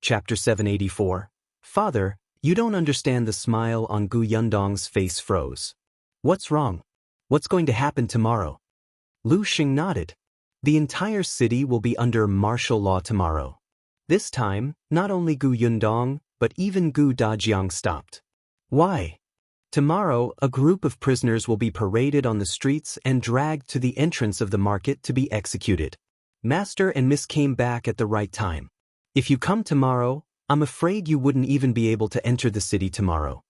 Chapter 784. Father, you don't understand. The smile on Gu Yundong's face froze. What's wrong? What's going to happen tomorrow? Lu Xing nodded. The entire city will be under martial law tomorrow. This time, not only Gu Yundong, but even Gu Dajiang stopped. Why? Tomorrow, a group of prisoners will be paraded on the streets and dragged to the entrance of the market to be executed. Master and Miss came back at the right time. If you come tomorrow, I'm afraid you wouldn't even be able to enter the city tomorrow.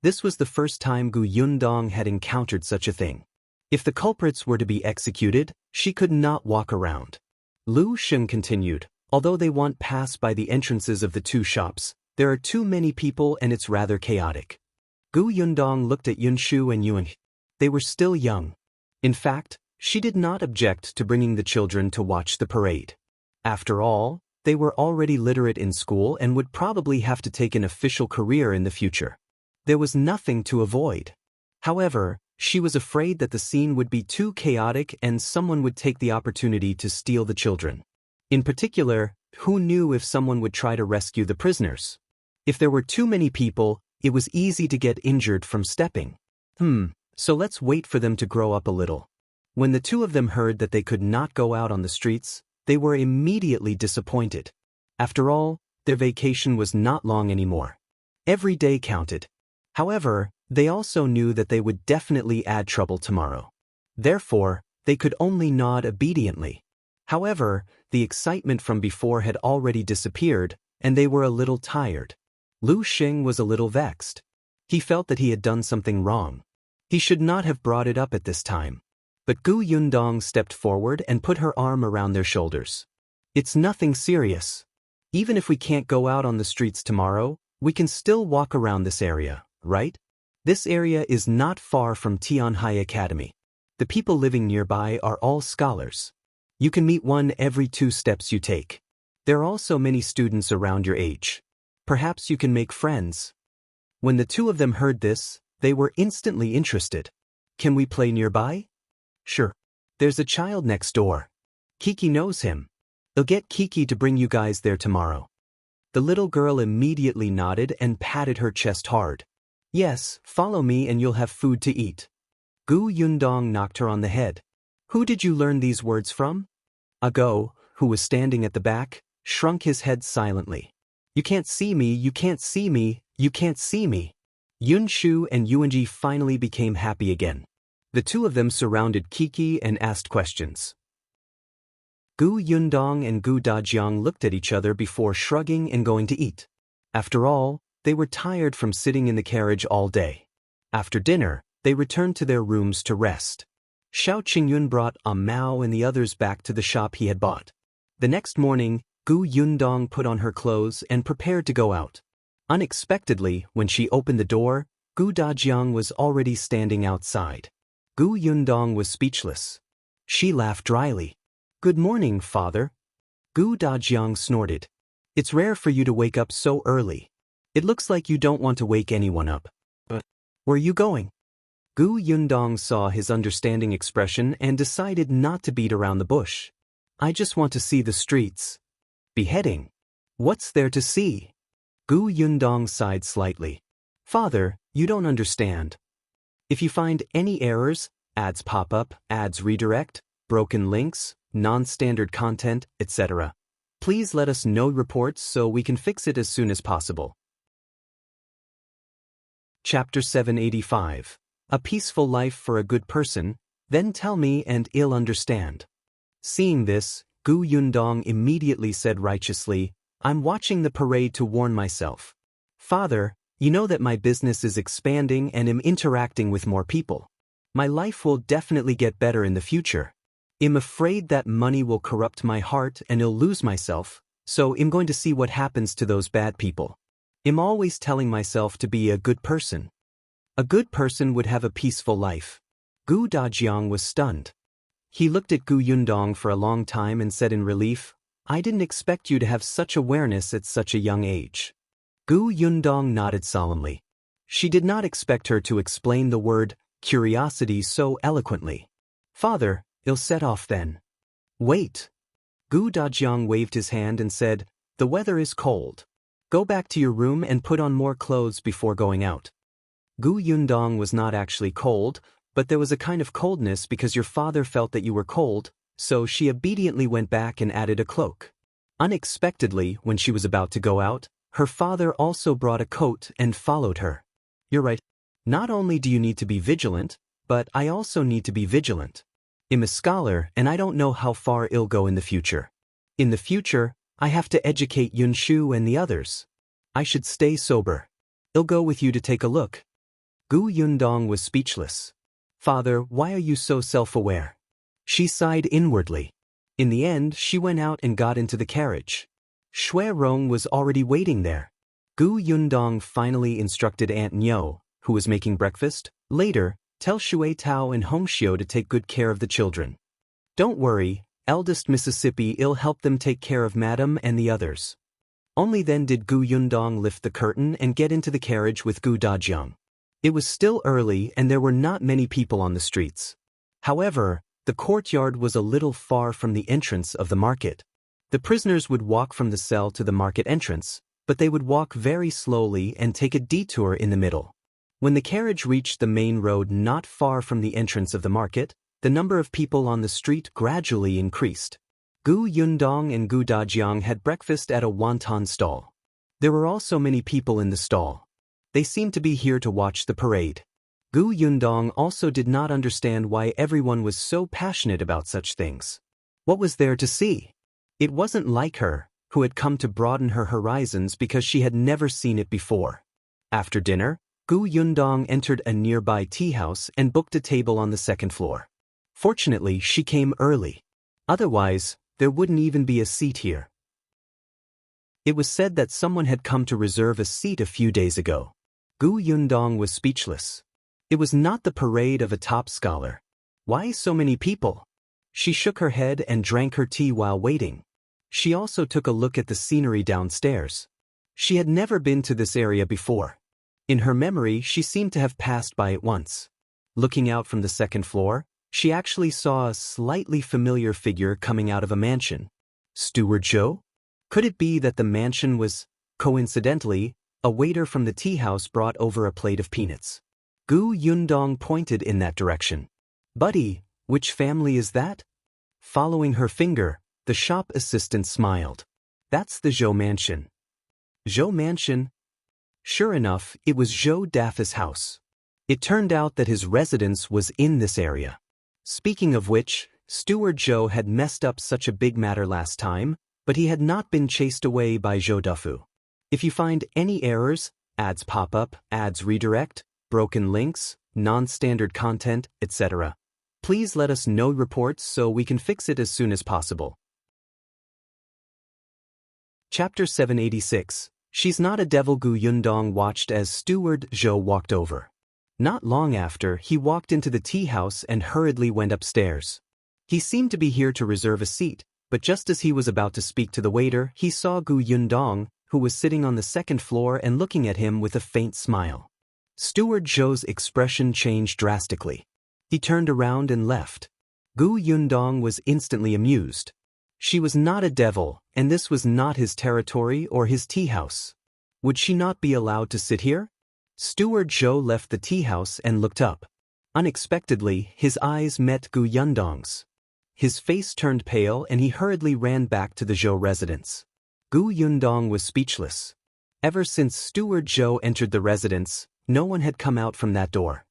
This was the first time Gu Yundong had encountered such a thing. If the culprits were to be executed, she could not walk around. Lu Xing continued, although they want pass by the entrances of the two shops, there are too many people and it's rather chaotic. Gu Yundong looked at Yunshu and Yuanzhi. They were still young. In fact, she did not object to bringing the children to watch the parade. After all, they were already literate in school and would probably have to take an official career in the future. There was nothing to avoid. However, she was afraid that the scene would be too chaotic and someone would take the opportunity to steal the children. In particular, who knew if someone would try to rescue the prisoners? If there were too many people, it was easy to get injured from stepping. So let's wait for them to grow up a little. When the two of them heard that they could not go out on the streets, they were immediately disappointed. After all, their vacation was not long anymore. Every day counted. However, they also knew that they would definitely add trouble tomorrow. Therefore, they could only nod obediently. However, the excitement from before had already disappeared, and they were a little tired. Lu Xing was a little vexed. He felt that he had done something wrong. He should not have brought it up at this time. But Gu Yundong stepped forward and put her arm around their shoulders. It's nothing serious. Even if we can't go out on the streets tomorrow, we can still walk around this area, right? This area is not far from Tianhai Academy. The people living nearby are all scholars. You can meet one every 2 steps you take. There are also many students around your age. Perhaps you can make friends. When the two of them heard this, they were instantly interested. Can we play nearby? Sure. There's a child next door. Kiki knows him. They'll get Kiki to bring you guys there tomorrow. The little girl immediately nodded and patted her chest hard. Yes, follow me and you'll have food to eat. Gu Yundong knocked her on the head. Who did you learn these words from? Ago, who was standing at the back, shrunk his head silently. You can't see me, you can't see me, you can't see me. Yunshu and Yuanzhi finally became happy again. The two of them surrounded Kiki and asked questions. Gu Yundong and Gu Dajiang looked at each other before shrugging and going to eat. After all, they were tired from sitting in the carriage all day. After dinner, they returned to their rooms to rest. Shao Qingyuan brought a Mao and the others back to the shop he had bought. The next morning, Gu Yundong put on her clothes and prepared to go out. Unexpectedly, when she opened the door, Gu Dajiang was already standing outside. Gu Yundong was speechless. She laughed dryly. Good morning, father. Gu Dajiang snorted. It's rare for you to wake up so early. It looks like you don't want to wake anyone up. But where are you going? Gu Yundong saw his understanding expression and decided not to beat around the bush. I just want to see the streets. Beheading. What's there to see? Gu Yundong sighed slightly. Father, you don't understand. If you find any errors, ads pop up, ads redirect, broken links, non-standard content, etc., please let us know reports so we can fix it as soon as possible. Chapter 785. A peaceful life for a good person, then tell me and I'll understand. Seeing this, Gu Yundong immediately said righteously, I'm watching the parade to warn myself. Father, you know that my business is expanding and am interacting with more people. My life will definitely get better in the future. I'm afraid that money will corrupt my heart and I'll lose myself, so I'm going to see what happens to those bad people. I'm always telling myself to be a good person. A good person would have a peaceful life. Gu Dajiang was stunned. He looked at Gu Yundong for a long time and said in relief, I didn't expect you to have such awareness at such a young age. Gu Yundong nodded solemnly. She did not expect her to explain the word curiosity so eloquently. Father, I'll set off then. Wait. Gu Dajiang waved his hand and said, the weather is cold. Go back to your room and put on more clothes before going out. Yundong was not actually cold, but there was a kind of coldness because your father felt that you were cold, so she obediently went back and added a cloak. Unexpectedly, when she was about to go out, her father also brought a coat and followed her. You're right. Not only do you need to be vigilant, but I also need to be vigilant. I'm a scholar and I don't know how far it'll go in the future. In the future, I have to educate Yunshu and the others. I should stay sober. I'll go with you to take a look. Yundong was speechless. Father, why are you so self-aware? She sighed inwardly. In the end, she went out and got into the carriage. Shui Rong was already waiting there. Yundong finally instructed Aunt Nyo, who was making breakfast, later, tell Shui Tao and Hongxiu to take good care of the children. Don't worry, eldest Mississippi, I'll help them take care of Madam and the others. Only then did Yundong lift the curtain and get into the carriage with Dajiang. It was still early and there were not many people on the streets. However, the courtyard was a little far from the entrance of the market. The prisoners would walk from the cell to the market entrance, but they would walk very slowly and take a detour in the middle. When the carriage reached the main road not far from the entrance of the market, the number of people on the street gradually increased. Yundong and Dajiang had breakfast at a wonton stall. There were also many people in the stall. They seemed to be here to watch the parade. Yundong also did not understand why everyone was so passionate about such things. What was there to see? It wasn't like her, who had come to broaden her horizons because she had never seen it before. After dinner, Yundong entered a nearby tea house and booked a table on the second floor. Fortunately, she came early. Otherwise, there wouldn't even be a seat here. It was said that someone had come to reserve a seat a few days ago. Yundong was speechless. It was not the parade of a top scholar. Why so many people? She shook her head and drank her tea while waiting. She also took a look at the scenery downstairs. She had never been to this area before. In her memory, she seemed to have passed by it once. Looking out from the second floor, she actually saw a slightly familiar figure coming out of a mansion. Steward Zhou? Could it be that the mansion was, coincidentally, a waiter from the tea house brought over a plate of peanuts? Yundong pointed in that direction. Buddy, which family is that? Following her finger, the shop assistant smiled. That's the Zhou mansion. Zhou mansion? Sure enough, it was Zhou Dafa's house. It turned out that his residence was in this area. Speaking of which, Steward Zhou had messed up such a big matter last time, but he had not been chased away by Zhou Dufu. If you find any errors, ads pop up, ads redirect, broken links, non-standard content, etc., please let us know reports so we can fix it as soon as possible. Chapter 786. She's not a devil. Yundong watched as Steward Zhou walked over. Not long after, he walked into the tea house and hurriedly went upstairs. He seemed to be here to reserve a seat, but just as he was about to speak to the waiter, he saw Yundong, who was sitting on the second floor and looking at him with a faint smile. Steward Zhou's expression changed drastically. He turned around and left. Yundong was instantly amused. She was not a devil, and this was not his territory or his tea house. Would she not be allowed to sit here? Steward Zhou left the tea house and looked up. Unexpectedly, his eyes met Yundong's. His face turned pale and he hurriedly ran back to the Zhou residence. Yundong was speechless. Ever since Steward Zhou entered the residence, no one had come out from that door.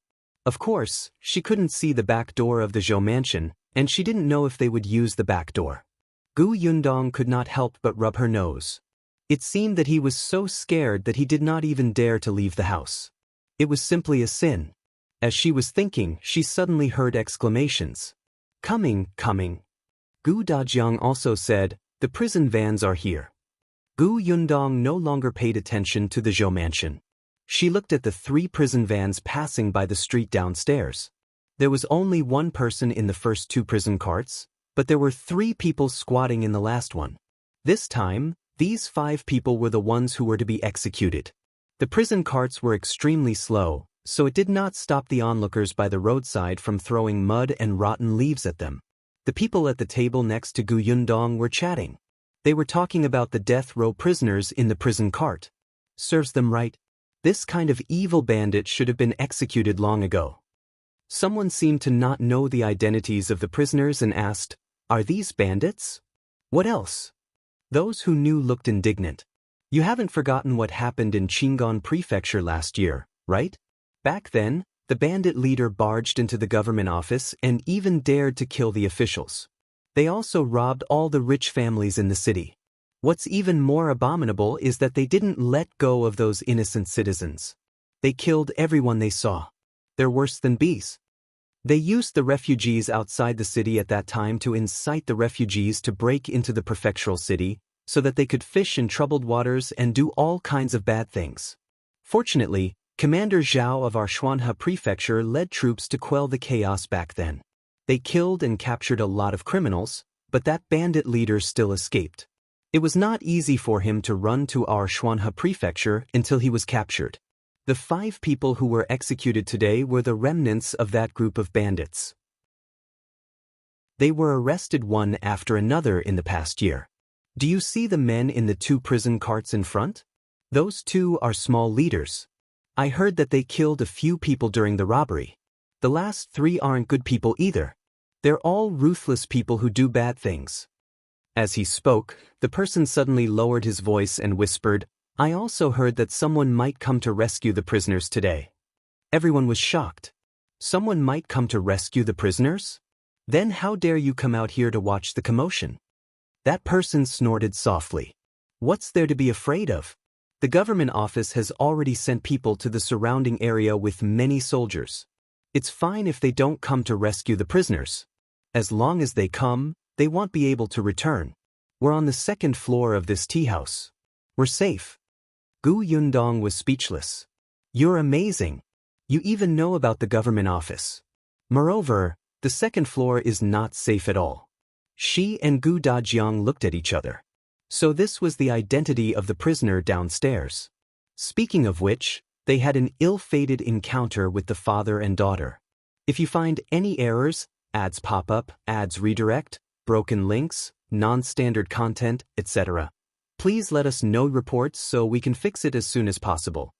Of course, she couldn't see the back door of the Zhou mansion, and she didn't know if they would use the back door. Yundong could not help but rub her nose. It seemed that he was so scared that he did not even dare to leave the house. It was simply a sin. As she was thinking, she suddenly heard exclamations. Coming, coming. Dajiang also said, the prison vans are here. Yundong no longer paid attention to the Zhou mansion. She looked at the 3 prison vans passing by the street downstairs. There was only one person in the first 2 prison carts, but there were 3 people squatting in the last one. This time, these 5 people were the ones who were to be executed. The prison carts were extremely slow, so it did not stop the onlookers by the roadside from throwing mud and rotten leaves at them. The people at the table next to Yundong were chatting. They were talking about the death row prisoners in the prison cart. Serves them right. This kind of evil bandit should have been executed long ago. Someone seemed to not know the identities of the prisoners and asked, "Are these bandits?" "What else?" Those who knew looked indignant. "You haven't forgotten what happened in Qingyuan prefecture last year, right? Back then, the bandit leader barged into the government office and even dared to kill the officials. They also robbed all the rich families in the city. What's even more abominable is that they didn't let go of those innocent citizens. They killed everyone they saw. They're worse than bees." They used the refugees outside the city at that time to incite the refugees to break into the prefectural city so that they could fish in troubled waters and do all kinds of bad things. Fortunately, Commander Zhou of our Shuanhe prefecture led troops to quell the chaos back then. They killed and captured a lot of criminals, but that bandit leader still escaped. It was not easy for him to run to our Shuanhe prefecture until he was captured. The 5 people who were executed today were the remnants of that group of bandits. They were arrested one after another in the past year. Do you see the men in the 2 prison carts in front? Those 2 are small leaders. I heard that they killed a few people during the robbery. The last 3 aren't good people either. They're all ruthless people who do bad things. As he spoke, the person suddenly lowered his voice and whispered, "I also heard that someone might come to rescue the prisoners today." Everyone was shocked. Someone might come to rescue the prisoners? Then how dare you come out here to watch the commotion? That person snorted softly. What's there to be afraid of? The government office has already sent people to the surrounding area with many soldiers. It's fine if they don't come to rescue the prisoners. As long as they come, they won't be able to return. We're on the 2nd floor of this tea house. We're safe. Yundong was speechless. You're amazing. You even know about the government office. Moreover, the 2nd floor is not safe at all. She and Gu Dajiang looked at each other. So this was the identity of the prisoner downstairs. Speaking of which, they had an ill-fated encounter with the father and daughter. If you find any errors, ads pop up, ads redirect, broken links, non-standard content, etc., please let us know reports so we can fix it as soon as possible.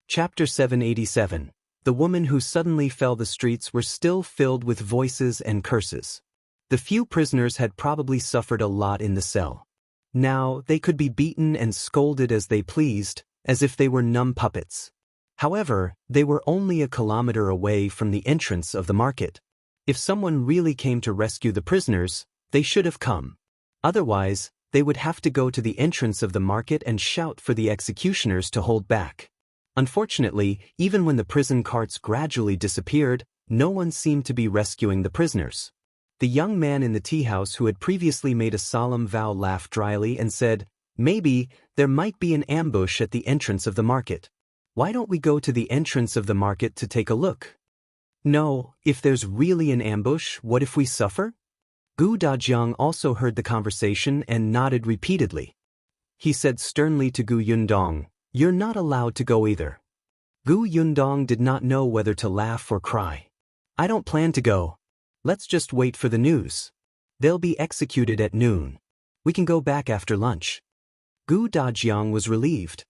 Chapter 787. The woman who suddenly fell. The streets were still filled with voices and curses. The few prisoners had probably suffered a lot in the cell. Now, they could be beaten and scolded as they pleased, as if they were numb puppets. However, they were only a kilometer away from the entrance of the market. If someone really came to rescue the prisoners, they should have come. Otherwise, they would have to go to the entrance of the market and shout for the executioners to hold back. Unfortunately, even when the prison carts gradually disappeared, no one seemed to be rescuing the prisoners. The young man in the tea house who had previously made a solemn vow laughed dryly and said, "Maybe there might be an ambush at the entrance of the market. Why don't we go to the entrance of the market to take a look?" "No, if there's really an ambush, what if we suffer?" Gu Dajiang also heard the conversation and nodded repeatedly. He said sternly to Gu Yundong, "You're not allowed to go either." Gu Yundong did not know whether to laugh or cry. "I don't plan to go. Let's just wait for the news. They'll be executed at noon. We can go back after lunch." Gu Dajiang was relieved.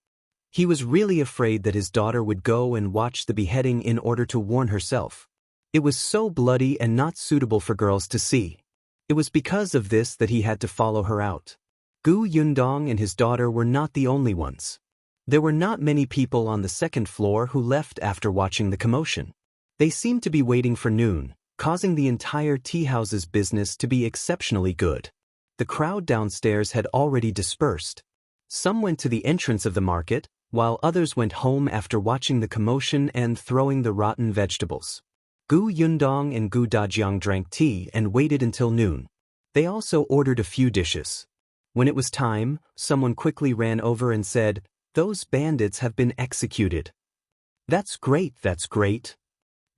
He was really afraid that his daughter would go and watch the beheading in order to warn herself. It was so bloody and not suitable for girls to see. It was because of this that he had to follow her out. Gu Yundong and his daughter were not the only ones. There were not many people on the 2nd floor who left after watching the commotion. They seemed to be waiting for noon, causing the entire tea house's business to be exceptionally good. The crowd downstairs had already dispersed. Some went to the entrance of the market, while others went home after watching the commotion and throwing the rotten vegetables. Gu Yundong and Gu Dajiang drank tea and waited until noon. They also ordered a few dishes. When it was time, someone quickly ran over and said, "Those bandits have been executed." That's great, that's great."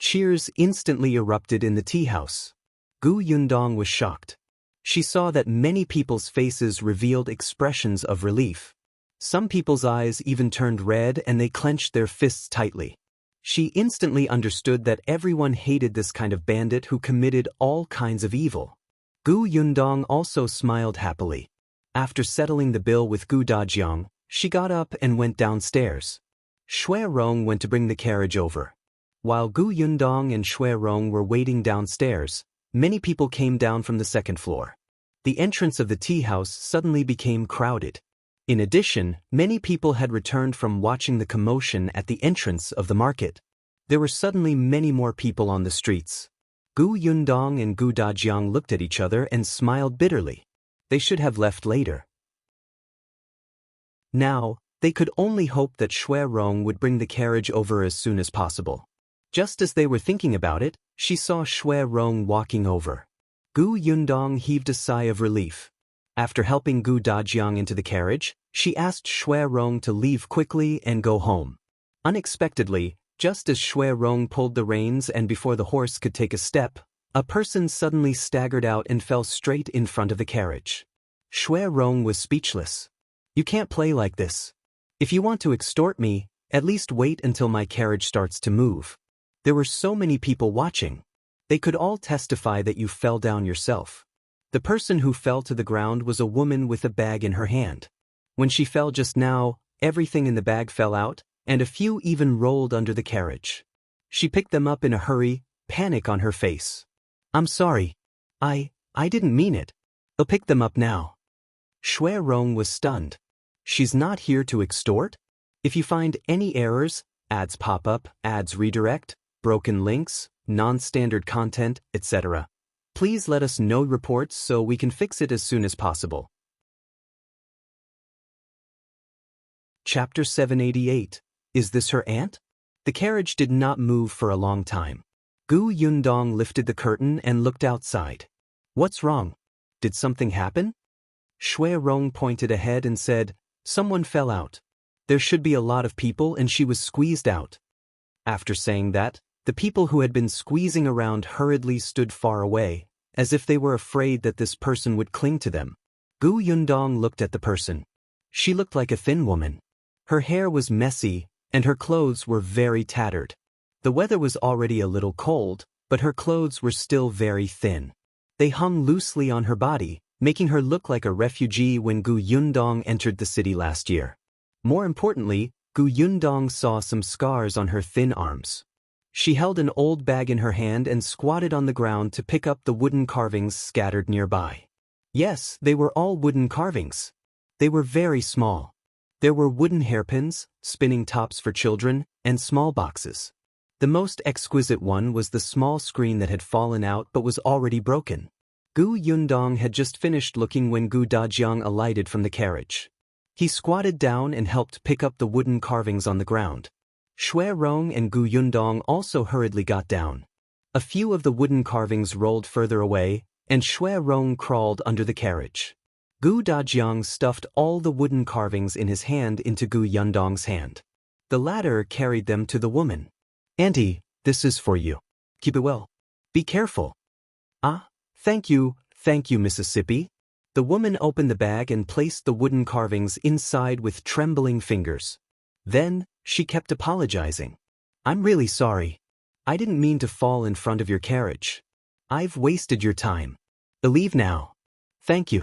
Cheers instantly erupted in the tea house. Gu Yundong was shocked. She saw that many people's faces revealed expressions of relief. Some people's eyes even turned red and they clenched their fists tightly. She instantly understood that everyone hated this kind of bandit who committed all kinds of evil. Gu Yundong also smiled happily. After settling the bill with Gu Dajiang, she got up and went downstairs. Shui Rong went to bring the carriage over. While Gu Yundong and Shui Rong were waiting downstairs, many people came down from the second floor. The entrance of the tea house suddenly became crowded. In addition, many people had returned from watching the commotion at the entrance of the market. There were suddenly many more people on the streets. Gu Yundong and Gu Dajiang looked at each other and smiled bitterly. They should have left later. Now, they could only hope that Shui Rong would bring the carriage over as soon as possible. Just as they were thinking about it, she saw Shui Rong walking over. Gu Yundong heaved a sigh of relief. After helping Gu Dajiang into the carriage, she asked Shui Rong to leave quickly and go home. Unexpectedly, just as Shui Rong pulled the reins and before the horse could take a step, a person suddenly staggered out and fell straight in front of the carriage. Shui Rong was speechless. "You can't play like this. If you want to extort me, at least wait until my carriage starts to move." There were so many people watching. They could all testify that you fell down yourself. The person who fell to the ground was a woman with a bag in her hand. When she fell just now, everything in the bag fell out, and a few even rolled under the carriage. She picked them up in a hurry, panic on her face. "I'm sorry. I didn't mean it. I'll pick them up now." Shui Rong was stunned. She's not here to extort? If you find any errors, ads pop up, ads redirect, broken links, non-standard content, etc., please let us know reports so we can fix it as soon as possible. Chapter 788. Is this her aunt? The carriage did not move for a long time. Gu Yundong lifted the curtain and looked outside. "What's wrong? Did something happen?" Shui Rong pointed ahead and said, "Someone fell out. There should be a lot of people and she was squeezed out." After saying that, the people who had been squeezing around hurriedly stood far away, as if they were afraid that this person would cling to them. Gu Yundong looked at the person. She looked like a thin woman. Her hair was messy, and her clothes were very tattered. The weather was already a little cold, but her clothes were still very thin. They hung loosely on her body, making her look like a refugee when Gu Yundong entered the city last year. More importantly, Gu Yundong saw some scars on her thin arms. She held an old bag in her hand and squatted on the ground to pick up the wooden carvings scattered nearby. Yes, they were all wooden carvings. They were very small. There were wooden hairpins, spinning tops for children, and small boxes. The most exquisite one was the small screen that had fallen out but was already broken. Gu Yundong had just finished looking when Gu Dajiang alighted from the carriage. He squatted down and helped pick up the wooden carvings on the ground. Shui Rong and Gu Yundong also hurriedly got down. A few of the wooden carvings rolled further away, and Shui Rong crawled under the carriage. Gu Dajiang stuffed all the wooden carvings in his hand into Gu Yundong's hand. The latter carried them to the woman. "Auntie, this is for you. Keep it well. Be careful." "Ah, thank you, Mississippi." The woman opened the bag and placed the wooden carvings inside with trembling fingers. Then, she kept apologizing. "I'm really sorry. I didn't mean to fall in front of your carriage. I've wasted your time. Leave now. Thank you."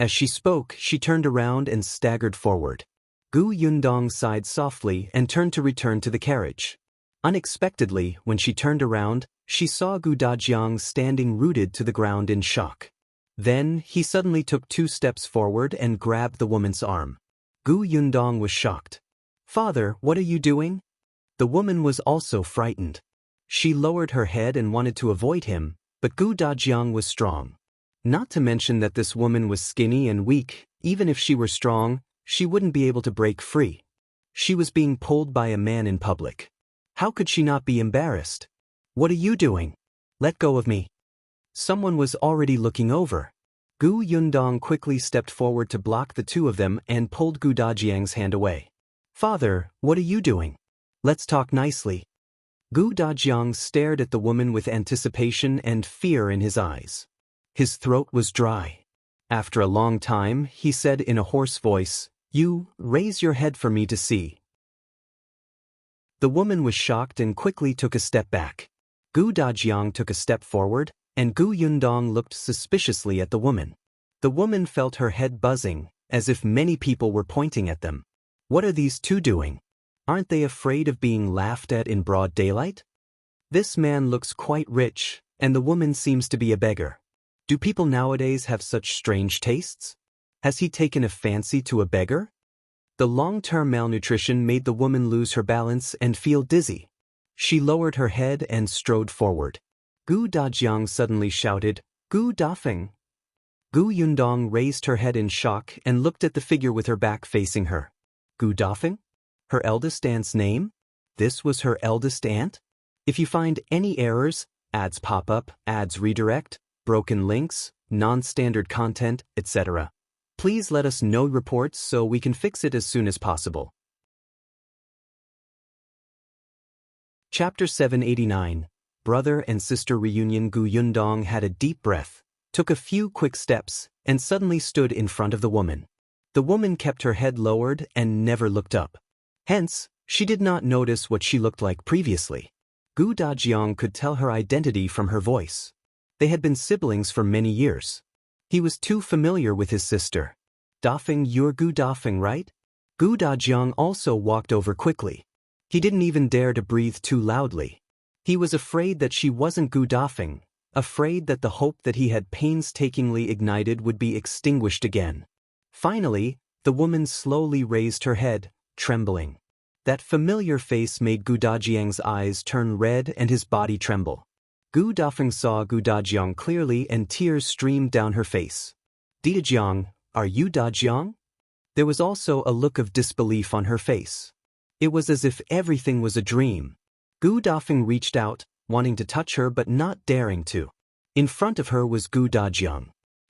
As she spoke, she turned around and staggered forward. Gu Yundong sighed softly and turned to return to the carriage. Unexpectedly, when she turned around, she saw Gu Dajiang standing rooted to the ground in shock. Then, he suddenly took 2 steps forward and grabbed the woman's arm. Gu Yundong was shocked. "Father, what are you doing?" The woman was also frightened. She lowered her head and wanted to avoid him, but Gu Dajiang was strong. Not to mention that this woman was skinny and weak. Even if she were strong, she wouldn't be able to break free. She was being pulled by a man in public. How could she not be embarrassed? "What are you doing? Let go of me." Someone was already looking over. Gu Yundong quickly stepped forward to block the two of them and pulled Gu Dajiang's hand away. "Father, what are you doing? Let's talk nicely." Gu Dajiang stared at the woman with anticipation and fear in his eyes. His throat was dry. After a long time, he said in a hoarse voice, "You, raise your head for me to see." The woman was shocked and quickly took a step back. Gu Dajiang took a step forward, and Gu Yundong looked suspiciously at the woman. The woman felt her head buzzing, as if many people were pointing at them. What are these two doing? Aren't they afraid of being laughed at in broad daylight? This man looks quite rich, and the woman seems to be a beggar. Do people nowadays have such strange tastes? Has he taken a fancy to a beggar? The long-term malnutrition made the woman lose her balance and feel dizzy. She lowered her head and strode forward. Gu Dajiang suddenly shouted, "Gu Dafeng!" Gu Yundong raised her head in shock and looked at the figure with her back facing her. Gu Dafeng? Her eldest aunt's name? This was her eldest aunt? If you find any errors, ads pop up, ads redirect, broken links, non-standard content, etc., please let us know reports so we can fix it as soon as possible. Chapter 789. Brother and Sister Reunion. Gu Yundong had a deep breath, took a few quick steps, and suddenly stood in front of the woman. The woman kept her head lowered and never looked up. Hence, she did not notice what she looked like previously. Gu Dajiang could tell her identity from her voice. They had been siblings for many years. He was too familiar with his sister. Dafeng, you're Gu Dafeng, right? Gu Dajiang also walked over quickly. He didn't even dare to breathe too loudly. He was afraid that she wasn't Gu Dafeng, afraid that the hope that he had painstakingly ignited would be extinguished again. Finally, the woman slowly raised her head, trembling. That familiar face made Gu Dajiang's eyes turn red and his body tremble. Gu Dafeng saw Gu Dajiang clearly and tears streamed down her face. Dajiang, are you Dajiang? There was also a look of disbelief on her face. It was as if everything was a dream. Gu Dafeng reached out, wanting to touch her but not daring to. In front of her was Gu Dajiang.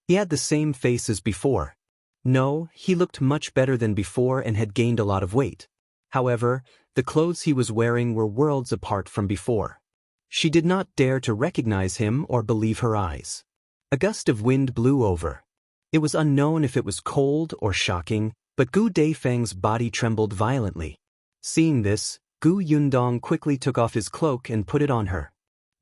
He had the same face as before. No, he looked much better than before and had gained a lot of weight. However, the clothes he was wearing were worlds apart from before. She did not dare to recognize him or believe her eyes. A gust of wind blew over. It was unknown if it was cold or shocking, but Gu Dafeng's body trembled violently. Seeing this, Gu Yundong quickly took off his cloak and put it on her.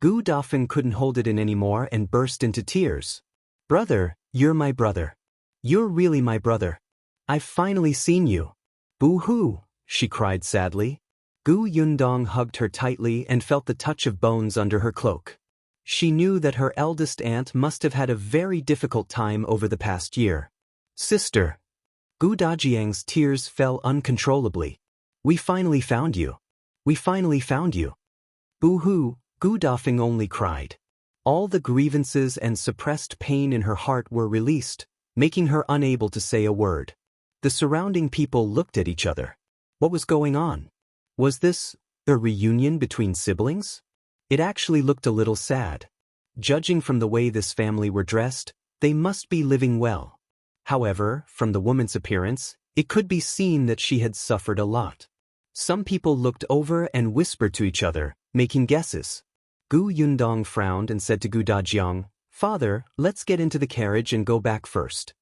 Gu Dafeng couldn't hold it in anymore and burst into tears. Brother, you're my brother. You're really my brother. I've finally seen you. Boo-hoo, she cried sadly. Gu Yundong hugged her tightly and felt the touch of bones under her cloak. She knew that her eldest aunt must have had a very difficult time over the past year. Sister. Gu Dajiang's tears fell uncontrollably. We finally found you. We finally found you. Boo-hoo, Gu Dafeng only cried. All the grievances and suppressed pain in her heart were released, making her unable to say a word. The surrounding people looked at each other. What was going on? Was this a reunion between siblings? It actually looked a little sad. Judging from the way this family were dressed, they must be living well. However, from the woman's appearance, it could be seen that she had suffered a lot. Some people looked over and whispered to each other, making guesses. Gu Yundong frowned and said to Gu Dajiang, Father, let's get into the carriage and go back first.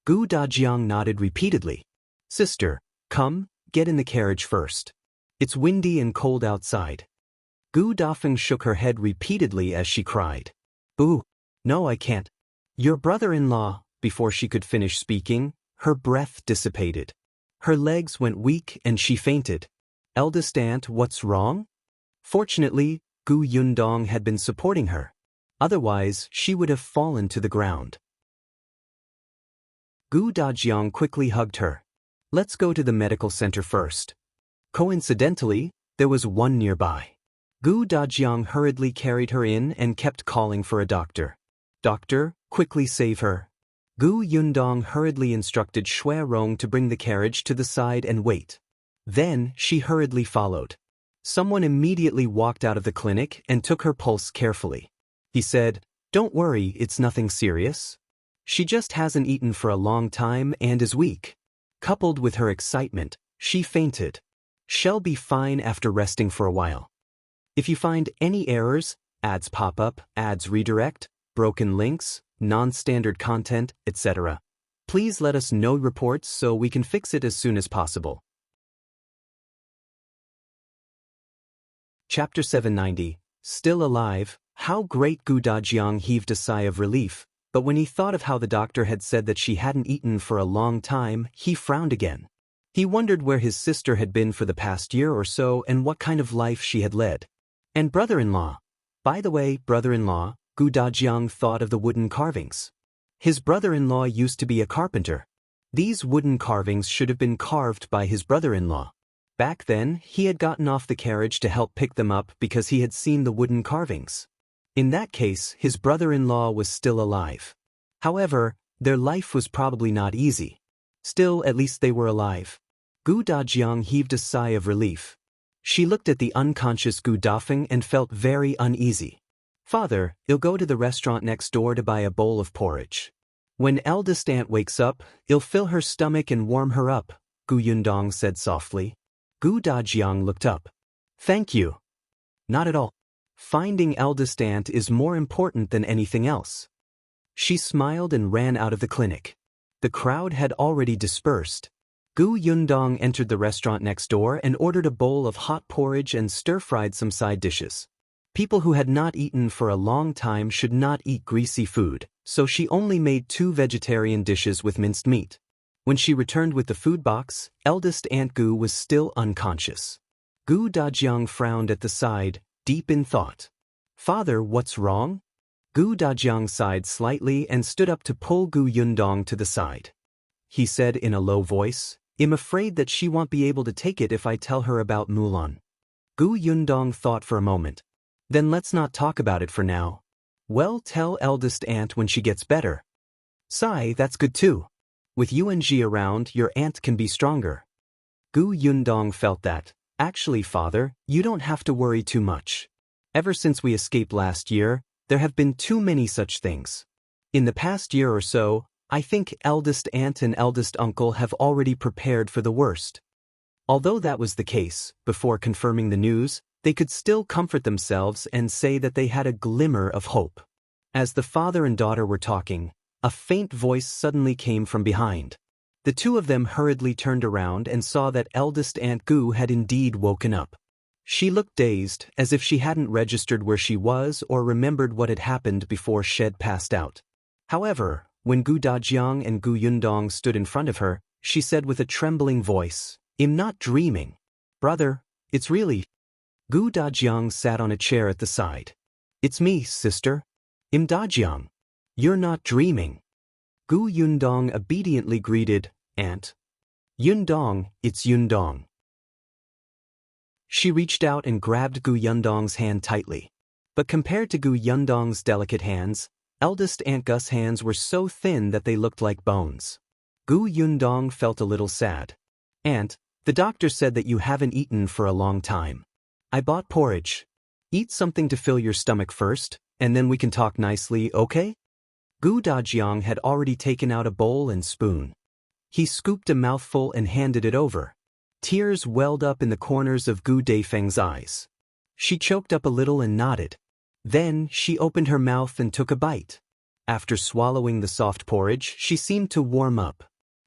Gu Dajiang nodded repeatedly. Sister, come, get in the carriage first. It's windy and cold outside. Gu Dafeng shook her head repeatedly as she cried. Boo! No, I can't. Your brother-in-law. Before she could finish speaking, her breath dissipated. Her legs went weak and she fainted. Eldest aunt, what's wrong? Fortunately, Gu Yundong had been supporting her. Otherwise, she would have fallen to the ground. Gu Dajiang quickly hugged her. Let's go to the medical center first. Coincidentally, there was one nearby. Gu Dajiang hurriedly carried her in and kept calling for a doctor. Doctor, quickly save her. Gu Yundong hurriedly instructed Xuerong to bring the carriage to the side and wait. Then, she hurriedly followed. Someone immediately walked out of the clinic and took her pulse carefully. He said, Don't worry, it's nothing serious. She just hasn't eaten for a long time and is weak. Coupled with her excitement, she fainted. She'll be fine after resting for a while. If you find any errors, ads pop up, ads redirect, broken links, non-standard content, etc., please let us know reports so we can fix it as soon as possible. Chapter 790. Still alive, how great! Gu Dajiang heaved a sigh of relief, but when he thought of how the doctor had said that she hadn't eaten for a long time, he frowned again. He wondered where his sister had been for the past year or so and what kind of life she had led. And brother-in-law. By the way, brother-in-law, Gu Dajiang thought of the wooden carvings. His brother-in-law used to be a carpenter. These wooden carvings should have been carved by his brother-in-law. Back then, he had gotten off the carriage to help pick them up because he had seen the wooden carvings. In that case, his brother-in-law was still alive. However, their life was probably not easy. Still, at least they were alive. Gu Dajiang heaved a sigh of relief. She looked at the unconscious Gu Dafeng and felt very uneasy. Father, I'll go to the restaurant next door to buy a bowl of porridge. When eldest aunt wakes up, I'll fill her stomach and warm her up, Gu Yundong said softly. Gu Dajiang looked up. Thank you. Not at all. Finding eldest aunt is more important than anything else. She smiled and ran out of the clinic. The crowd had already dispersed. Gu Yundong entered the restaurant next door and ordered a bowl of hot porridge and stir-fried some side dishes. People who had not eaten for a long time should not eat greasy food, so she only made 2 vegetarian dishes with minced meat. When she returned with the food box, eldest Aunt Gu was still unconscious. Gu Dajiang frowned at the side, deep in thought. Father, what's wrong? Gu Dajiang sighed slightly and stood up to pull Gu Yundong to the side. He said in a low voice, I'm afraid that she won't be able to take it if I tell her about Mulan. Gu Yundong thought for a moment. Then let's not talk about it for now. Well, tell eldest aunt when she gets better. Sigh, that's good too. With Yuanzhi around, your aunt can be stronger. Gu Yundong felt that. Actually, father, you don't have to worry too much. Ever since we escaped last year, there have been too many such things. In the past year or so, I think eldest aunt and eldest uncle have already prepared for the worst. Although that was the case, before confirming the news, they could still comfort themselves and say that they had a glimmer of hope. As the father and daughter were talking, a faint voice suddenly came from behind. The two of them hurriedly turned around and saw that eldest Aunt Gu had indeed woken up. She looked dazed, as if she hadn't registered where she was or remembered what had happened before Shed passed out. However, when Gu Dajiang and Gu Yundong stood in front of her, she said with a trembling voice, I'm not dreaming. Brother, it's really... Gu Dajiang sat on a chair at the side. It's me, sister. I'm Dajiang. You're not dreaming. Gu Yundong obediently greeted, Aunt. Yundong, it's Yundong. She reached out and grabbed Gu Yundong's hand tightly. But compared to Gu Yundong's delicate hands, eldest Aunt Gus's hands were so thin that they looked like bones. Gu Yundong felt a little sad. Aunt, the doctor said that you haven't eaten for a long time. I bought porridge. Eat something to fill your stomach first, and then we can talk nicely, okay? Gu Dajiang had already taken out a bowl and spoon. He scooped a mouthful and handed it over. Tears welled up in the corners of Gu Daifeng's eyes. She choked up a little and nodded. Then she opened her mouth and took a bite. After swallowing the soft porridge, she seemed to warm up.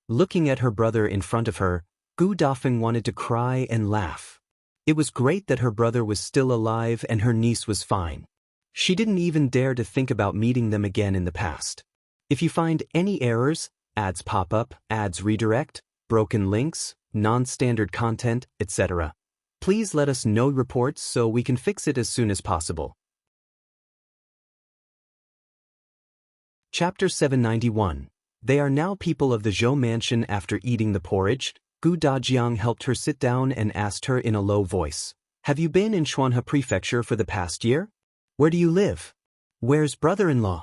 Looking at her brother in front of her, Gu Dafeng wanted to cry and laugh. It was great that her brother was still alive and her niece was fine. She didn't even dare to think about meeting them again in the past. If you find any errors, ads pop up, ads redirect, broken links, non-standard content, etc., please let us know reports so we can fix it as soon as possible. Chapter 791. They are now people of the Zhou mansion. After eating the porridge, Gu Dajiang helped her sit down and asked her in a low voice, Have you been in Xuanhe Prefecture for the past year? Where do you live? Where's brother-in-law?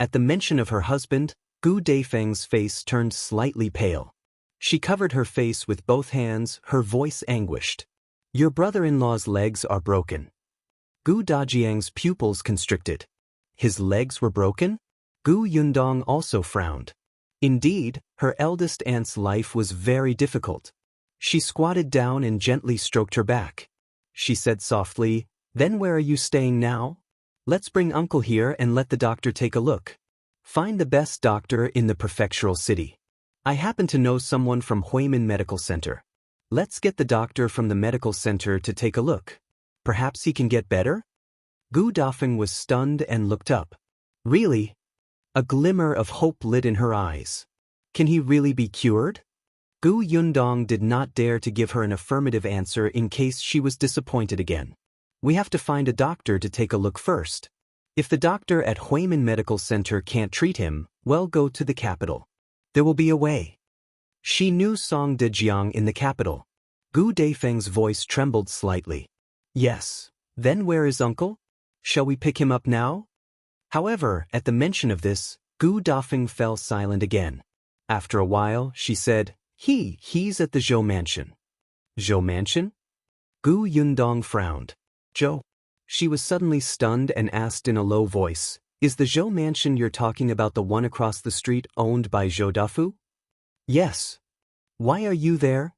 At the mention of her husband, Gu Daifeng's face turned slightly pale. She covered her face with both hands, her voice anguished. Your brother-in-law's legs are broken. Gu Dajiang's pupils constricted. His legs were broken? Gu Yundong also frowned. Indeed, her eldest aunt's life was very difficult. She squatted down and gently stroked her back. She said softly, Then where are you staying now? Let's bring uncle here and let the doctor take a look. Find the best doctor in the prefectural city. I happen to know someone from Huimin Medical Center. Let's get the doctor from the medical center to take a look. Perhaps he can get better? Gu Dafeng was stunned and looked up. Really? A glimmer of hope lit in her eyes. Can he really be cured? Gu Yundong did not dare to give her an affirmative answer in case she was disappointed again. We have to find a doctor to take a look first. If the doctor at Huimin Medical Center can't treat him, well, go to the capital. There will be a way. She knew Song Dejiang in the capital. Gu Dafeng's voice trembled slightly. Yes. Then where is uncle? Shall we pick him up now? However, at the mention of this, Gu Dafeng fell silent again. After a while, she said, He's at the Zhou mansion. Zhou mansion? Gu Yundong frowned. Zhou? She was suddenly stunned and asked in a low voice, Is the Zhou mansion you're talking about the one across the street owned by Zhou Dafu? Yes. Why are you there?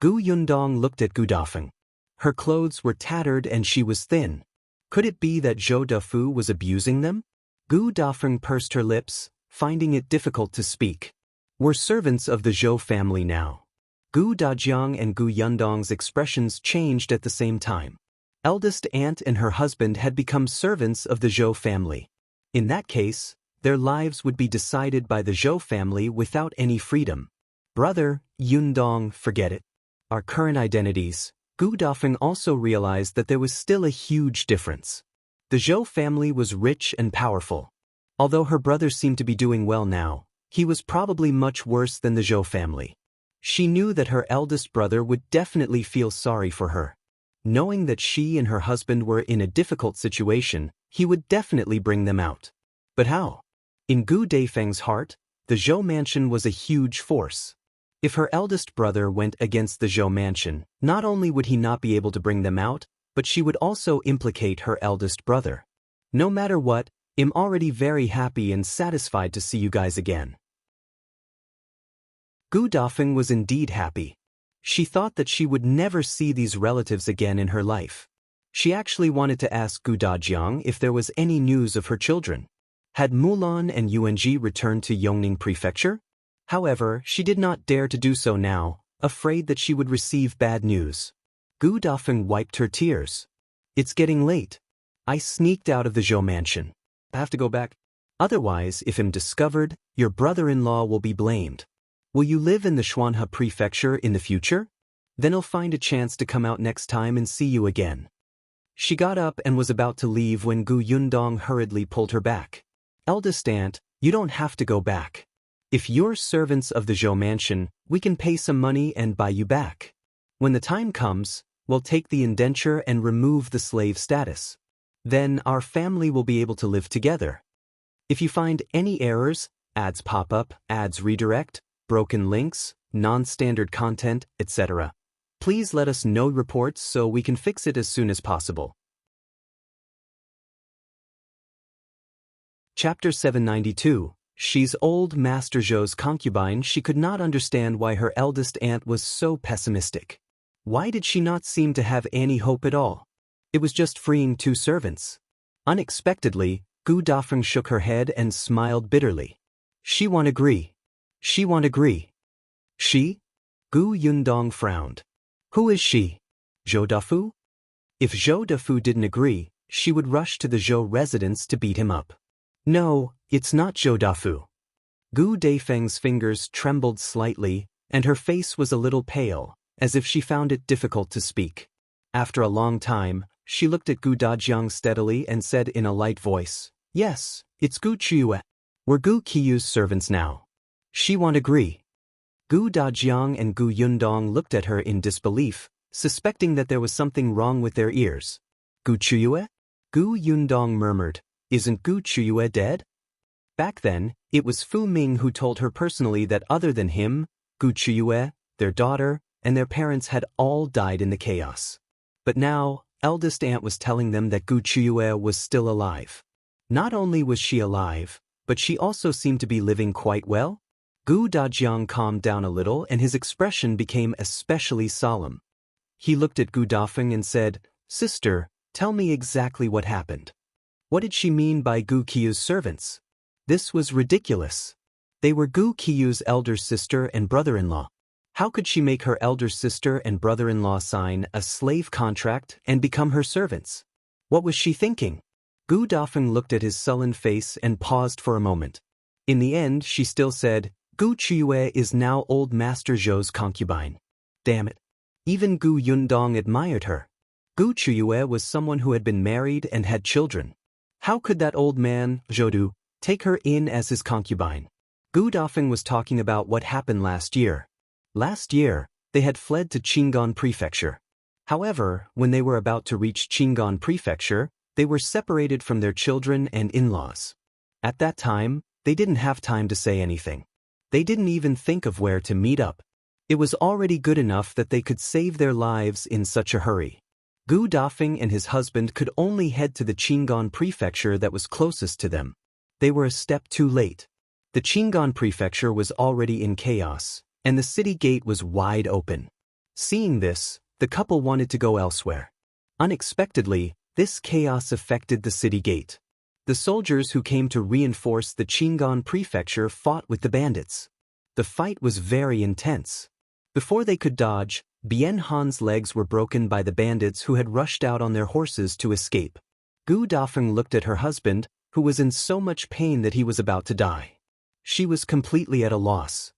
Gu Yundong looked at Gu Dafeng. Her clothes were tattered and she was thin. Could it be that Zhou Dafu was abusing them? Gu Dafeng pursed her lips, finding it difficult to speak. We're servants of the Zhou family now. Gu Dajiang and Gu Yundong's expressions changed at the same time. Eldest aunt and her husband had become servants of the Zhou family. In that case, their lives would be decided by the Zhou family without any freedom. Brother, Yundong, forget it. Our current identities. Gu Dafeng also realized that there was still a huge difference. The Zhou family was rich and powerful. Although her brother seemed to be doing well now, he was probably much worse than the Zhou family. She knew that her eldest brother would definitely feel sorry for her. Knowing that she and her husband were in a difficult situation, he would definitely bring them out. But how? In Gu Dafeng's heart, the Zhou mansion was a huge force. If her eldest brother went against the Zhou mansion, not only would he not be able to bring them out, but she would also implicate her eldest brother. No matter what, I'm already very happy and satisfied to see you guys again. Gu Dafeng was indeed happy. She thought that she would never see these relatives again in her life. She actually wanted to ask Gu Dajiang if there was any news of her children. Had Mulan and Yuanzhi returned to Yongning Prefecture? However, she did not dare to do so now, afraid that she would receive bad news. Gu Dafeng wiped her tears. It's getting late. I sneaked out of the Zhou mansion. I have to go back. Otherwise, if I'm discovered, your brother-in-law will be blamed. Will you live in the Xuanhe Prefecture in the future? Then I'll find a chance to come out next time and see you again. She got up and was about to leave when Gu Yundong hurriedly pulled her back. Eldest aunt, you don't have to go back. If you're servants of the Zhou mansion, we can pay some money and buy you back. When the time comes, we'll take the indenture and remove the slave status. Then our family will be able to live together. If you find any errors, ads pop up, ads redirect, broken links, non-standard content, etc., please let us know reports so we can fix it as soon as possible. Chapter 792. She's old Master Zhou's concubine. She could not understand why her eldest aunt was so pessimistic. Why did she not seem to have any hope at all? It was just freeing 2 servants. Unexpectedly, Gu Dafeng shook her head and smiled bitterly. She won't agree. She won't agree. She? Gu Yundong frowned. Who is she? Zhou Dafu? If Zhou Dafu didn't agree, she would rush to the Zhou residence to beat him up. No, it's not Zhou Dafu. Gu Dafeng's fingers trembled slightly, and her face was a little pale, as if she found it difficult to speak. After a long time, she looked at Gu Dajiang steadily and said in a light voice, Yes, it's Gu Qiuyue. We're Gu Qiuyue's servants now. She won't agree. Gu Dajiang and Gu Yundong looked at her in disbelief, suspecting that there was something wrong with their ears. Gu Qiuyue? Gu Yundong murmured, Isn't Gu Qiuyue dead? Back then, it was Fu Ming who told her personally that other than him, Gu Qiuyue, their daughter, and their parents had all died in the chaos. But now, eldest aunt was telling them that Gu Qiuyue was still alive. Not only was she alive, but she also seemed to be living quite well. Gu Dajiang calmed down a little and his expression became especially solemn. He looked at Gu Dafeng and said, Sister, tell me exactly what happened. What did she mean by Gu Qiuyue's servants? This was ridiculous. They were Gu Qiuyue's elder sister and brother-in-law. How could she make her elder sister and brother-in-law sign a slave contract and become her servants? What was she thinking? Gu Dafeng looked at his sullen face and paused for a moment. In the end, she still said, Qiuyue is now old Master Zhou's concubine. Damn it. Even Gu Yundong admired her. Qiuyue was someone who had been married and had children. How could that old man, Zhou, take her in as his concubine? Gu Dafeng was talking about what happened last year. Last year, they had fled to Qingyuan Prefecture. However, when they were about to reach Qingyuan Prefecture, they were separated from their children and in-laws. At that time, they didn't have time to say anything. They didn't even think of where to meet up. It was already good enough that they could save their lives in such a hurry. Gu Dafeng and his husband could only head to the Qingyuan Prefecture that was closest to them. They were a step too late. The Qingyuan Prefecture was already in chaos, and the city gate was wide open. Seeing this, the couple wanted to go elsewhere. Unexpectedly, this chaos affected the city gate. The soldiers who came to reinforce the Qingyuan Prefecture fought with the bandits. The fight was very intense. Before they could dodge, Bian Han's legs were broken by the bandits who had rushed out on their horses to escape. Gu Dafeng looked at her husband, who was in so much pain that he was about to die. She was completely at a loss.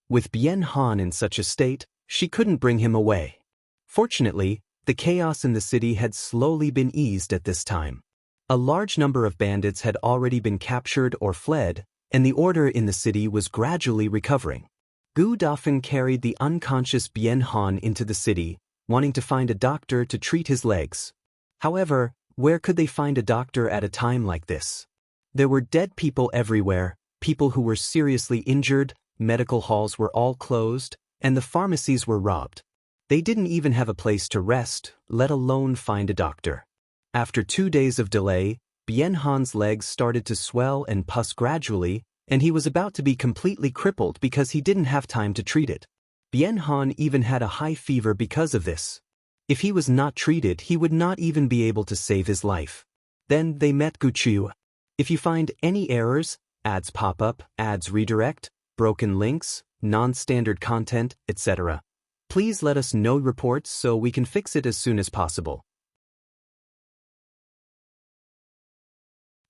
With Bian Han in such a state, she couldn't bring him away. Fortunately, the chaos in the city had slowly been eased at this time. A large number of bandits had already been captured or fled, and the order in the city was gradually recovering. Gu Dafeng carried the unconscious Bian Han into the city, wanting to find a doctor to treat his legs. However, where could they find a doctor at a time like this? There were dead people everywhere, people who were seriously injured, medical halls were all closed, and the pharmacies were robbed. They didn't even have a place to rest, let alone find a doctor. After 2 days of delay, Bian Han's legs started to swell and pus gradually, and he was about to be completely crippled because he didn't have time to treat it. Bian Han even had a high fever because of this. If he was not treated, he would not even be able to save his life. Then they met Qiuyue. If you find any errors, ads pop up, ads redirect, broken links, non-standard content, etc., please let us know reports so we can fix it as soon as possible.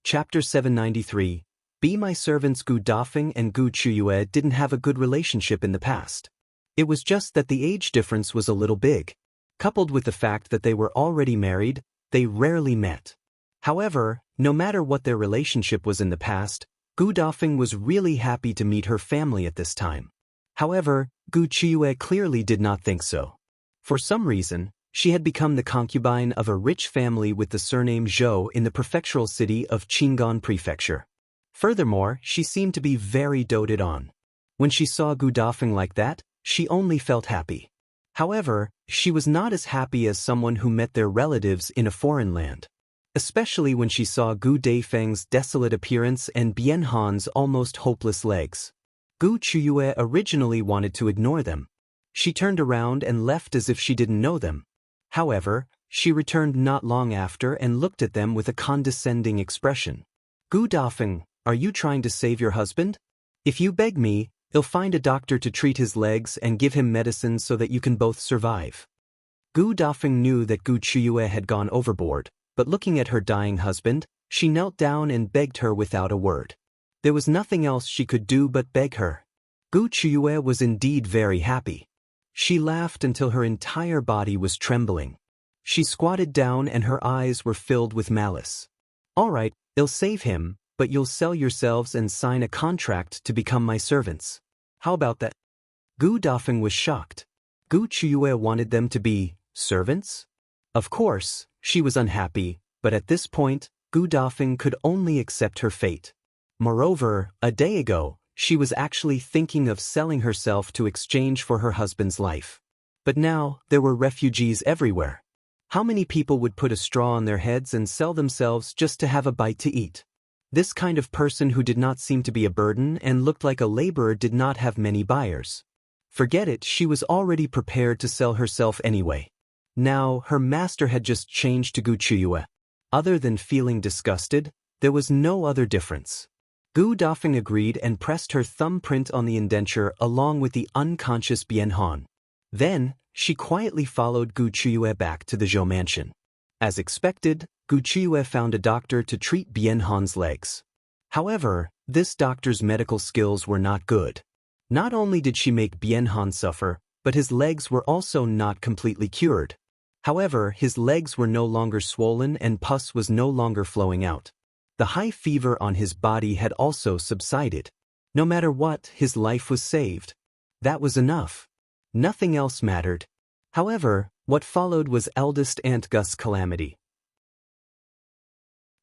Chapter 793. Be My Servants. Gu Dafeng and Qiuyue didn't have a good relationship in the past. It was just that the age difference was a little big. Coupled with the fact that they were already married, they rarely met. However, no matter what their relationship was in the past, Gu Dafeng was really happy to meet her family at this time. However, Qiuyue clearly did not think so. For some reason, she had become the concubine of a rich family with the surname Zhou in the prefectural city of Qingyuan Prefecture. Furthermore, she seemed to be very doted on. When she saw Gu Dafeng like that, she only felt happy. However, she was not as happy as someone who met their relatives in a foreign land. Especially when she saw Gu Dafeng's desolate appearance and Bian Han's almost hopeless legs. Qiuyue originally wanted to ignore them. She turned around and left as if she didn't know them. However, she returned not long after and looked at them with a condescending expression. Gu Dafeng, are you trying to save your husband? If you beg me, I'll find a doctor to treat his legs and give him medicine so that you can both survive. Gu Dafeng knew that Qiuyue had gone overboard, but looking at her dying husband, she knelt down and begged her without a word. There was nothing else she could do but beg her. Qiuyue was indeed very happy. She laughed until her entire body was trembling. She squatted down and her eyes were filled with malice. All right, I'll save him, but you'll sell yourselves and sign a contract to become my servants. How about that? Gu Dafeng was shocked. Qiuyue wanted them to be servants? Of course, she was unhappy, but at this point, Gu Dafeng could only accept her fate. Moreover, a day ago, she was actually thinking of selling herself to exchange for her husband's life. But now, there were refugees everywhere. How many people would put a straw on their heads and sell themselves just to have a bite to eat? This kind of person who did not seem to be a burden and looked like a laborer did not have many buyers. Forget it, she was already prepared to sell herself anyway. Now, her master had just changed to Qiuyue. Other than feeling disgusted, there was no other difference. Gu Dafeng agreed and pressed her thumbprint on the indenture along with the unconscious Bian Han. Then, she quietly followed Qiuyue back to the Zhou mansion. As expected, Qiuyue found a doctor to treat Bian Han's legs. However, this doctor's medical skills were not good. Not only did she make Bian Han suffer, but his legs were also not completely cured. However, his legs were no longer swollen and pus was no longer flowing out. The high fever on his body had also subsided. No matter what, his life was saved. That was enough. Nothing else mattered. However, what followed was eldest Aunt Gus' calamity.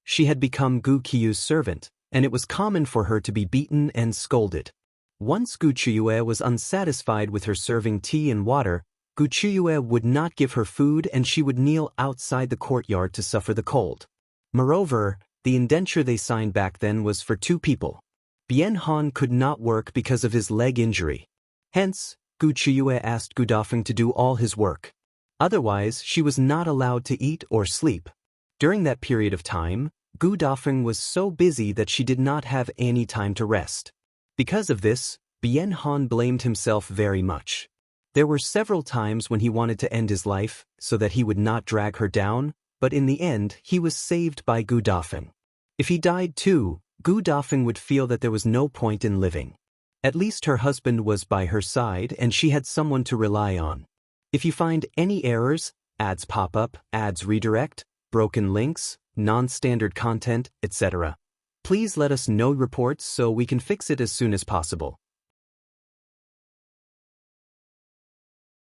She had become Qiuyue's servant, and it was common for her to be beaten and scolded. Once Qiuyue was unsatisfied with her serving tea and water, Qiuyue would not give her food and she would kneel outside the courtyard to suffer the cold. Moreover, the indenture they signed back then was for 2 people. Bian Han could not work because of his leg injury. Hence, Qiuyue asked Gu Dafeng to do all his work. Otherwise, she was not allowed to eat or sleep. During that period of time, Gu Dafeng was so busy that she did not have any time to rest. Because of this, Bian Han blamed himself very much. There were several times when he wanted to end his life, so that he would not drag her down, but in the end, he was saved by Gu Dafeng. If he died too, Gu Dafeng would feel that there was no point in living. At least her husband was by her side and she had someone to rely on. If you find any errors, ads pop up, ads redirect, broken links, non-standard content, etc., please let us know reports so we can fix it as soon as possible.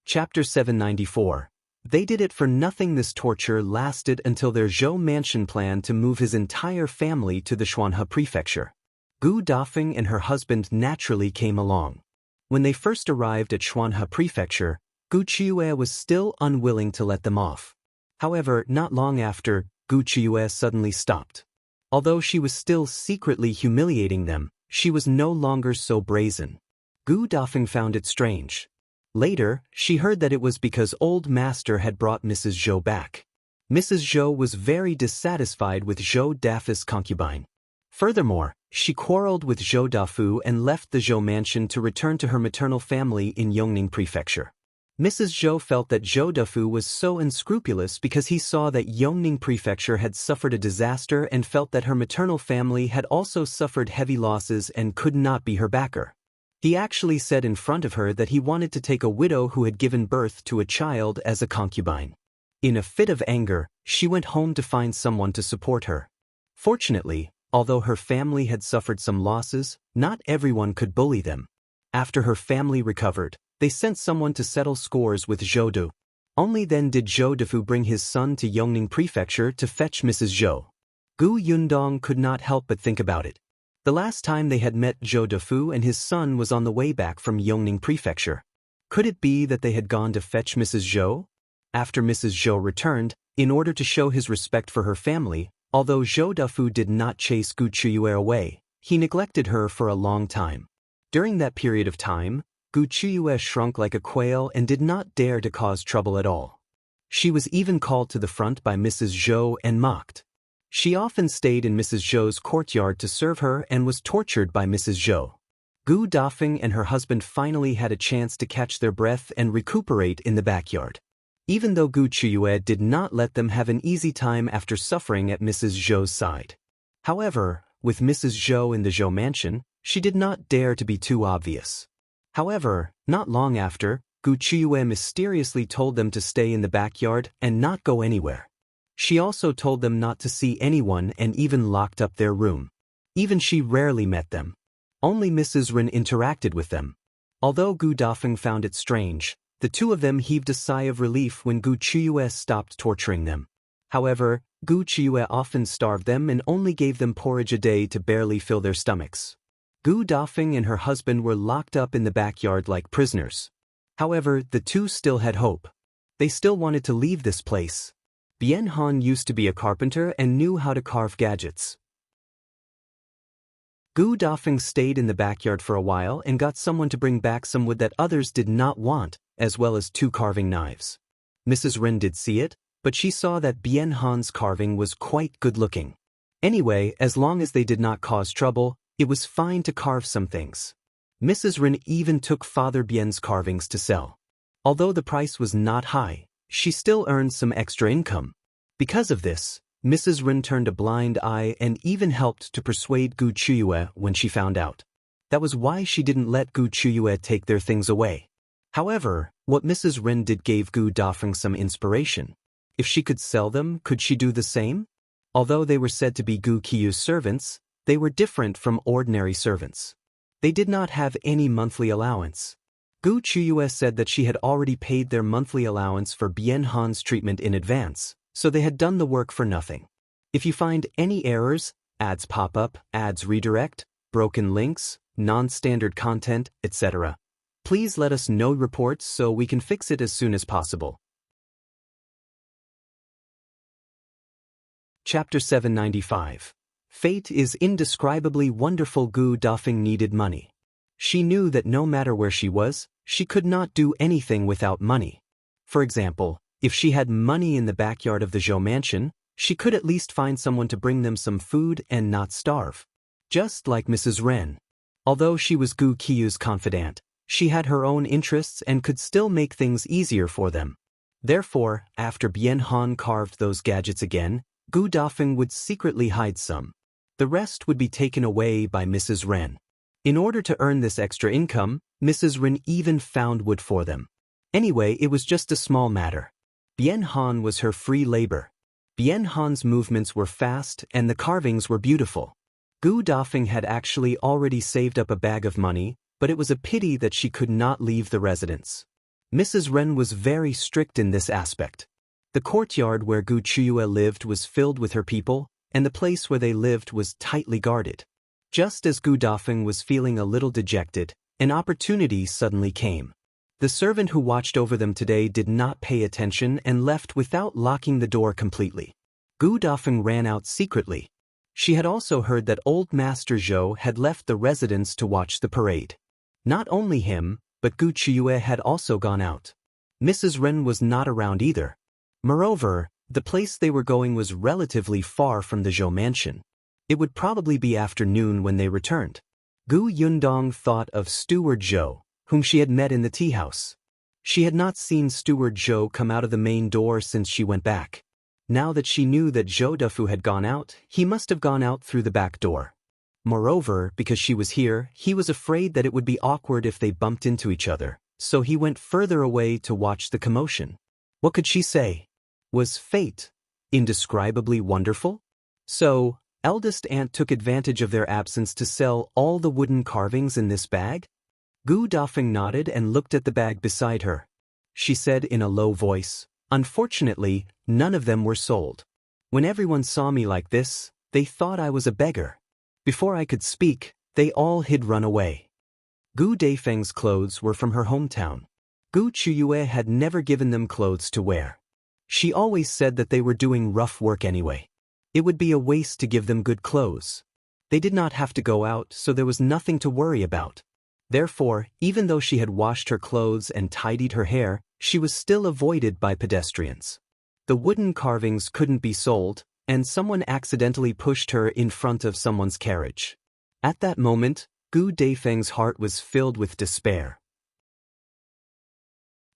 Chapter 794. They did it for nothing. This torture lasted until their Zhou mansion planned to move his entire family to the Xuanhe prefecture. Gu Dafeng and her husband naturally came along. When they first arrived at Xuanhe prefecture, Qiuyue was still unwilling to let them off. However, not long after, Qiuyue suddenly stopped. Although she was still secretly humiliating them, she was no longer so brazen. Gu Dafeng found it strange. Later, she heard that it was because Old Master had brought Mrs. Zhou back. Mrs. Zhou was very dissatisfied with Zhou Dafu's concubine. Furthermore, she quarreled with Zhou Dafu and left the Zhou mansion to return to her maternal family in Yongning Prefecture. Mrs. Zhou felt that Zhou Dafu was so unscrupulous because he saw that Yongning Prefecture had suffered a disaster and felt that her maternal family had also suffered heavy losses and could not be her backer. He actually said in front of her that he wanted to take a widow who had given birth to a child as a concubine. In a fit of anger, she went home to find someone to support her. Fortunately, although her family had suffered some losses, not everyone could bully them. After her family recovered, they sent someone to settle scores with Zhou Du. Only then did Zhou Dafu bring his son to Yongning Prefecture to fetch Mrs. Zhou. Gu Yundong could not help but think about it. The last time they had met Zhou Dafu and his son was on the way back from Yongning Prefecture. Could it be that they had gone to fetch Mrs. Zhou? After Mrs. Zhou returned, in order to show his respect for her family, although Zhou Dafu did not chase Qiuyue away, he neglected her for a long time. During that period of time, Qiuyue shrunk like a quail and did not dare to cause trouble at all. She was even called to the front by Mrs. Zhou and mocked. She often stayed in Mrs. Zhou's courtyard to serve her and was tortured by Mrs. Zhou. Gu Dafeng and her husband finally had a chance to catch their breath and recuperate in the backyard. Even though Qiuyue did not let them have an easy time after suffering at Mrs. Zhou's side. However, with Mrs. Zhou in the Zhou mansion, she did not dare to be too obvious. However, not long after, Qiuyue mysteriously told them to stay in the backyard and not go anywhere. She also told them not to see anyone and even locked up their room. Even she rarely met them. Only Mrs. Ren interacted with them. Although Gu Dafeng found it strange, the two of them heaved a sigh of relief when Qiuyue stopped torturing them. However, Qiuyue often starved them and only gave them porridge a day to barely fill their stomachs. Gu Dafeng and her husband were locked up in the backyard like prisoners. However, the two still had hope. They still wanted to leave this place. Bian Han used to be a carpenter and knew how to carve gadgets. Gu Dafeng stayed in the backyard for a while and got someone to bring back some wood that others did not want, as well as 2 carving knives. Mrs. Ren did see it, but she saw that Bian Han's carving was quite good-looking. Anyway, as long as they did not cause trouble, it was fine to carve some things. Mrs. Ren even took Father Bian's carvings to sell. Although the price was not high, she still earned some extra income. Because of this, Mrs. Ren turned a blind eye and even helped to persuade Qiuyue when she found out. That was why she didn't let Qiuyue take their things away. However, what Mrs. Ren did gave Gu Dafeng some inspiration. If she could sell them, could she do the same? Although they were said to be Gu Qiyue's servants, they were different from ordinary servants. They did not have any monthly allowance. Gu Qiuyue said that she had already paid their monthly allowance for Bian Han's treatment in advance, so they had done the work for nothing. If you find any errors, ads pop up, ads redirect, broken links, non-standard content, etc., please let us know reports so we can fix it as soon as possible. Chapter 795. Fate is indescribably wonderful. Gu Dafeng needed money. She knew that no matter where she was, she could not do anything without money. For example, if she had money in the backyard of the Zhou mansion, she could at least find someone to bring them some food and not starve. Just like Mrs. Ren. Although she was Gu Qiyue's confidant, she had her own interests and could still make things easier for them. Therefore, after Bian Han carved those gadgets again, Gu Dafeng would secretly hide some. The rest would be taken away by Mrs. Ren. In order to earn this extra income, Mrs. Ren even found wood for them. Anyway, it was just a small matter. Bian Han was her free labor. Bian Han's movements were fast and the carvings were beautiful. Gu Dafeng had actually already saved up a bag of money, but it was a pity that she could not leave the residence. Mrs. Ren was very strict in this aspect. The courtyard where Gu Qiuyue lived was filled with her people, and the place where they lived was tightly guarded. Just as Gu Dafeng was feeling a little dejected, an opportunity suddenly came. The servant who watched over them today did not pay attention and left without locking the door completely. Gu Dafeng ran out secretly. She had also heard that old Master Zhou had left the residence to watch the parade. Not only him, but Gu Qiuyue had also gone out. Mrs. Ren was not around either. Moreover, the place they were going was relatively far from the Zhou mansion. It would probably be afternoon when they returned. Gu Yundong thought of Steward Zhou, whom she had met in the tea house. She had not seen Steward Zhou come out of the main door since she went back. Now that she knew that Zhou Defu had gone out, he must have gone out through the back door. Moreover, because she was here, he was afraid that it would be awkward if they bumped into each other, so he went further away to watch the commotion. What could she say? Was fate indescribably wonderful? So, eldest aunt took advantage of their absence to sell all the wooden carvings in this bag? Gu Dafeng nodded and looked at the bag beside her. She said in a low voice, "Unfortunately, none of them were sold. When everyone saw me like this, they thought I was a beggar. Before I could speak, they all had run away." Gu Dafeng's clothes were from her hometown. Gu Qiuyue had never given them clothes to wear. She always said that they were doing rough work anyway. It would be a waste to give them good clothes. They did not have to go out, so there was nothing to worry about. Therefore, even though she had washed her clothes and tidied her hair, she was still avoided by pedestrians. The wooden carvings couldn't be sold, and someone accidentally pushed her in front of someone's carriage. At that moment, Gu Dafeng's heart was filled with despair.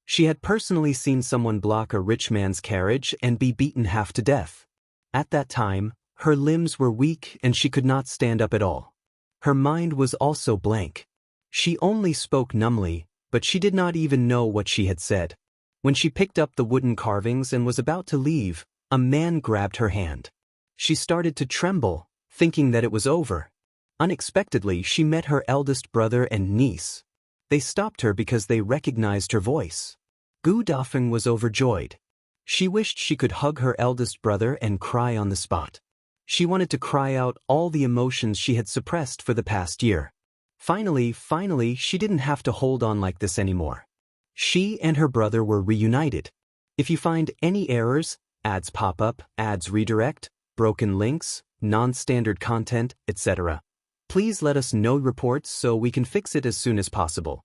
She had personally seen someone block a rich man's carriage and be beaten half to death. At that time, her limbs were weak and she could not stand up at all. Her mind was also blank. She only spoke numbly, but she did not even know what she had said. When she picked up the wooden carvings and was about to leave, a man grabbed her hand. She started to tremble, thinking that it was over. Unexpectedly, she met her eldest brother and niece. They stopped her because they recognized her voice. Gu Dafeng was overjoyed. She wished she could hug her eldest brother and cry on the spot. She wanted to cry out all the emotions she had suppressed for the past year. Finally, she didn't have to hold on like this anymore. She and her brother were reunited. If you find any errors, ads pop up, ads redirect, broken links, non-standard content, etc., please let us know reports so we can fix it as soon as possible.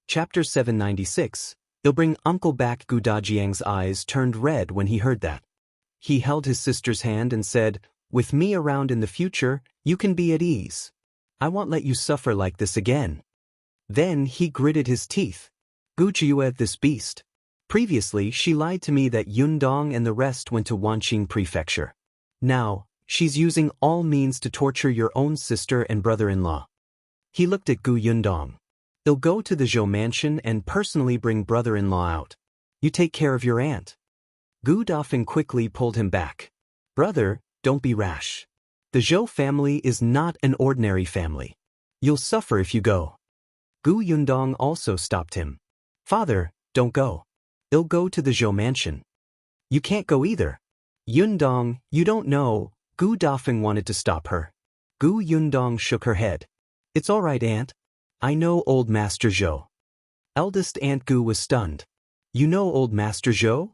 Chapter 796. It'll bring Uncle back. Gu Dajiang's eyes turned red when he heard that. He held his sister's hand and said, "With me around in the future, you can be at ease. I won't let you suffer like this again." Then he gritted his teeth. "Gu Qiuyue, this beast. Previously she lied to me that Yundong and the rest went to Wanqing Prefecture. Now, she's using all means to torture your own sister and brother-in-law. He looked at Gu Yundong. He'll go to the Zhou mansion and personally bring brother-in-law out. You take care of your aunt. Gu Dafeng quickly pulled him back. Brother, don't be rash. The Zhou family is not an ordinary family. You'll suffer if you go. Gu Yundong also stopped him. Father, don't go. He'll go to the Zhou mansion. You can't go either. Yundong, you don't know. Gu Dafeng wanted to stop her. Gu Yundong shook her head. It's all right, aunt. I know old Master Zhou. Eldest Aunt Gu was stunned. You know old Master Zhou?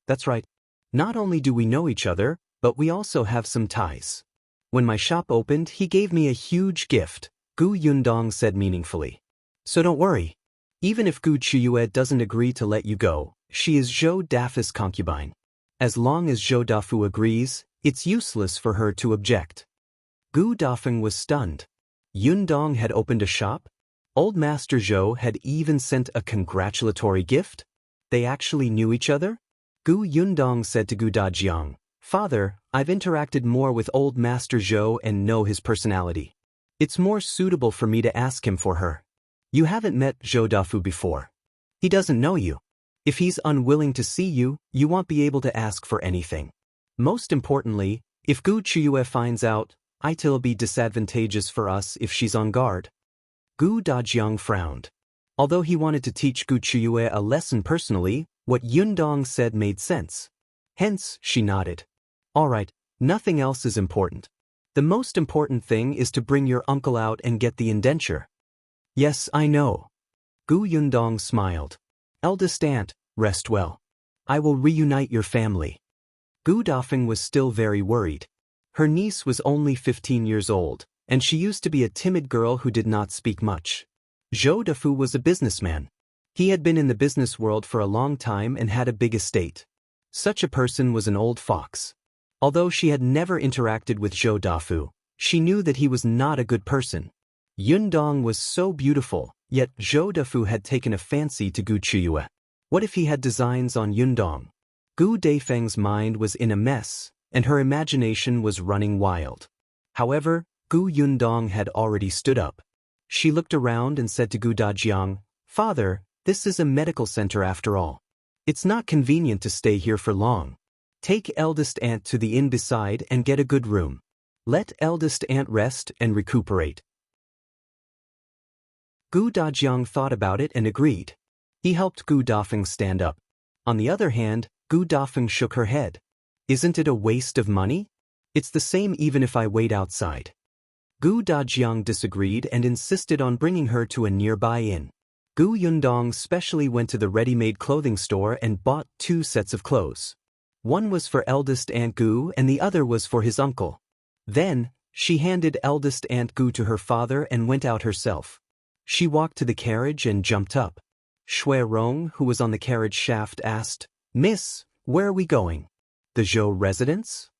That's right. Not only do we know each other, but we also have some ties. When my shop opened, he gave me a huge gift, Gu Yundong said meaningfully. So don't worry. Even if Qiuyue doesn't agree to let you go, she is Zhou Dafu's concubine. As long as Zhou Dafu agrees, it's useless for her to object. Gu Dafeng was stunned. Yundong had opened a shop? Old Master Zhou had even sent a congratulatory gift? They actually knew each other? Gu Yundong said to Gu Dajiang, Father, I've interacted more with old Master Zhou and know his personality. It's more suitable for me to ask him for her. You haven't met Zhou Dafu before. He doesn't know you. If he's unwilling to see you, you won't be able to ask for anything. Most importantly, if Gu Qiuyue finds out, it'll be disadvantageous for us if she's on guard. Gu Dajiang frowned. Although he wanted to teach Gu Qiuyue a lesson personally, what Yundong said made sense. Hence, she nodded. All right, nothing else is important. The most important thing is to bring your uncle out and get the indenture. Yes, I know. Gu Yundong smiled. Eldest aunt, rest well. I will reunite your family. Gu Dafeng was still very worried. Her niece was only 15 years old, and she used to be a timid girl who did not speak much. Zhou Dafu was a businessman. He had been in the business world for a long time and had a big estate. Such a person was an old fox. Although she had never interacted with Zhou Dafu, she knew that he was not a good person. Yundong was so beautiful, yet Zhou Dafu had taken a fancy to Gu Qiuyue. What if he had designs on Yundong? Gu Dafeng's mind was in a mess, and her imagination was running wild. However, Gu Yundong had already stood up. She looked around and said to Gu Dajiang, Father, this is a medical center after all. It's not convenient to stay here for long. Take eldest aunt to the inn beside and get a good room. Let eldest aunt rest and recuperate. Gu Dajiang thought about it and agreed. He helped Gu Dafeng stand up. On the other hand, Gu Dafeng shook her head. Isn't it a waste of money? It's the same even if I wait outside. Gu Dajiang disagreed and insisted on bringing her to a nearby inn. Gu Yundong specially went to the ready-made clothing store and bought 2 sets of clothes. One was for eldest Aunt Gu and the other was for his uncle. Then, she handed eldest Aunt Gu to her father and went out herself. She walked to the carriage and jumped up. Shui Rong, who was on the carriage shaft, asked, Miss, where are we going? The Zhou residence?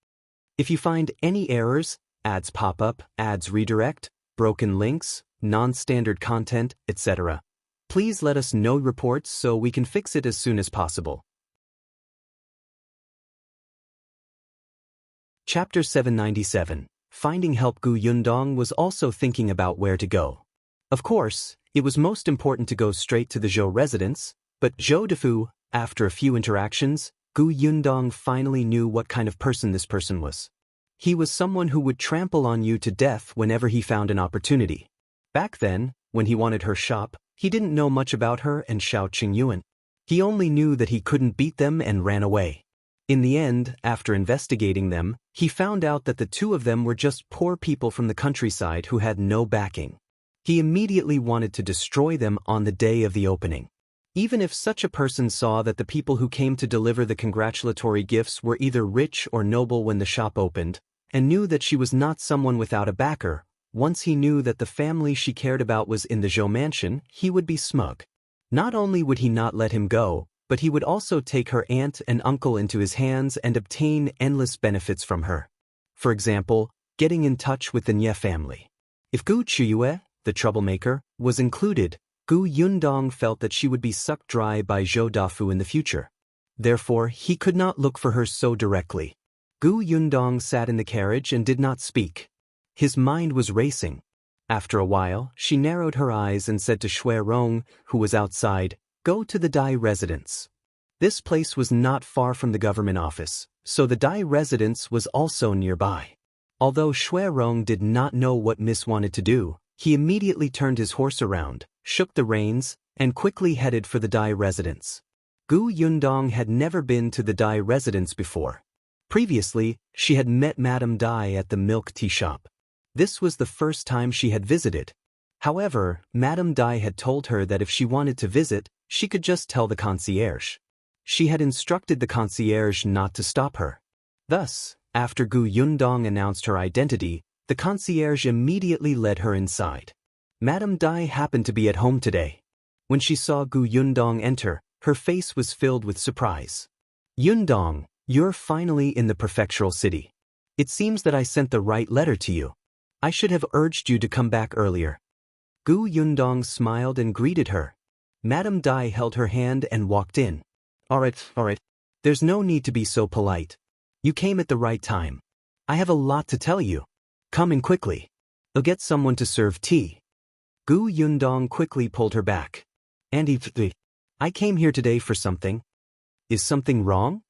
If you find any errors, ads pop up, ads redirect, broken links, non-standard content, etc., please let us know reports so we can fix it as soon as possible. Chapter 797. Finding help. Gu Yundong was also thinking about where to go. Of course, it was most important to go straight to the Zhou residence, but Zhou Dafu, after a few interactions, Gu Yundong finally knew what kind of person this person was. He was someone who would trample on you to death whenever he found an opportunity. Back then, when he wanted her shop, he didn't know much about her and Shao Qingyuan. He only knew that he couldn't beat them and ran away. In the end, after investigating them, he found out that the 2 of them were just poor people from the countryside who had no backing. He immediately wanted to destroy them on the day of the opening. Even if such a person saw that the people who came to deliver the congratulatory gifts were either rich or noble when the shop opened, and knew that she was not someone without a backer, once he knew that the family she cared about was in the Zhou mansion, he would be smug. Not only would he not let him go, but he would also take her aunt and uncle into his hands and obtain endless benefits from her. For example, getting in touch with the Nye family. If Gu Qiuyue, the troublemaker, was included, Gu Yundong felt that she would be sucked dry by Zhou Dafu in the future. Therefore, he could not look for her so directly. Gu Yundong sat in the carriage and did not speak. His mind was racing. After a while, she narrowed her eyes and said to Shui Rong, who was outside, "Go to the Dai residence." This place was not far from the government office, so the Dai residence was also nearby. Although Shui Rong did not know what Miss wanted to do, he immediately turned his horse around, shook the reins, and quickly headed for the Dai residence. Gu Yundong had never been to the Dai residence before. Previously, she had met Madame Dai at the milk tea shop. This was the first time she had visited. However, Madame Dai had told her that if she wanted to visit, she could just tell the concierge. She had instructed the concierge not to stop her. Thus, after Gu Yundong announced her identity, the concierge immediately led her inside. Madame Dai happened to be at home today. When she saw Gu Yundong enter, her face was filled with surprise. "Yundong, you're finally in the prefectural city. It seems that I sent the right letter to you. I should have urged you to come back earlier." Gu Yundong smiled and greeted her. Madame Dai held her hand and walked in. All right. There's no need to be so polite. You came at the right time. I have a lot to tell you. Come in quickly. I'll get someone to serve tea." Gu Yundong quickly pulled her back. I came here today for something." "Is something wrong?"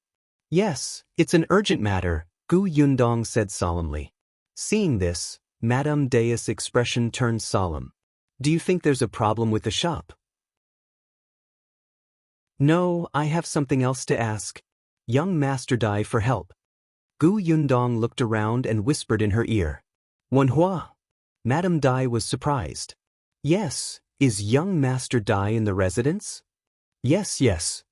"Yes, it's an urgent matter," Gu Yundong said solemnly. Seeing this, Madame Dai's expression turned solemn. "Do you think there's a problem with the shop?" "No, I have something else to ask. Young Master Dai for help." Gu Yundong looked around and whispered in her ear. "Wenhuo." Madame Dai was surprised. "Yes, is young Master Dai in the residence?" Yes.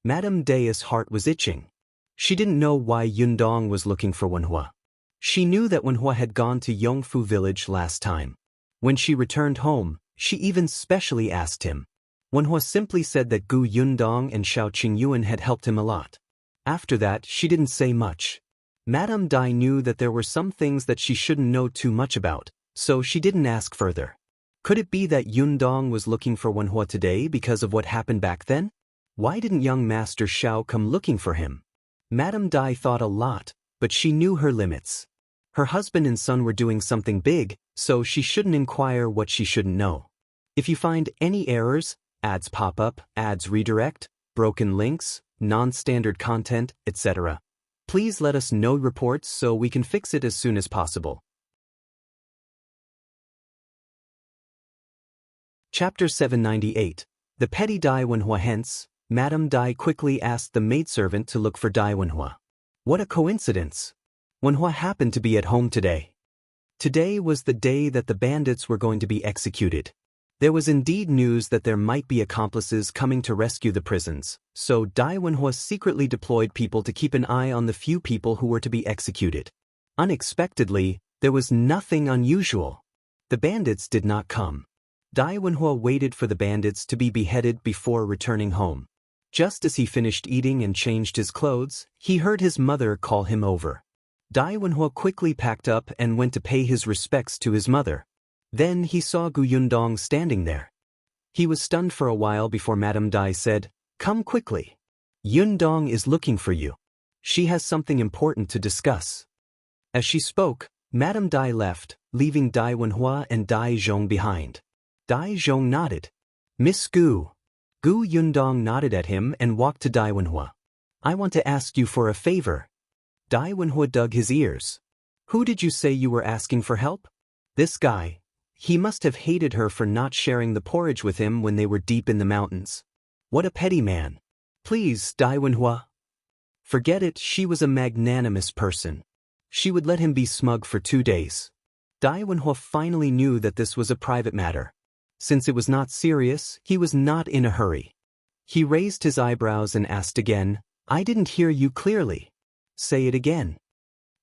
Madame Dai's heart was itching. She didn't know why Yundong was looking for Wenhuo. She knew that Wenhuo had gone to Yongfu village last time. When she returned home, she even specially asked him. Wenhuo simply said that Gu Yundong and Shao Qingyuan had helped him a lot. After that, she didn't say much. Madame Dai knew that there were some things that she shouldn't know too much about, so she didn't ask further. Could it be that Yundong was looking for Wenhuo today because of what happened back then? Why didn't young Master Shao come looking for him? Madame Dai thought a lot, but she knew her limits. Her husband and son were doing something big, so she shouldn't inquire what she shouldn't know. If you find any errors, ads pop up, ads redirect, broken links, non-standard content, etc., please let us know reports so we can fix it as soon as possible. Chapter 798. The Petty Dai Wenhuo. Hence, Madame Dai quickly asked the maidservant to look for Dai Wenhuo. What a coincidence! Wenhuo happened to be at home today. Today was the day that the bandits were going to be executed. There was indeed news that there might be accomplices coming to rescue the prisons, so Dai Wenhuo secretly deployed people to keep an eye on the few people who were to be executed. Unexpectedly, there was nothing unusual. The bandits did not come. Dai Wenhuo waited for the bandits to be beheaded before returning home. Just as he finished eating and changed his clothes, he heard his mother call him over. Dai Wenhuo quickly packed up and went to pay his respects to his mother. Then he saw Gu Yundong standing there. He was stunned for a while before Madame Dai said, "Come quickly. Yundong is looking for you. She has something important to discuss." As she spoke, Madame Dai left, leaving Dai Wenhuo and Dai Zhong behind. Dai Zhong nodded. "Miss Gu." Gu Yundong nodded at him and walked to Dai Wenhuo. "I want to ask you for a favor." Dai Wenhuo dug his ears. "Who did you say you were asking for help?" "This guy. He must have hated her for not sharing the porridge with him when they were deep in the mountains. What a petty man. Please, Dai Wenhuo." Forget it, she was a magnanimous person. She would let him be smug for 2 days. Dai Wenhuo finally knew that this was a private matter. Since it was not serious, he was not in a hurry. He raised his eyebrows and asked again, "I didn't hear you clearly. Say it again."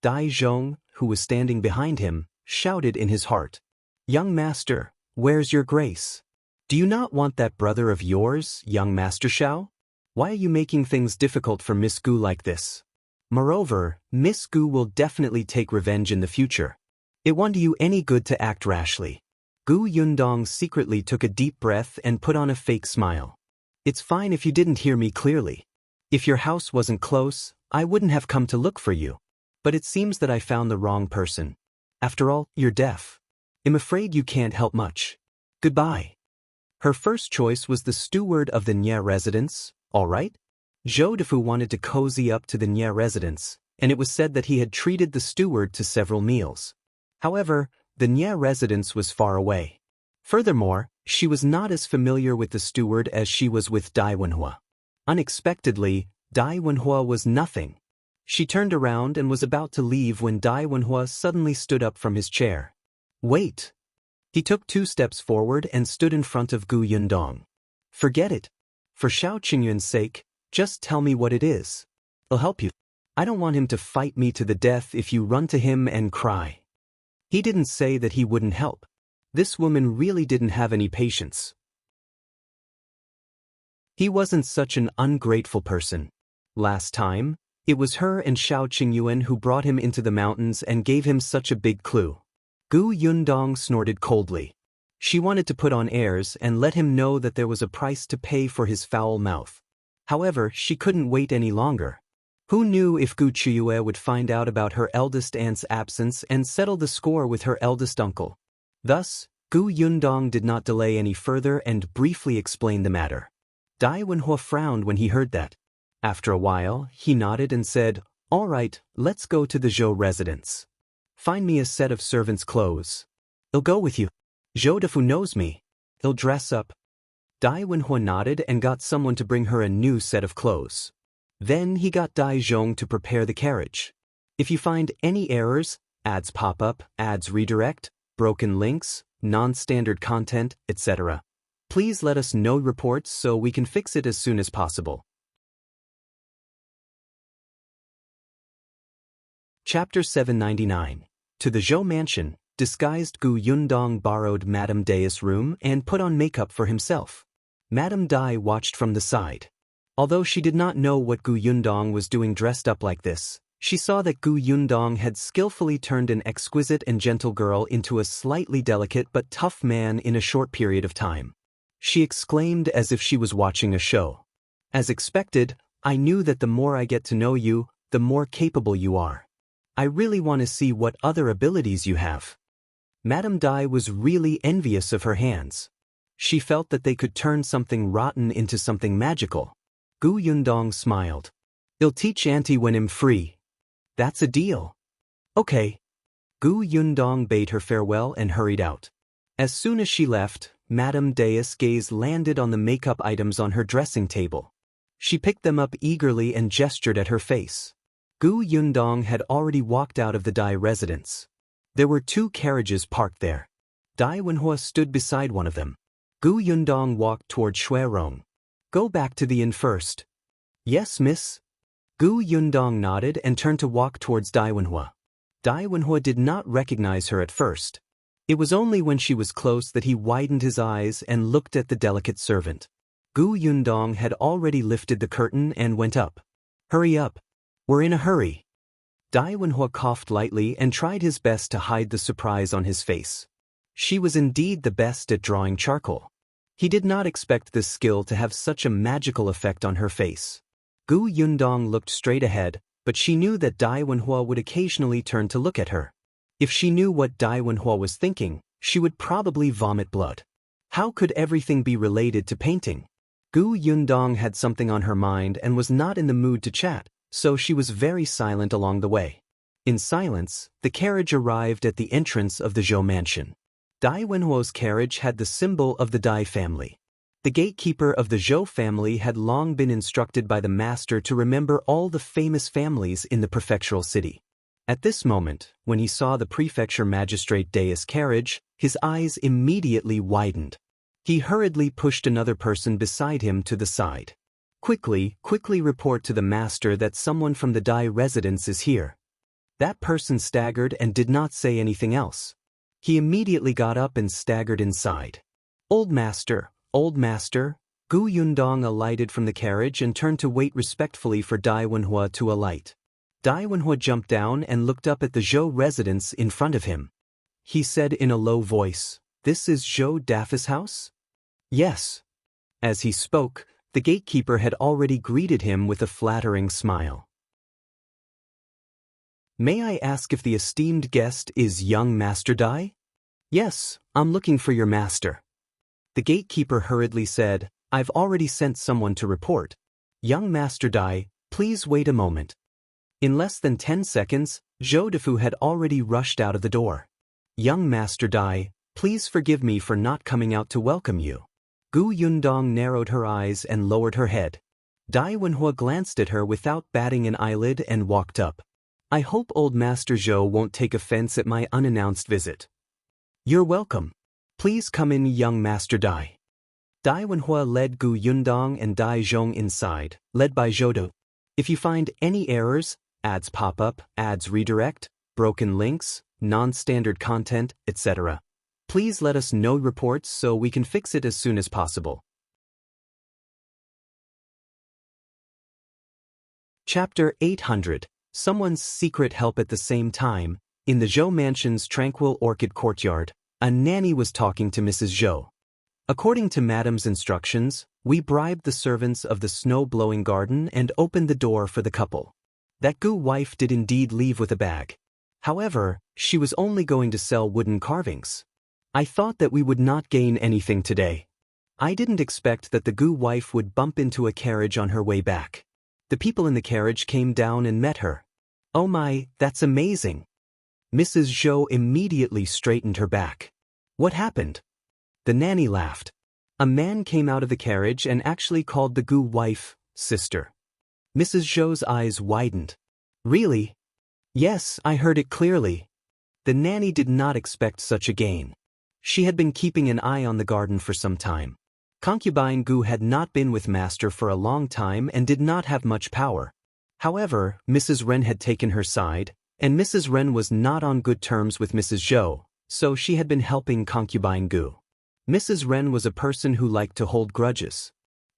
Dai Zhong, who was standing behind him, shouted in his heart, "Young master, where's your grace? Do you not want that brother of yours, young Master Shao? Why are you making things difficult for Miss Gu like this? Moreover, Miss Gu will definitely take revenge in the future. It won't do you any good to act rashly. Gu Yundong secretly took a deep breath and put on a fake smile. It's fine if you didn't hear me clearly. If your house wasn't close, I wouldn't have come to look for you. But it seems that I found the wrong person. After all, you're deaf. I'm afraid you can't help much. Goodbye. Her first choice was the steward of the Nye residence, all right? Zhou wanted to cozy up to the Nye residence, and it was said that he had treated the steward to several meals. However, the Nye residence was far away. Furthermore, she was not as familiar with the steward as she was with Dai Wenhuo. Unexpectedly, Dai Wenhuo was nothing. She turned around and was about to leave when Dai Wenhuo suddenly stood up from his chair. Wait. He took 2 steps forward and stood in front of Gu Yundong. Forget it. For Shao Qingyuan's sake, just tell me what it is. I'll help you. I don't want him to fight me to the death if you run to him and cry. He didn't say that he wouldn't help. This woman really didn't have any patience. He wasn't such an ungrateful person. Last time, it was her and Shao Qingyuan who brought him into the mountains and gave him such a big clue. Gu Yundong snorted coldly. She wanted to put on airs and let him know that there was a price to pay for his foul mouth. However, she couldn't wait any longer. Who knew if Qiuyue would find out about her eldest aunt's absence and settle the score with her eldest uncle? Thus, Gu Yundong did not delay any further and briefly explained the matter. Dai Wenhuo frowned when he heard that. After a while, he nodded and said, "All right, let's go to the Zhou residence. Find me a set of servant's clothes. I'll go with you. Zhou knows me. He'll dress up." Dai Wenhuo nodded and got someone to bring her a new set of clothes. Then he got Dai Zhong to prepare the carriage. If you find any errors, ads pop up, ads redirect, broken links, non-standard content, etc., please let us know reports so we can fix it as soon as possible. Chapter 799. To the Zhou mansion, disguised Gu Yundong borrowed Madame Dai's room and put on makeup for himself. Madame Dai watched from the side. Although she did not know what Gu Yundong was doing dressed up like this, she saw that Gu Yundong had skillfully turned an exquisite and gentle girl into a slightly delicate but tough man in a short period of time. She exclaimed as if she was watching a show. As expected, I knew that the more I get to know you, the more capable you are. I really want to see what other abilities you have. Madame Dai was really envious of her hands. She felt that they could turn something rotten into something magical. Gu Yundong smiled. I'll teach Auntie when I'm free. That's a deal. Okay. Gu Yundong bade her farewell and hurried out. As soon as she left, Madame Dai's gaze landed on the makeup items on her dressing table. She picked them up eagerly and gestured at her face. Gu Yundong had already walked out of the Dai residence. There were 2 carriages parked there. Dai Wenhuo stood beside one of them. Gu Yundong walked toward Shuirong. Go back to the inn first. Yes, miss. Gu Yundong nodded and turned to walk towards Dai Wenhuo. Dai Wenhuo did not recognize her at first. It was only when she was close that he widened his eyes and looked at the delicate servant. Gu Yundong had already lifted the curtain and went up. Hurry up. We're in a hurry. Dai Wenhuo coughed lightly and tried his best to hide the surprise on his face. She was indeed the best at drawing charcoal. He did not expect this skill to have such a magical effect on her face. Gu Yundong looked straight ahead, but she knew that Dai Wenhuo would occasionally turn to look at her. If she knew what Dai Wenhuo was thinking, she would probably vomit blood. How could everything be related to painting? Gu Yundong had something on her mind and was not in the mood to chat, so she was very silent along the way. In silence, the carriage arrived at the entrance of the Zhou mansion. Dai Wenhuo's carriage had the symbol of the Dai family. The gatekeeper of the Zhou family had long been instructed by the master to remember all the famous families in the prefectural city. At this moment, when he saw the prefecture magistrate Dai's carriage, his eyes immediately widened. He hurriedly pushed another person beside him to the side. Quickly report to the master that someone from the Dai residence is here. That person staggered and did not say anything else. He immediately got up and staggered inside. Old master, Gu Yundong alighted from the carriage and turned to wait respectfully for Dai Wenhuo to alight. Dai Wenhuo jumped down and looked up at the Zhou residence in front of him. He said in a low voice, This is Zhou Daffy's house? Yes. As he spoke, the gatekeeper had already greeted him with a flattering smile. May I ask if the esteemed guest is young Master Dai? Yes, I'm looking for your master. The gatekeeper hurriedly said, I've already sent someone to report. Young Master Dai, please wait a moment. In less than 10 seconds, Zhou Dafu had already rushed out of the door. Young Master Dai, please forgive me for not coming out to welcome you. Gu Yundong narrowed her eyes and lowered her head. Dai Wenhuo glanced at her without batting an eyelid and walked up. I hope old Master Zhou won't take offense at my unannounced visit. You're welcome. Please come in, young Master Dai. Dai Wenhuo led Gu Yundong and Dai Xiong inside, led by Zhou Dafu. If you find any errors, ads pop up, ads redirect, broken links, non-standard content, etc., please let us know reports so we can fix it as soon as possible. Chapter 800. Someone's secret help. At the same time, in the Zhou mansion's tranquil orchid courtyard, a nanny was talking to Mrs. Zhou. According to Madam's instructions, we bribed the servants of the snow-blowing garden and opened the door for the couple. That Gu wife did indeed leave with a bag. However, she was only going to sell wooden carvings. I thought that we would not gain anything today. I didn't expect that the Gu wife would bump into a carriage on her way back. The people in the carriage came down and met her. Oh my, that's amazing. Mrs. Zhou immediately straightened her back. What happened? The nanny laughed. A man came out of the carriage and actually called the Gu wife sister. Mrs. Zhou's eyes widened. Really? Yes, I heard it clearly. The nanny did not expect such a gain. She had been keeping an eye on the garden for some time. Concubine Gu had not been with Master for a long time and did not have much power. However, Mrs. Ren had taken her side, and Mrs. Ren was not on good terms with Mrs. Zhou, so she had been helping Concubine Gu. Mrs. Ren was a person who liked to hold grudges.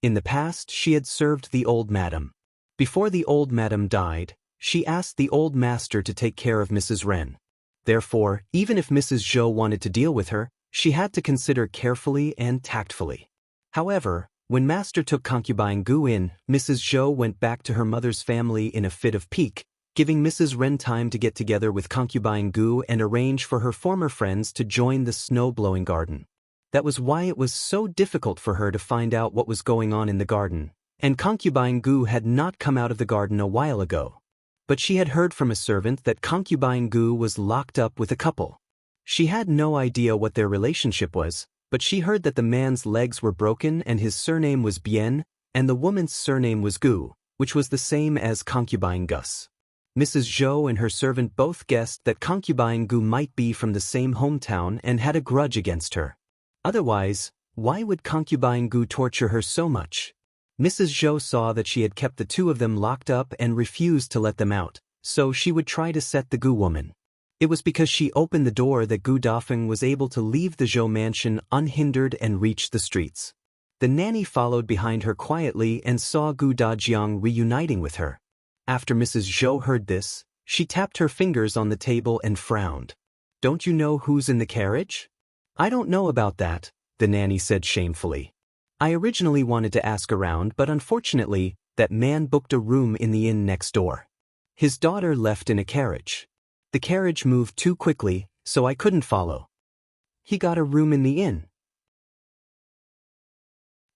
In the past, she had served the old madam. Before the old madam died, she asked the old master to take care of Mrs. Ren. Therefore, even if Mrs. Zhou wanted to deal with her, she had to consider carefully and tactfully. However, when Master took Concubine Gu in, Mrs. Zhou went back to her mother's family in a fit of pique, giving Mrs. Ren time to get together with Concubine Gu and arrange for her former friends to join the snow-blowing garden. That was why it was so difficult for her to find out what was going on in the garden, and Concubine Gu had not come out of the garden a while ago. But she had heard from a servant that Concubine Gu was locked up with a couple. She had no idea what their relationship was, but she heard that the man's legs were broken and his surname was Bian, and the woman's surname was Gu, which was the same as Concubine Gus. Mrs. Zhou and her servant both guessed that Concubine Gu might be from the same hometown and had a grudge against her. Otherwise, why would Concubine Gu torture her so much? Mrs. Zhou saw that she had kept the two of them locked up and refused to let them out, so she would try to set the Gu woman. It was because she opened the door that Gu Dafeng was able to leave the Zhou mansion unhindered and reach the streets. The nanny followed behind her quietly and saw Gu Dajiang reuniting with her. After Mrs. Zhou heard this, she tapped her fingers on the table and frowned. Don't you know who's in the carriage? I don't know about that, the nanny said shamefully. I originally wanted to ask around, but unfortunately, that man booked a room in the inn next door. His daughter left in a carriage. The carriage moved too quickly, so I couldn't follow. He got a room in the inn.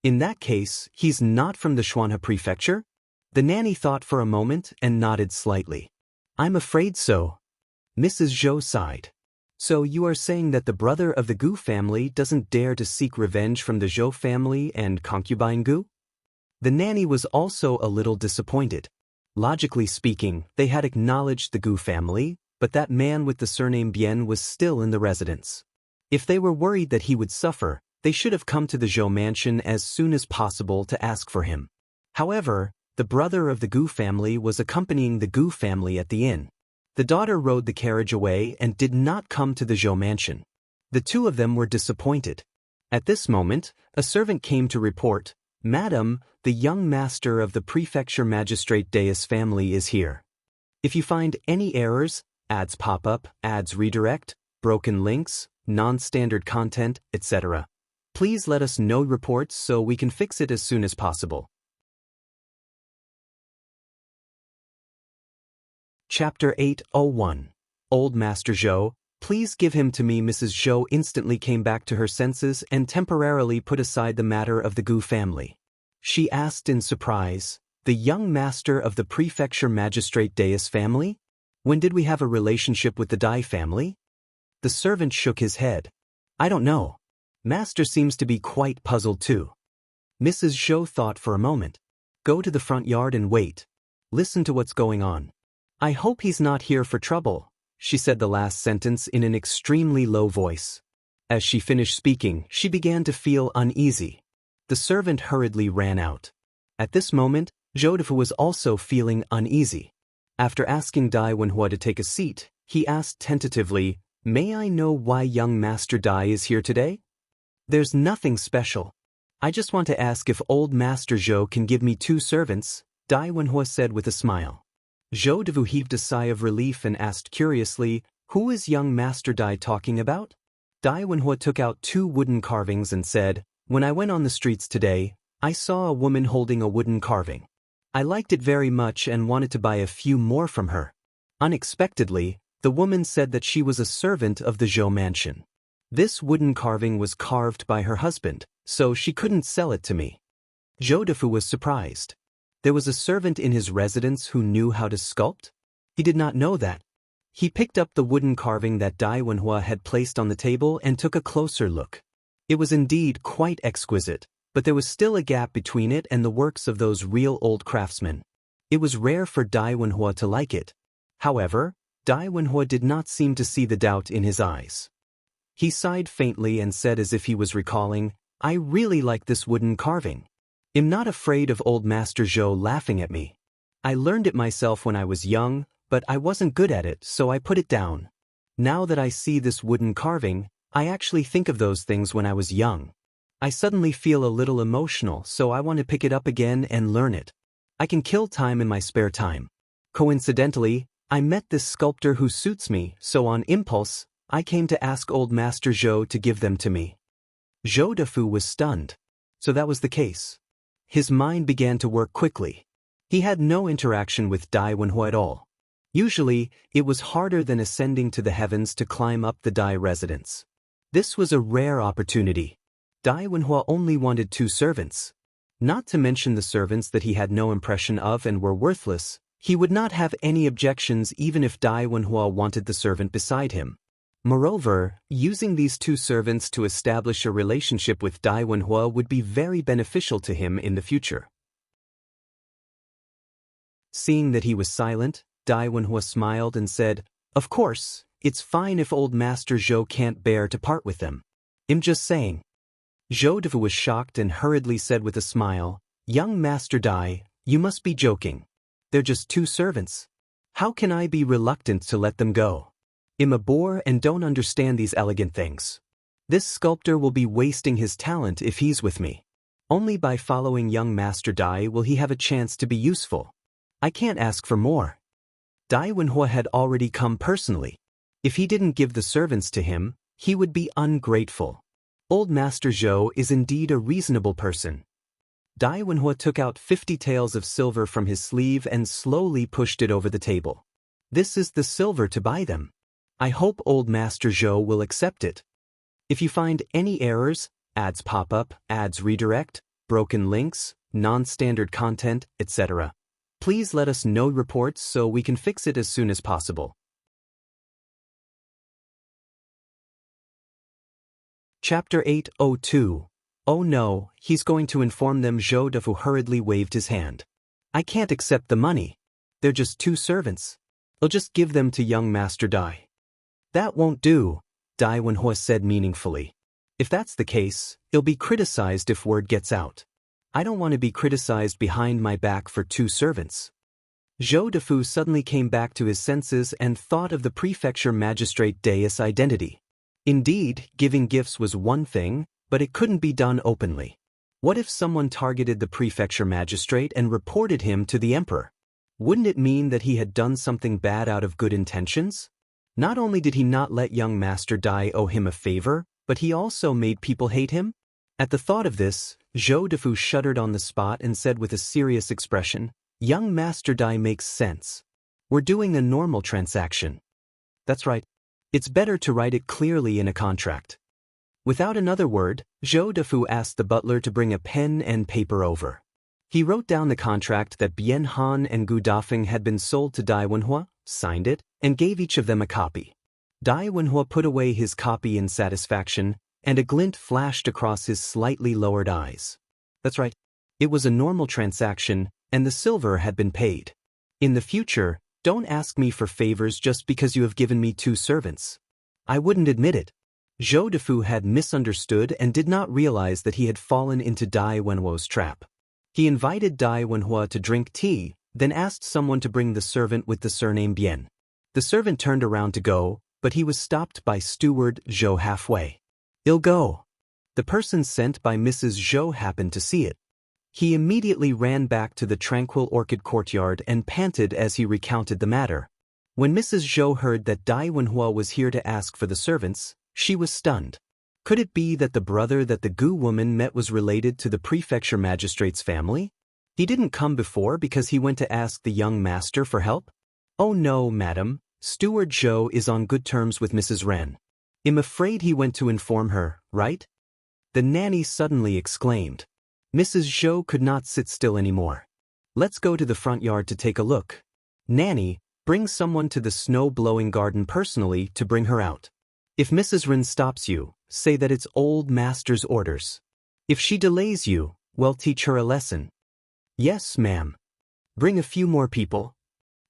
In that case, he's not from the Xuanhe prefecture? The nanny thought for a moment and nodded slightly. I'm afraid so. Mrs. Zhou sighed. So you are saying that the brother of the Gu family doesn't dare to seek revenge from the Zhou family and Concubine Gu? The nanny was also a little disappointed. Logically speaking, they had acknowledged the Gu family, but that man with the surname Bian was still in the residence. If they were worried that he would suffer, they should have come to the Zhou mansion as soon as possible to ask for him. However, the brother of the Gu family was accompanying the Gu family at the inn. The daughter rode the carriage away and did not come to the Zhou mansion. The two of them were disappointed. At this moment, a servant came to report, Madam, the young master of the prefecture magistrate Dais family is here. If you find any errors, ads pop up, ads redirect, broken links, non-standard content, etc. Please let us know reports so we can fix it as soon as possible. Chapter 801. Old Master Zhou, please give him to me. Mrs. Zhou instantly came back to her senses and temporarily put aside the matter of the Gu family. She asked in surprise, the young master of the prefecture magistrate Dais family? When did we have a relationship with the Dai family? The servant shook his head. I don't know. Master seems to be quite puzzled too. Mrs. Zhou thought for a moment. Go to the front yard and wait. Listen to what's going on. I hope he's not here for trouble, she said the last sentence in an extremely low voice. As she finished speaking, she began to feel uneasy. The servant hurriedly ran out. At this moment, Zhou was also feeling uneasy. After asking Dai Wenhuo to take a seat, he asked tentatively, May I know why young Master Dai is here today? There's nothing special. I just want to ask if old Master Zhou can give me 2 servants, Dai Wenhuo said with a smile. Zhou heaved a sigh of relief and asked curiously, Who is young Master Dai talking about? Dai Wenhuo took out 2 wooden carvings and said, When I went on the streets today, I saw a woman holding a wooden carving. I liked it very much and wanted to buy a few more from her. Unexpectedly, the woman said that she was a servant of the Zhou mansion. This wooden carving was carved by her husband, so she couldn't sell it to me. Zhou was surprised. There was a servant in his residence who knew how to sculpt? He did not know that. He picked up the wooden carving that Dai Wenhuo had placed on the table and took a closer look. It was indeed quite exquisite, but there was still a gap between it and the works of those real old craftsmen. It was rare for Dai Wenhuo to like it. However, Dai Wenhuo did not seem to see the doubt in his eyes. He sighed faintly and said as if he was recalling, I really like this wooden carving. I'm not afraid of old Master Zhou laughing at me. I learned it myself when I was young, but I wasn't good at it, so I put it down. Now that I see this wooden carving, I actually think of those things when I was young. I suddenly feel a little emotional, so I want to pick it up again and learn it. I can kill time in my spare time. Coincidentally, I met this sculptor who suits me, so on impulse, I came to ask old Master Zhou to give them to me. Zhou was stunned. So that was the case. His mind began to work quickly. He had no interaction with Dai Wenhuo at all. Usually, it was harder than ascending to the heavens to climb up the Dai residence. This was a rare opportunity. Dai Wenhuo only wanted 2 servants. Not to mention the servants that he had no impression of and were worthless, he would not have any objections even if Dai Wenhuo wanted the servant beside him. Moreover, using these 2 servants to establish a relationship with Dai Wenhuo would be very beneficial to him in the future. Seeing that he was silent, Dai Wenhuo smiled and said, Of course, it's fine if old Master Zhou can't bear to part with them. I'm just saying. Zhou was shocked and hurriedly said with a smile, Young Master Dai, you must be joking. They're just 2 servants. How can I be reluctant to let them go? I'm a boor and don't understand these elegant things. This sculptor will be wasting his talent if he's with me. Only by following young Master Dai will he have a chance to be useful. I can't ask for more. Dai Wenhuo had already come personally. If he didn't give the servants to him, he would be ungrateful. Old Master Zhou is indeed a reasonable person. Dai Wenhuo took out 50 taels of silver from his sleeve and slowly pushed it over the table. This is the silver to buy them. I hope old Master Zhou will accept it. If you find any errors, ads pop up, ads redirect, broken links, non-standard content, etc., please let us know reports so we can fix it as soon as possible. Chapter 802. Oh no, he's going to inform them. Zhou hurriedly waved his hand. I can't accept the money. They're just 2 servants. I'll just give them to young Master Dai. That won't do, Dai Wenhuo said meaningfully. If that's the case, it'll be criticized if word gets out. I don't want to be criticized behind my back for 2 servants. Zhou suddenly came back to his senses and thought of the prefecture magistrate Dais' identity. Indeed, giving gifts was one thing, but it couldn't be done openly. What if someone targeted the prefecture magistrate and reported him to the emperor? Wouldn't it mean that he had done something bad out of good intentions? Not only did he not let young Master Dai owe him a favor, but he also made people hate him? At the thought of this, Zhou Defu shuddered on the spot and said with a serious expression, "Young Master Dai makes sense. We're doing a normal transaction." That's right. It's better to write it clearly in a contract. Without another word, Zhou Defu asked the butler to bring a pen and paper over. He wrote down the contract that Bian Han and Gu Dafeng had been sold to Dai Wenhuo, signed it, and gave each of them a copy. Dai Wenhuo put away his copy in satisfaction, and a glint flashed across his slightly lowered eyes. That's right. It was a normal transaction, and the silver had been paid. In the future, don't ask me for favors just because you have given me 2 servants. I wouldn't admit it. Zhou Defu had misunderstood and did not realize that he had fallen into Dai Wenhuo's trap. He invited Dai Wenhuo to drink tea, then asked someone to bring the servant with the surname Bian. The servant turned around to go, but he was stopped by steward Zhou halfway. "I'll go." The person sent by Mrs. Zhou happened to see it. He immediately ran back to the tranquil orchid courtyard and panted as he recounted the matter. When Mrs. Zhou heard that Dai Wenhuo was here to ask for the servants, she was stunned. Could it be that the brother that the Gu woman met was related to the prefecture magistrate's family? He didn't come before because he went to ask the young master for help? "Oh no, madam, Steward Zhou is on good terms with Mrs. Ren. I'm afraid he went to inform her, right?" The nanny suddenly exclaimed. Mrs. Zhou could not sit still anymore. "Let's go to the front yard to take a look. Nanny, bring someone to the snow-blowing garden personally to bring her out. If Mrs. Ren stops you, say that it's old master's orders. If she delays you, well, teach her a lesson." "Yes, ma'am." "Bring a few more people."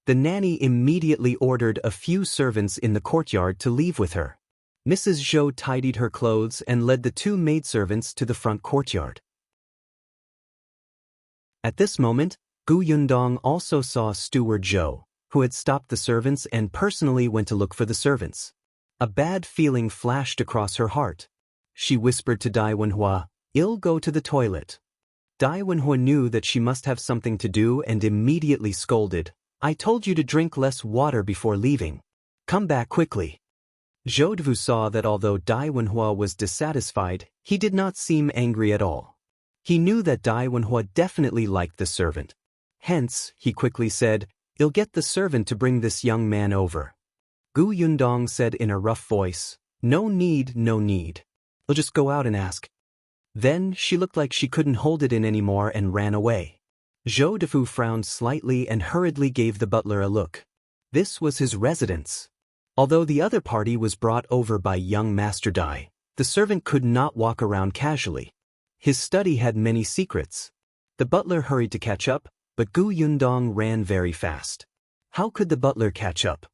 The nanny immediately ordered a few servants in the courtyard to leave with her. Mrs. Zhou tidied her clothes and led the 2 maidservants to the front courtyard. At this moment, Gu Yundong also saw Steward Zhou, who had stopped the servants and personally went to look for the servants. A bad feeling flashed across her heart. She whispered to Dai Wenhuo, "I'll go to the toilet." Dai Wenhuo knew that she must have something to do and immediately scolded, "I told you to drink less water before leaving. Come back quickly." Zhou Defu saw that although Dai Wenhuo was dissatisfied, he did not seem angry at all. He knew that Dai Wenhuo definitely liked the servant. Hence, he quickly said, "I'll get the servant to bring this young man over." Gu Yundong said in a rough voice, "No need, no need. I'll just go out and ask." Then she looked like she couldn't hold it in anymore and ran away. Zhou Defu frowned slightly and hurriedly gave the butler a look. This was his residence. Although the other party was brought over by young Master Dai, the servant could not walk around casually. His study had many secrets. The butler hurried to catch up, but Gu Yundong ran very fast. How could the butler catch up?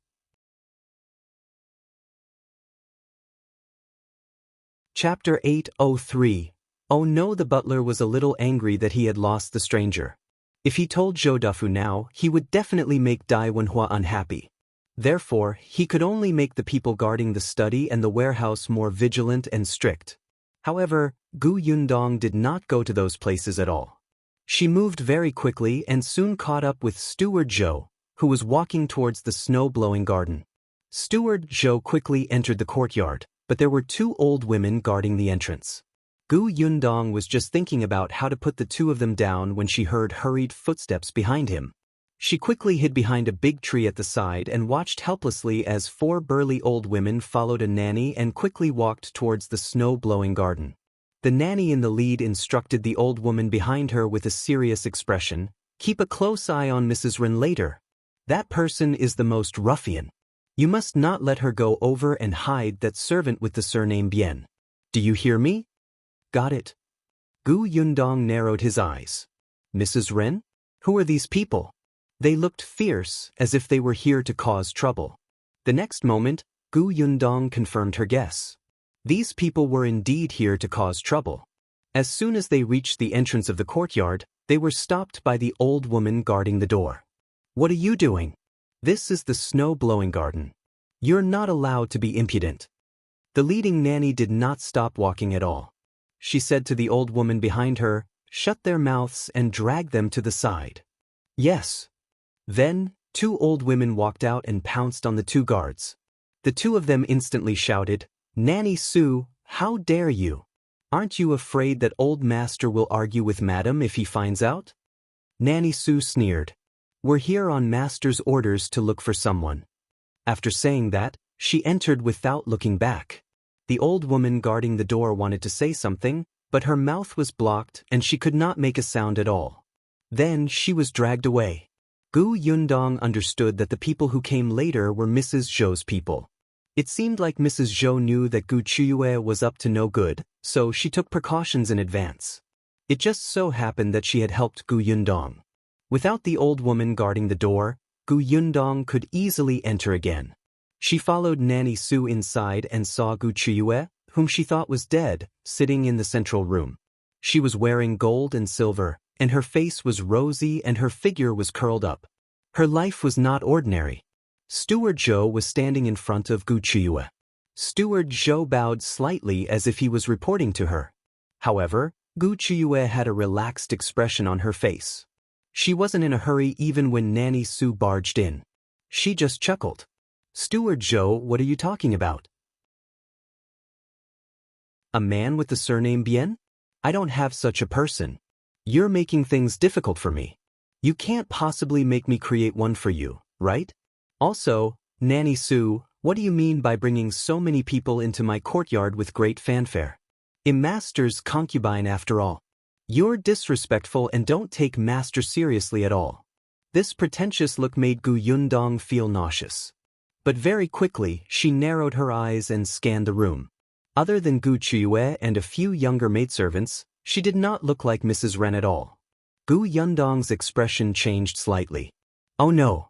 Chapter 803. Oh no, the butler was a little angry that he had lost the stranger. If he told Zhou Defu now, he would definitely make Dai Wenhuo unhappy. Therefore, he could only make the people guarding the study and the warehouse more vigilant and strict. However, Gu Yundong did not go to those places at all. She moved very quickly and soon caught up with Steward Zhou, who was walking towards the snow-blowing garden. Steward Zhou quickly entered the courtyard, but there were 2 old women guarding the entrance. Gu Yundong was just thinking about how to put the 2 of them down when she heard hurried footsteps behind him. She quickly hid behind a big tree at the side and watched helplessly as 4 burly old women followed a nanny and quickly walked towards the snow-blowing garden. The nanny in the lead instructed the old woman behind her with a serious expression, "Keep a close eye on Mrs. Ren later. That person is the most ruffian. You must not let her go over and hide that servant with the surname Bian. Do you hear me?" "Got it." Gu Yundong narrowed his eyes. "Mrs. Ren? Who are these people? They looked fierce, as if they were here to cause trouble." The next moment, Gu Yundong confirmed her guess. These people were indeed here to cause trouble. As soon as they reached the entrance of the courtyard, they were stopped by the old woman guarding the door. "What are you doing? This is the snow-blowing garden. You're not allowed to be impudent." The leading nanny did not stop walking at all. She said to the old woman behind her, "Shut their mouths and drag them to the side." "Yes." Then, 2 old women walked out and pounced on the 2 guards. The two of them instantly shouted, "Nanny Su, how dare you? Aren't you afraid that old master will argue with madam if he finds out?" Nanny Su sneered. "We're here on master's orders to look for someone." After saying that, she entered without looking back. The old woman guarding the door wanted to say something, but her mouth was blocked and she could not make a sound at all. Then she was dragged away. Yundong understood that the people who came later were Mrs. Zhou's people. It seemed like Mrs. Zhou knew that Qiuyue was up to no good, so she took precautions in advance. It just so happened that she had helped Yundong. Without the old woman guarding the door, Yundong could easily enter again. She followed Nanny Su inside and saw Qiuyue, whom she thought was dead, sitting in the central room. She was wearing gold and silver, and her face was rosy and her figure was curled up. Her life was not ordinary. Steward Zhou was standing in front of Qiuyue. Steward Zhou bowed slightly as if he was reporting to her. However, Qiuyue had a relaxed expression on her face. She wasn't in a hurry even when Nanny Su barged in. She just chuckled. "Steward Zhou, what are you talking about? A man with the surname Bian? I don't have such a person. You're making things difficult for me. You can't possibly make me create one for you, right? Also, Nanny Su, what do you mean by bringing so many people into my courtyard with great fanfare? I'm master's concubine after all. You're disrespectful and don't take master seriously at all." This pretentious look made Yundong feel nauseous. But very quickly, she narrowed her eyes and scanned the room. Other than Qiuyue and a few younger maidservants, she did not look like Mrs. Ren at all. Yundong's expression changed slightly. "Oh no."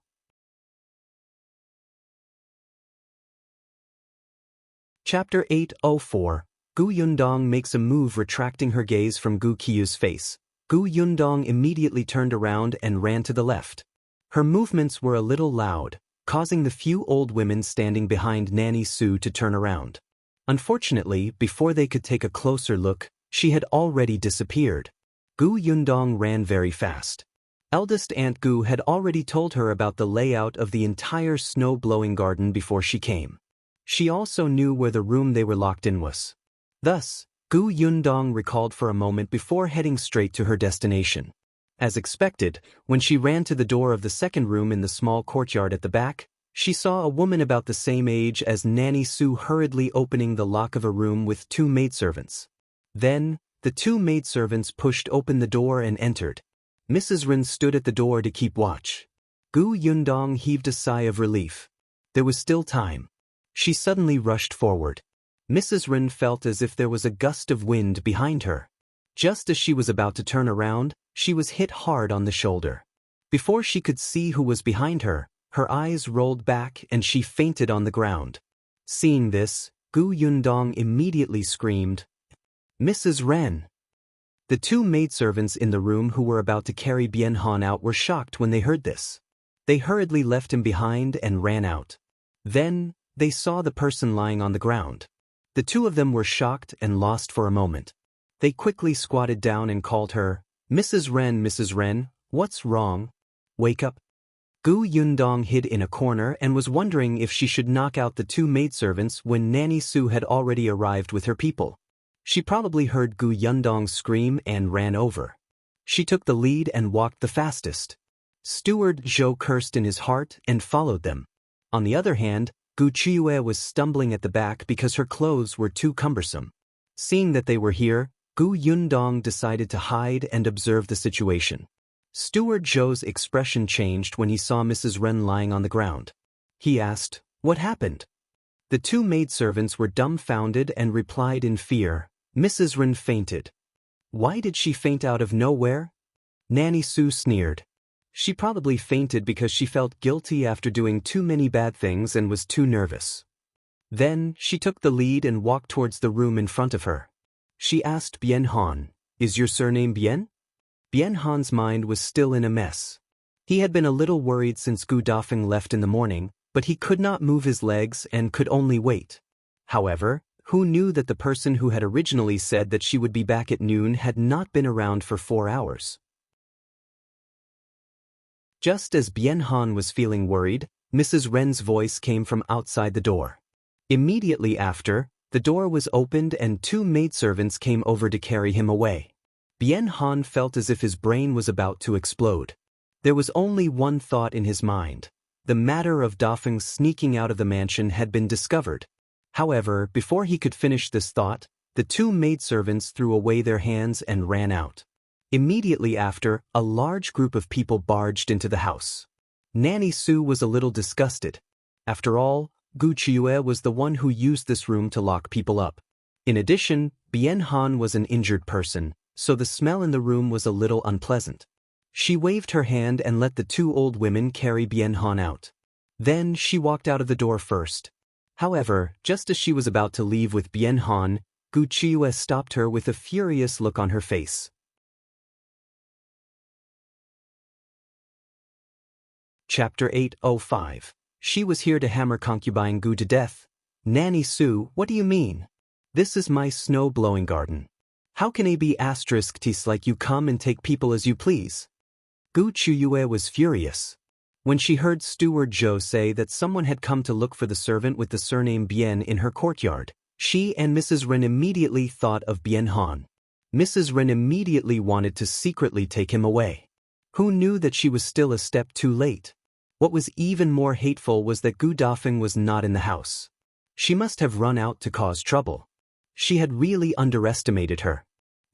Chapter 804. Yundong makes a move retracting her gaze from Qiyue's face. Yundong immediately turned around and ran to the left. Her movements were a little loud, causing the few old women standing behind Nanny Su to turn around. Unfortunately, before they could take a closer look, she had already disappeared. Yundong ran very fast. Eldest Aunt Gu had already told her about the layout of the entire snow-blowing garden before she came. She also knew where the room they were locked in was. Thus, Yundong recalled for a moment before heading straight to her destination. As expected, when she ran to the door of the second room in the small courtyard at the back, she saw a woman about the same age as Nanny Su hurriedly opening the lock of a room with two maidservants. Then, the two maidservants pushed open the door and entered. Mrs. Ren stood at the door to keep watch. Yundong heaved a sigh of relief. There was still time. She suddenly rushed forward. Mrs. Ren felt as if there was a gust of wind behind her. Just as she was about to turn around, she was hit hard on the shoulder. Before she could see who was behind her, her eyes rolled back and she fainted on the ground. Seeing this, Yundong immediately screamed, "Mrs. Ren!" The two maidservants in the room who were about to carry Bian out were shocked when they heard this. They hurriedly left him behind and ran out. Then, they saw the person lying on the ground. The two of them were shocked and lost for a moment. They quickly squatted down and called her, Mrs. Ren, what's wrong? Wake up." Yundong hid in a corner and was wondering if she should knock out the two maidservants when Nanny Su had already arrived with her people. She probably heard Yundong scream and ran over. She took the lead and walked the fastest. Steward Zhou cursed in his heart and followed them. On the other hand, Qiuyue was stumbling at the back because her clothes were too cumbersome. Seeing that they were here, Yundong decided to hide and observe the situation. Steward Zhou's expression changed when he saw Mrs. Ren lying on the ground. He asked, "What happened?" The two maidservants were dumbfounded and replied in fear, "Mrs. Ren fainted." "Why did she faint out of nowhere?" Nanny Su sneered. "She probably fainted because she felt guilty after doing too many bad things and was too nervous." Then, she took the lead and walked towards the room in front of her. She asked Bian, "Is your surname Bian?" Bian's mind was still in a mess. He had been a little worried since Gu Dafeng left in the morning, but he could not move his legs and could only wait. However, who knew that the person who had originally said that she would be back at noon had not been around for 4 hours? Just as Bian was feeling worried, Mrs. Ren's voice came from outside the door. Immediately after, the door was opened and 2 maidservants came over to carry him away. Bian Han felt as if his brain was about to explode. There was only one thought in his mind. The matter of Dafeng's sneaking out of the mansion had been discovered. However, before he could finish this thought, the 2 maidservants threw away their hands and ran out. Immediately after, a large group of people barged into the house. Nanny Su was a little disgusted. After all, Qiuyue was the one who used this room to lock people up. In addition, Bian Han was an injured person, so the smell in the room was a little unpleasant. She waved her hand and let the 2 old women carry Bian Han out. Then she walked out of the door first. However, just as she was about to leave with Bian Han, Qiuyue stopped her with a furious look on her face. Chapter 805. She was here to hammer Concubine Gu to death. Nanny Su, what do you mean? This is my snow-blowing garden. How can a be *tis like you come and take people as you please? Qiuyue was furious. When she heard Steward Zhou say that someone had come to look for the servant with the surname Bian in her courtyard, she and Mrs. Ren immediately thought of Bian Han. Mrs. Ren immediately wanted to secretly take him away. Who knew that she was still a step too late? What was even more hateful was that Gu Dafeng was not in the house. She must have run out to cause trouble. She had really underestimated her.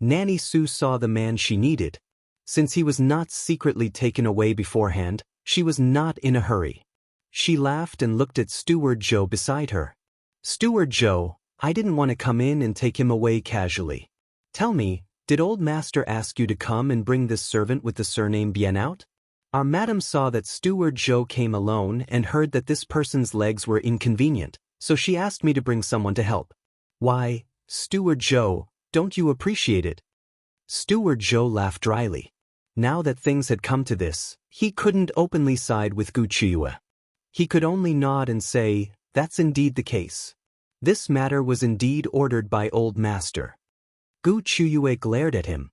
Nanny Su saw the man she needed. Since he was not secretly taken away beforehand, she was not in a hurry. She laughed and looked at Steward Zhou beside her. Steward Zhou, I didn't want to come in and take him away casually. Tell me, did old master ask you to come and bring this servant with the surname Bian out? Our madam saw that Steward Zhou came alone and heard that this person's legs were inconvenient, so she asked me to bring someone to help. Why, Steward Zhou, don't you appreciate it? Steward Zhou laughed dryly. Now that things had come to this, he couldn't openly side with Qiuyue. He could only nod and say, that's indeed the case. This matter was indeed ordered by old master. Qiuyue glared at him.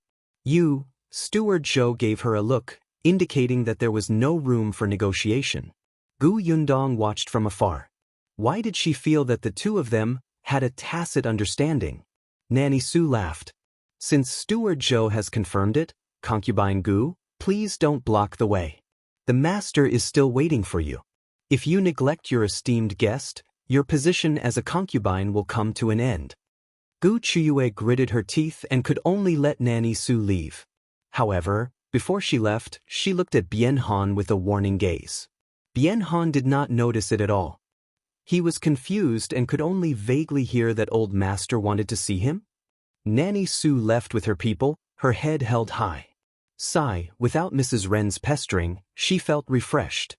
Steward Zhou gave her a look, indicating that there was no room for negotiation. Yundong watched from afar. Why did she feel that the 2 of them had a tacit understanding? Nanny Su laughed. Since Steward Zhou has confirmed it, Concubine Gu, please don't block the way. The master is still waiting for you. If you neglect your esteemed guest, your position as a concubine will come to an end. Qiuyue gritted her teeth and could only let Nanny Su leave. However, before she left, she looked at Bian Han with a warning gaze. Bian Han did not notice it at all. He was confused and could only vaguely hear that old master wanted to see him. Nanny Su left with her people, her head held high. Sigh, without Mrs. Ren's pestering, she felt refreshed.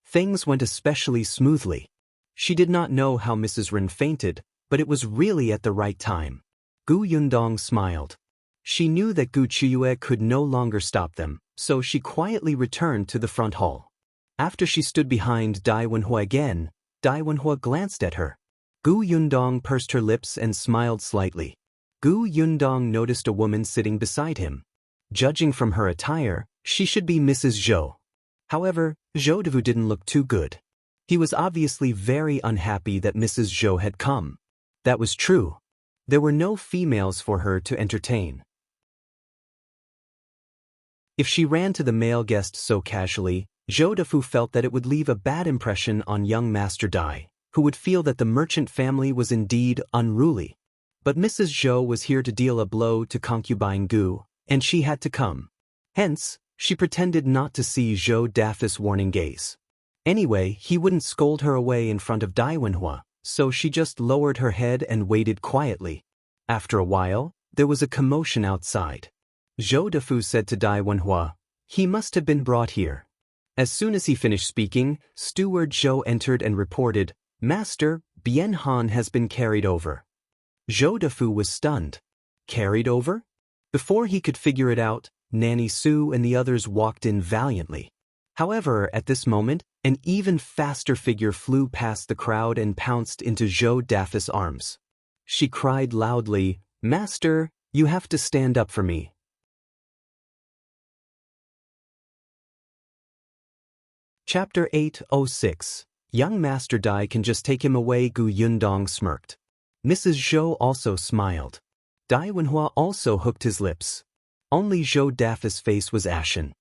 Things went especially smoothly. She did not know how Mrs. Ren fainted, but it was really at the right time. Yundong smiled. She knew that Qiuyue could no longer stop them, so she quietly returned to the front hall. After she stood behind Wenhuo again, Wenhuo glanced at her. Yundong pursed her lips and smiled slightly. Yundong noticed a woman sitting beside him. Judging from her attire, she should be Mrs. Zhou. However, Zhou didn't look too good. He was obviously very unhappy that Mrs. Zhou had come. That was true. There were no females for her to entertain. If she ran to the male guest so casually, Zhou felt that it would leave a bad impression on young Master Dai, who would feel that the merchant family was indeed unruly. But Mrs. Zhou was here to deal a blow to Concubine Gu, and she had to come. Hence, she pretended not to see Zhou Daph's warning gaze. Anyway, he wouldn't scold her away in front of Wenhuo, so she just lowered her head and waited quietly. After a while, there was a commotion outside. Zhou said to Wenhuo, he must have been brought here. As soon as he finished speaking, Steward Zhou entered and reported, Master, Bian Han has been carried over. Zhou was stunned. Carried over? Before he could figure it out, Nanny Su and the others walked in valiantly. However, at this moment, an even faster figure flew past the crowd and pounced into Zhou Daph's arms. She cried loudly, Master, you have to stand up for me. Chapter 806. Young Master Dai can just take him away, Gu Yundong smirked. Mrs. Zhou also smiled. Dai Wenhuo also hooked his lips. Only Zhou Dafa's face was ashen.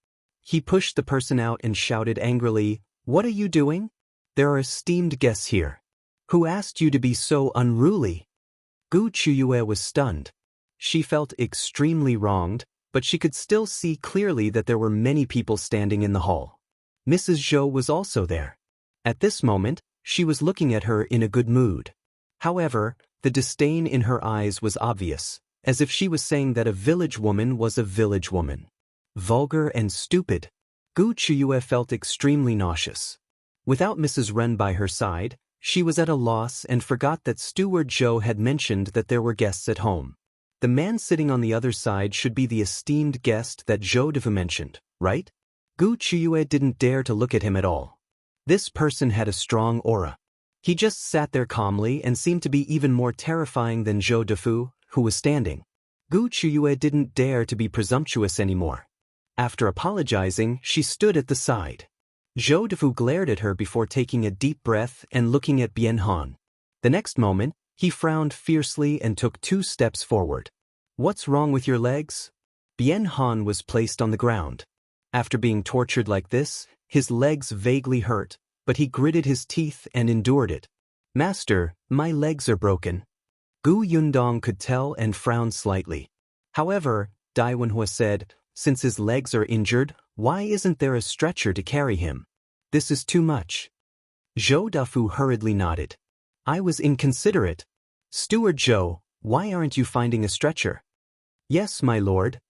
He pushed the person out and shouted angrily, "What are you doing? There are esteemed guests here. Who asked you to be so unruly?" Gu Qiuyue was stunned. She felt extremely wronged, but she could still see clearly that there were many people standing in the hall. Mrs. Zhou was also there. At this moment, she was looking at her in a good mood. However, the disdain in her eyes was obvious, as if she was saying that a village woman was a village woman. Vulgar and stupid. Gu Qiuyue felt extremely nauseous. Without Mrs. Ren by her side, she was at a loss and forgot that Steward Zhou had mentioned that there were guests at home. The man sitting on the other side should be the esteemed guest that Zhou Dafu mentioned, right? Gu Qiuyue didn't dare to look at him at all. This person had a strong aura. He just sat there calmly and seemed to be even more terrifying than Zhou Dafu, who was standing. Gu Qiuyue didn't dare to be presumptuous anymore. After apologizing, she stood at the side. Zhou Dafu glared at her before taking a deep breath and looking at Bian. The next moment, he frowned fiercely and took 2 steps forward. "What's wrong with your legs?" Bian was placed on the ground. After being tortured like this, his legs vaguely hurt, but he gritted his teeth and endured it. "Master, my legs are broken." Gu Yundong could tell and frowned slightly. However, Dai Wenhuo said, "Since his legs are injured, why isn't there a stretcher to carry him? This is too much." Zhou Dafu hurriedly nodded. "I was inconsiderate. Steward Zhou, why aren't you finding a stretcher?" "Yes, my lord."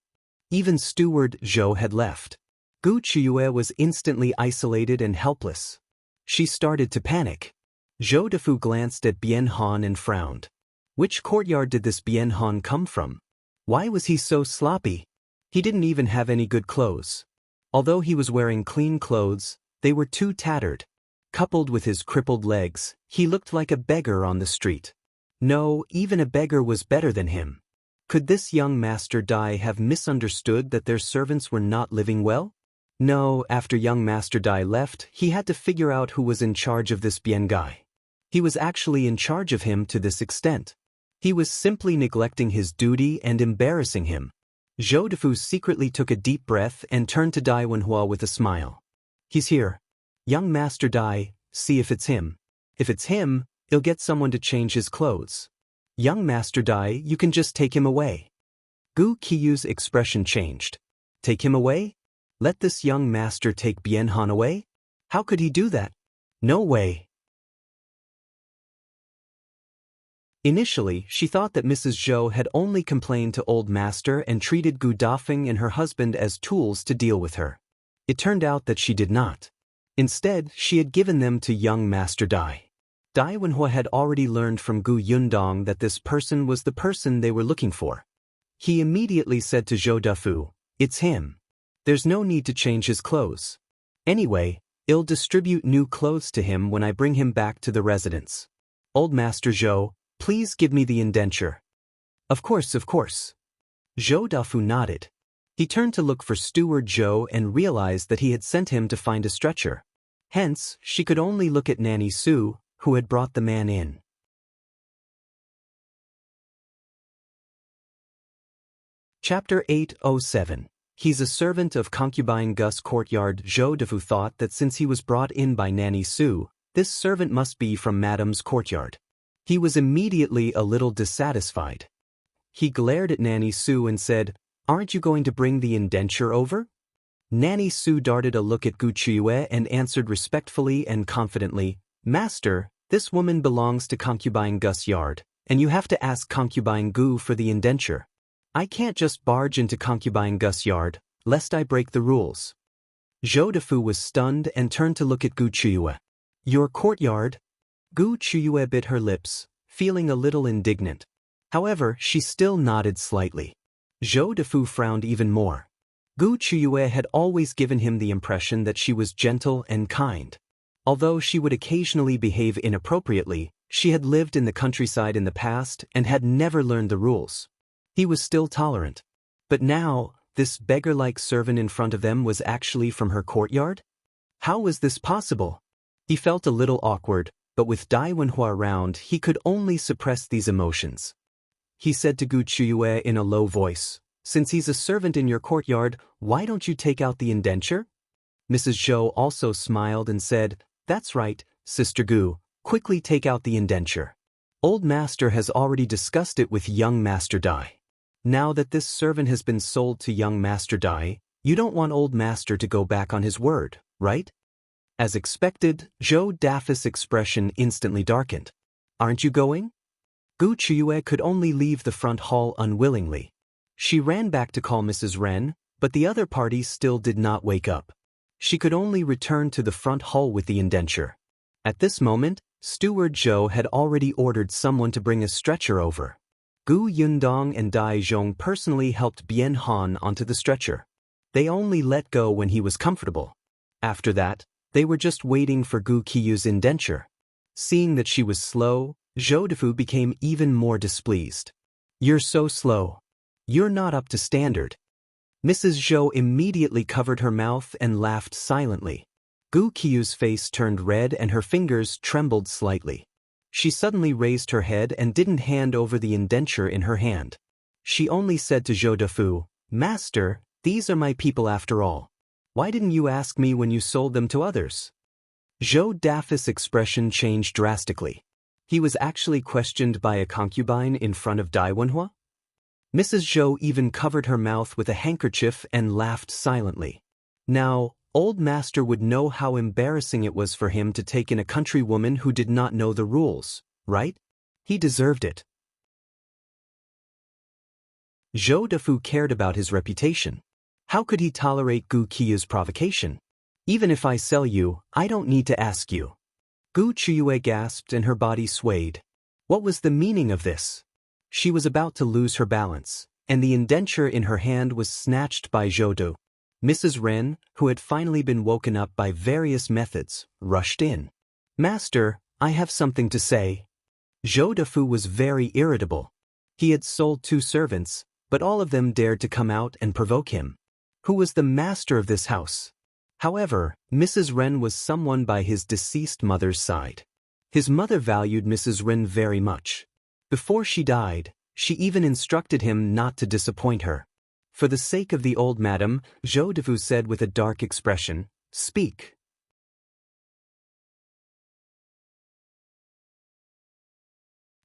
Even Steward Zhou had left. Gu Qiuyue was instantly isolated and helpless. She started to panic. Zhou Dafu glanced at Bian and frowned. Which courtyard did this Bian come from? Why was he so sloppy? He didn't even have any good clothes. Although he was wearing clean clothes, they were too tattered. Coupled with his crippled legs, he looked like a beggar on the street. No, even a beggar was better than him. Could this young Master Dai have misunderstood that their servants were not living well? No, after young Master Dai left, he had to figure out who was in charge of this Bian guy. He was actually in charge of him to this extent. He was simply neglecting his duty and embarrassing him. Zhou Dafu secretly took a deep breath and turned to Dai Wenhuo with a smile. "He's here. Young Master Dai, see if it's him. If it's him, he'll get someone to change his clothes. Young Master Dai, you can just take him away." Gu Qiyue's expression changed. "Take him away? Let this young master take Bian away? How could he do that? No way." Initially, she thought that Mrs. Zhou had only complained to Old Master and treated Gu Dafeng and her husband as tools to deal with her. It turned out that she did not. Instead, she had given them to young Master Dai. Dai Wenhuo had already learned from Gu Yundong that this person was the person they were looking for. He immediately said to Zhou Dafu, "It's him. There's no need to change his clothes. Anyway, I'll distribute new clothes to him when I bring him back to the residence. Old Master Zhou, please give me the indenture." Of course. Zhou Dafu nodded. He turned to look for Steward Zhou and realized that he had sent him to find a stretcher. Hence, she could only look at Nanny Su, who had brought the man in. Chapter 807. He's a servant of Concubine Gus Courtyard. Zhou Dafu thought that since he was brought in by Nanny Su, this servant must be from Madame's courtyard. He was immediately a little dissatisfied. He glared at Nanny Su and said, "Aren't you going to bring the indenture over?" Nanny Su darted a look at Gu Qiuyue and answered respectfully and confidently, "Master, this woman belongs to Concubine Gus' yard, and you have to ask Concubine Gu for the indenture. I can't just barge into Concubine Gus' yard, lest I break the rules." Zhou Dafu was stunned and turned to look at Gu Qiuyue. "Your courtyard?" Gu Qiuyue bit her lips, feeling a little indignant. However, she still nodded slightly. Zhou Dafu frowned even more. Gu Qiuyue had always given him the impression that she was gentle and kind. Although she would occasionally behave inappropriately, she had lived in the countryside in the past and had never learned the rules. He was still tolerant. But now, this beggar-like servant in front of them was actually from her courtyard? How was this possible? He felt a little awkward, but with Dai Wenhuo around, he could only suppress these emotions. He said to Qiuyue in a low voice, "Since he's a servant in your courtyard, why don't you take out the indenture?" Mrs. Zhou also smiled and said, "That's right, Sister Gu, quickly take out the indenture. Old Master has already discussed it with young Master Dai. Now that this servant has been sold to young Master Dai, you don't want Old Master to go back on his word, right?" As expected, Zhou Dafa's expression instantly darkened. "Aren't you going?" Qiuyue could only leave the front hall unwillingly. She ran back to call Mrs. Ren, but the other parties still did not wake up. She could only return to the front hall with the indenture. At this moment, Steward Zhou had already ordered someone to bring a stretcher over. Yundong and Dai Zhong personally helped Bian onto the stretcher. They only let go when he was comfortable. After that, they were just waiting for Qiyue's indenture. Seeing that she was slow, Zhou Dafu became even more displeased. "You're so slow. You're not up to standard." Mrs. Zhou immediately covered her mouth and laughed silently. Qiyue's face turned red and her fingers trembled slightly. She suddenly raised her head and didn't hand over the indenture in her hand. She only said to Zhou Dafu, "Master, these are my people after all. Why didn't you ask me when you sold them to others?" Zhou Dafa's expression changed drastically. He was actually questioned by a concubine in front of Dai Wenhuo? Mrs. Zhou even covered her mouth with a handkerchief and laughed silently. Now, Old Master would know how embarrassing it was for him to take in a countrywoman who did not know the rules, right? He deserved it. Zhou Dafu cared about his reputation. How could he tolerate Qiyue's provocation? "Even if I sell you, I don't need to ask you." Qiuyue gasped and her body swayed. What was the meaning of this? She was about to lose her balance, and the indenture in her hand was snatched by Zhou Dafu. Mrs. Ren, who had finally been woken up by various methods, rushed in. "Master, I have something to say." Zhou Dafu was very irritable. He had sold 2 servants, but all of them dared to come out and provoke him. Who was the master of this house? However, Mrs. Ren was someone by his deceased mother's side. His mother valued Mrs. Ren very much. Before she died, she even instructed him not to disappoint her. For the sake of the old madam, Zhou Dafu said with a dark expression, "Speak."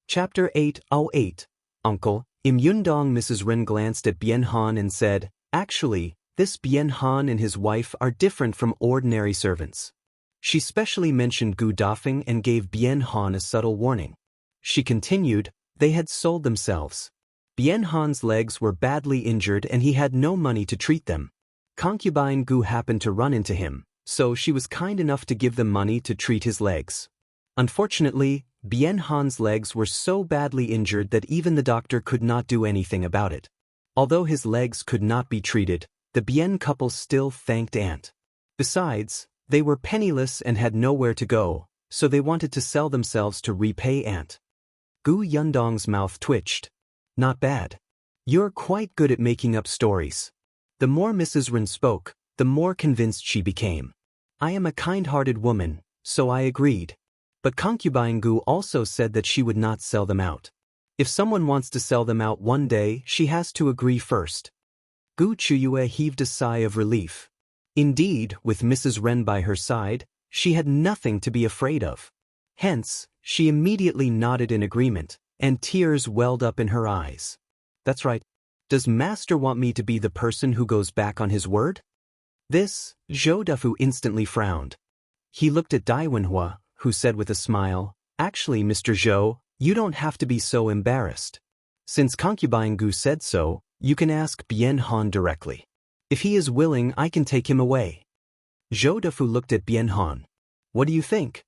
Chapter 808. Uncle, in Yundong. Mrs. Ren glanced at Bian and said, "Actually, this Bian and his wife are different from ordinary servants." She specially mentioned Gu Dafeng and gave Bian a subtle warning. She continued, "They had sold themselves. Bian legs were badly injured and he had no money to treat them. Concubine Gu happened to run into him, so she was kind enough to give them money to treat his legs. Unfortunately, Bian legs were so badly injured that even the doctor could not do anything about it. Although his legs could not be treated, the Bian couple still thanked Aunt. Besides, they were penniless and had nowhere to go, so they wanted to sell themselves to repay Aunt." Yundong's mouth twitched. "Not bad. You're quite good at making up stories." The more Mrs. Ren spoke, the more convinced she became. "I am a kind-hearted woman, so I agreed. But Concubine Gu also said that she would not sell them out. If someone wants to sell them out one day, she has to agree first." Qiuyue heaved a sigh of relief. Indeed, with Mrs. Ren by her side, she had nothing to be afraid of. Hence, she immediately nodded in agreement, and tears welled up in her eyes. "That's right. Does Master want me to be the person who goes back on his word?" This, Zhou Dafu instantly frowned. He looked at Dai Wenhuo, who said with a smile, "Actually, Mr. Zhou, you don't have to be so embarrassed. Since Concubine Gu said so, you can ask Bian directly. If he is willing, I can take him away." Zhou Dafu looked at Bian. "What do you think?"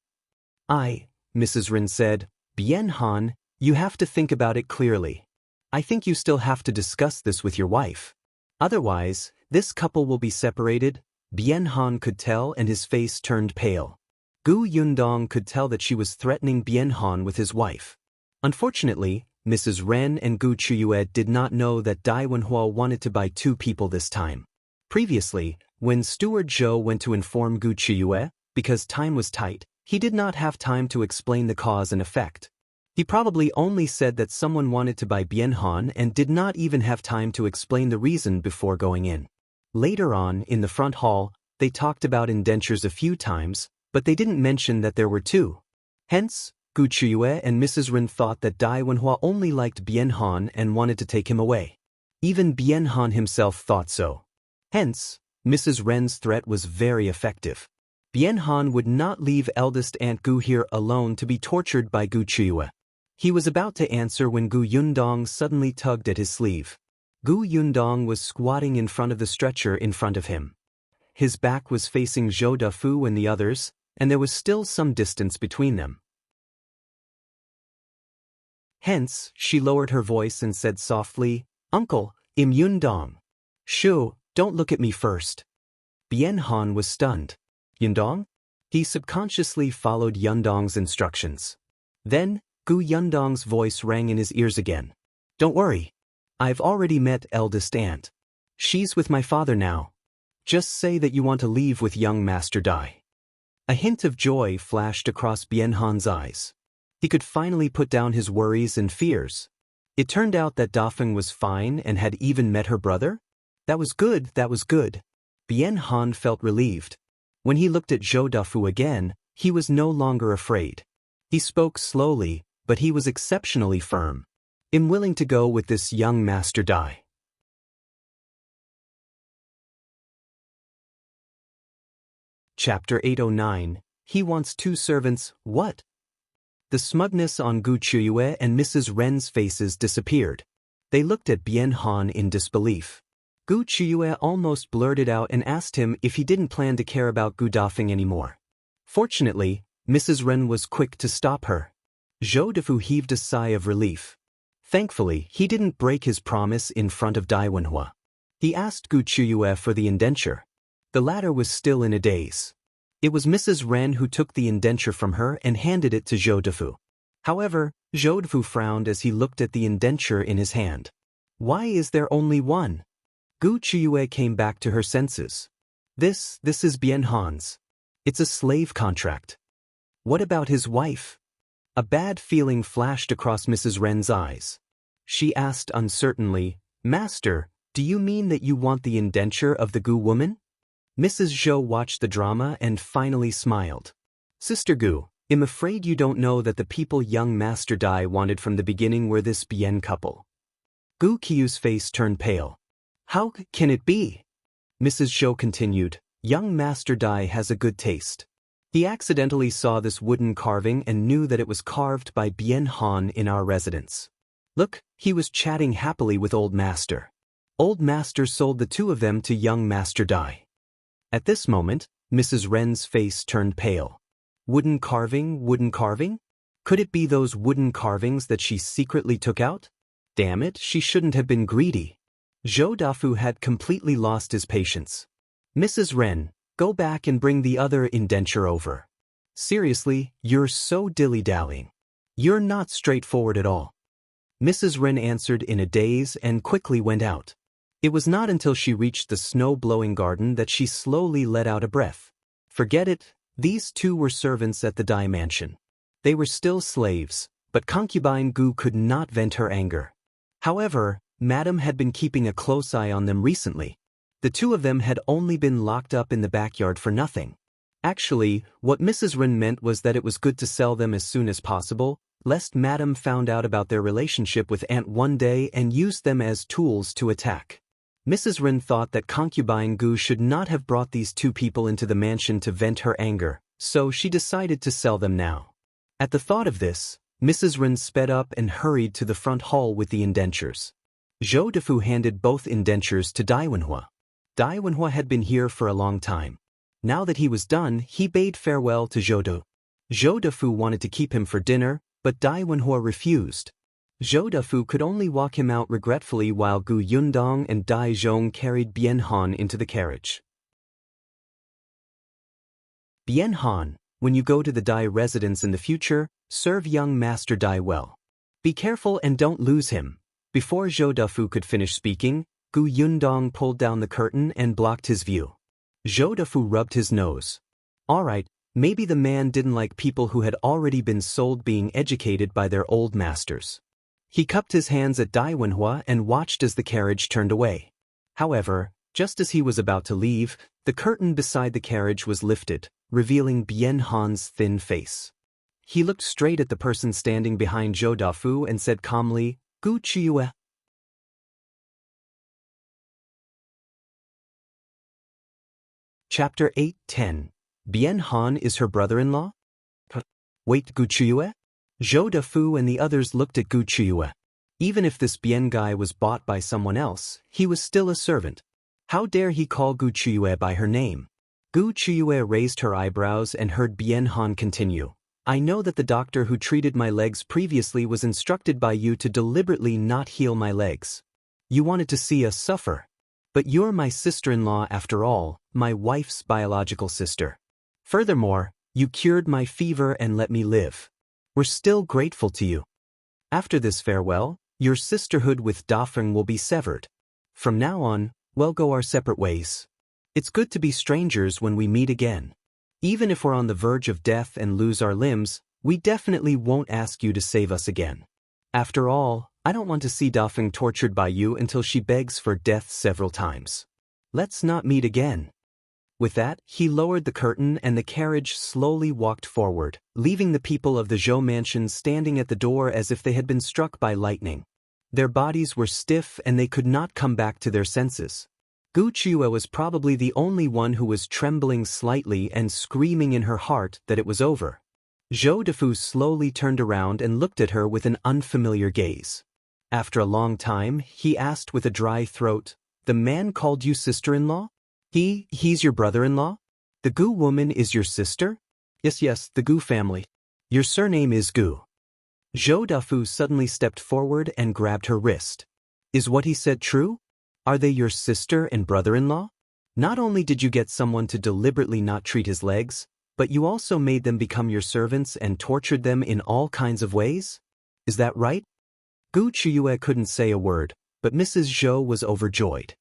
Mrs. Ren said, "Bian, you have to think about it clearly. I think you still have to discuss this with your wife. Otherwise, this couple will be separated." Bian could tell and his face turned pale. Yundong could tell that she was threatening Bian with his wife. Unfortunately, Mrs. Ren and Qiuyue did not know that Dai Wenhuo wanted to buy 2 people this time. Previously, when Steward Zhou went to inform Qiuyue, because time was tight, He did not have time to explain the cause and effect. He probably only said that someone wanted to buy Bian and did not even have time to explain the reason before going in. Later on, in the front hall, they talked about indentures a few times, but they didn't mention that there were two. Hence, Qiuyue and Mrs. Ren thought that Wenhuo only liked Bian and wanted to take him away. Even Bian himself thought so. Hence, Mrs. Ren's threat was very effective. Bian would not leave eldest Aunt Gu here alone to be tortured by Qiuyue. He was about to answer when Yundong suddenly tugged at his sleeve. Yundong was squatting in front of the stretcher in front of him. His back was facing Zhou and the others, and there was still some distance between them. Hence, she lowered her voice and said softly, "Uncle, Yundong. Shou, don't look at me first." Bian was stunned. "Yundong?" He subconsciously followed Yundong's instructions. Then, Yundong's voice rang in his ears again. "Don't worry. I've already met eldest aunt. She's with my father now. Just say that you want to leave with young Master Dai." A hint of joy flashed across Bian's eyes. He could finally put down his worries and fears. It turned out that Dafeng was fine and had even met her brother? That was good, that was good. Bian felt relieved. When he looked at Zhou again, he was no longer afraid. He spoke slowly, but he was exceptionally firm. "I'm willing to go with this young Master Dai." Chapter 809. He wants two servants, what? The smugness on Qiuyue and Mrs. Ren's faces disappeared. They looked at Bian in disbelief. Qiuyue almost blurted out and asked him if he didn't plan to care about Dafeng anymore. Fortunately, Mrs. Ren was quick to stop her. Zhou heaved a sigh of relief. Thankfully, he didn't break his promise in front of Wenhuo. He asked Qiuyue for the indenture. The latter was still in a daze. It was Mrs. Ren who took the indenture from her and handed it to Zhou. However, Zhou frowned as he looked at the indenture in his hand. "Why is there only one?" Qiuyue came back to her senses. This is Bian's. It's a slave contract." "What about his wife?" A bad feeling flashed across Mrs. Ren's eyes. She asked uncertainly, "Master, do you mean that you want the indenture of the Gu woman?" Mrs. Zhou watched the drama and finally smiled. "Sister Gu, I'm afraid you don't know that the people young Master Dai wanted from the beginning were this Bian couple." Qiyue's face turned pale. "How can it be?" Mrs. Zhou continued, "Young Master Dai has a good taste. He accidentally saw this wooden carving and knew that it was carved by Bian in our residence. Look, he was chatting happily with Old Master. Old Master sold the two of them to young Master Dai." At this moment, Mrs. Ren's face turned pale. Wooden carving? Could it be those wooden carvings that she secretly took out? Damn it, she shouldn't have been greedy. Zhou had completely lost his patience. "Mrs. Ren, go back and bring the other indenture over. Seriously, you're so dilly-dallying. You're not straightforward at all." Mrs. Ren answered in a daze and quickly went out. It was not until she reached the snow-blowing garden that she slowly let out a breath. Forget it, these two were servants at the Dai mansion. They were still slaves, but Concubine Gu could not vent her anger. However, Madame had been keeping a close eye on them recently. The two of them had only been locked up in the backyard for nothing. Actually, what Mrs. Ren meant was that it was good to sell them as soon as possible, lest Madame found out about their relationship with Aunt one day and used them as tools to attack. Mrs. Ren thought that Concubine Gu should not have brought these two people into the mansion to vent her anger, so she decided to sell them now. At the thought of this, Mrs. Ren sped up and hurried to the front hall with the indentures. Zhou handed both indentures to Wenhuo. Wenhuo had been here for a long time. Now that he was done, he bade farewell to Zhou. Zhou wanted to keep him for dinner, but Wenhuo refused. Zhou could only walk him out regretfully while Yundong and Xiong carried Bian into the carriage. "Bian, when you go to the Dai residence in the future, serve young Master Dai well. Be careful and don't lose him." Before Zhou could finish speaking, Yundong pulled down the curtain and blocked his view. Zhou rubbed his nose. "All right, Maybe the man didn't like people who had already been sold being educated by their old masters. He cupped his hands at Dai Wenhuo and watched as the carriage turned away. However, just as he was about to leave, the curtain beside the carriage was lifted, revealing Bian Han's thin face. He looked straight at the person standing behind Zhou Dafu and said calmly, "Gu Qiuyue." Chapter 8:10. Bian Han is her brother-in-law? Wait, Gu Qiuyue? Zhou Dafu and the others looked at Gu Qiuyue. Even if this Bian guy was bought by someone else, he was still a servant. How dare he call Gu Qiuyue by her name? Gu Qiuyue raised her eyebrows and heard Bian Han continue. "I know that the doctor who treated my legs previously was instructed by you to deliberately not heal my legs. You wanted to see us suffer. But you're my sister-in-law after all, my wife's biological sister. Furthermore, you cured my fever and let me live. We're still grateful to you. After this farewell, your sisterhood with Dafeng will be severed. From now on, we'll go our separate ways. It's good to be strangers when we meet again. Even if we're on the verge of death and lose our limbs, we definitely won't ask you to save us again. After all, I don't want to see Dafeng tortured by you until she begs for death several times. Let's not meet again." With that, he lowered the curtain and the carriage slowly walked forward, leaving the people of the Zhou mansion standing at the door as if they had been struck by lightning. Their bodies were stiff and they could not come back to their senses. Gu Qiuyue was probably the only one who was trembling slightly and screaming in her heart that it was over. Zhou Dafu slowly turned around and looked at her with an unfamiliar gaze. After a long time, he asked with a dry throat, "The man called you sister-in-law? He's your brother-in-law? The Gu woman is your sister?" Yes, the Gu family. Your surname is Gu." Zhou Dafu suddenly stepped forward and grabbed her wrist. "Is what he said true? Are they your sister and brother-in-law? Not only did you get someone to deliberately not treat his legs, but you also made them become your servants and tortured them in all kinds of ways? Is that right?" Gu Qiuyue couldn't say a word, but Mrs. Zhou was overjoyed.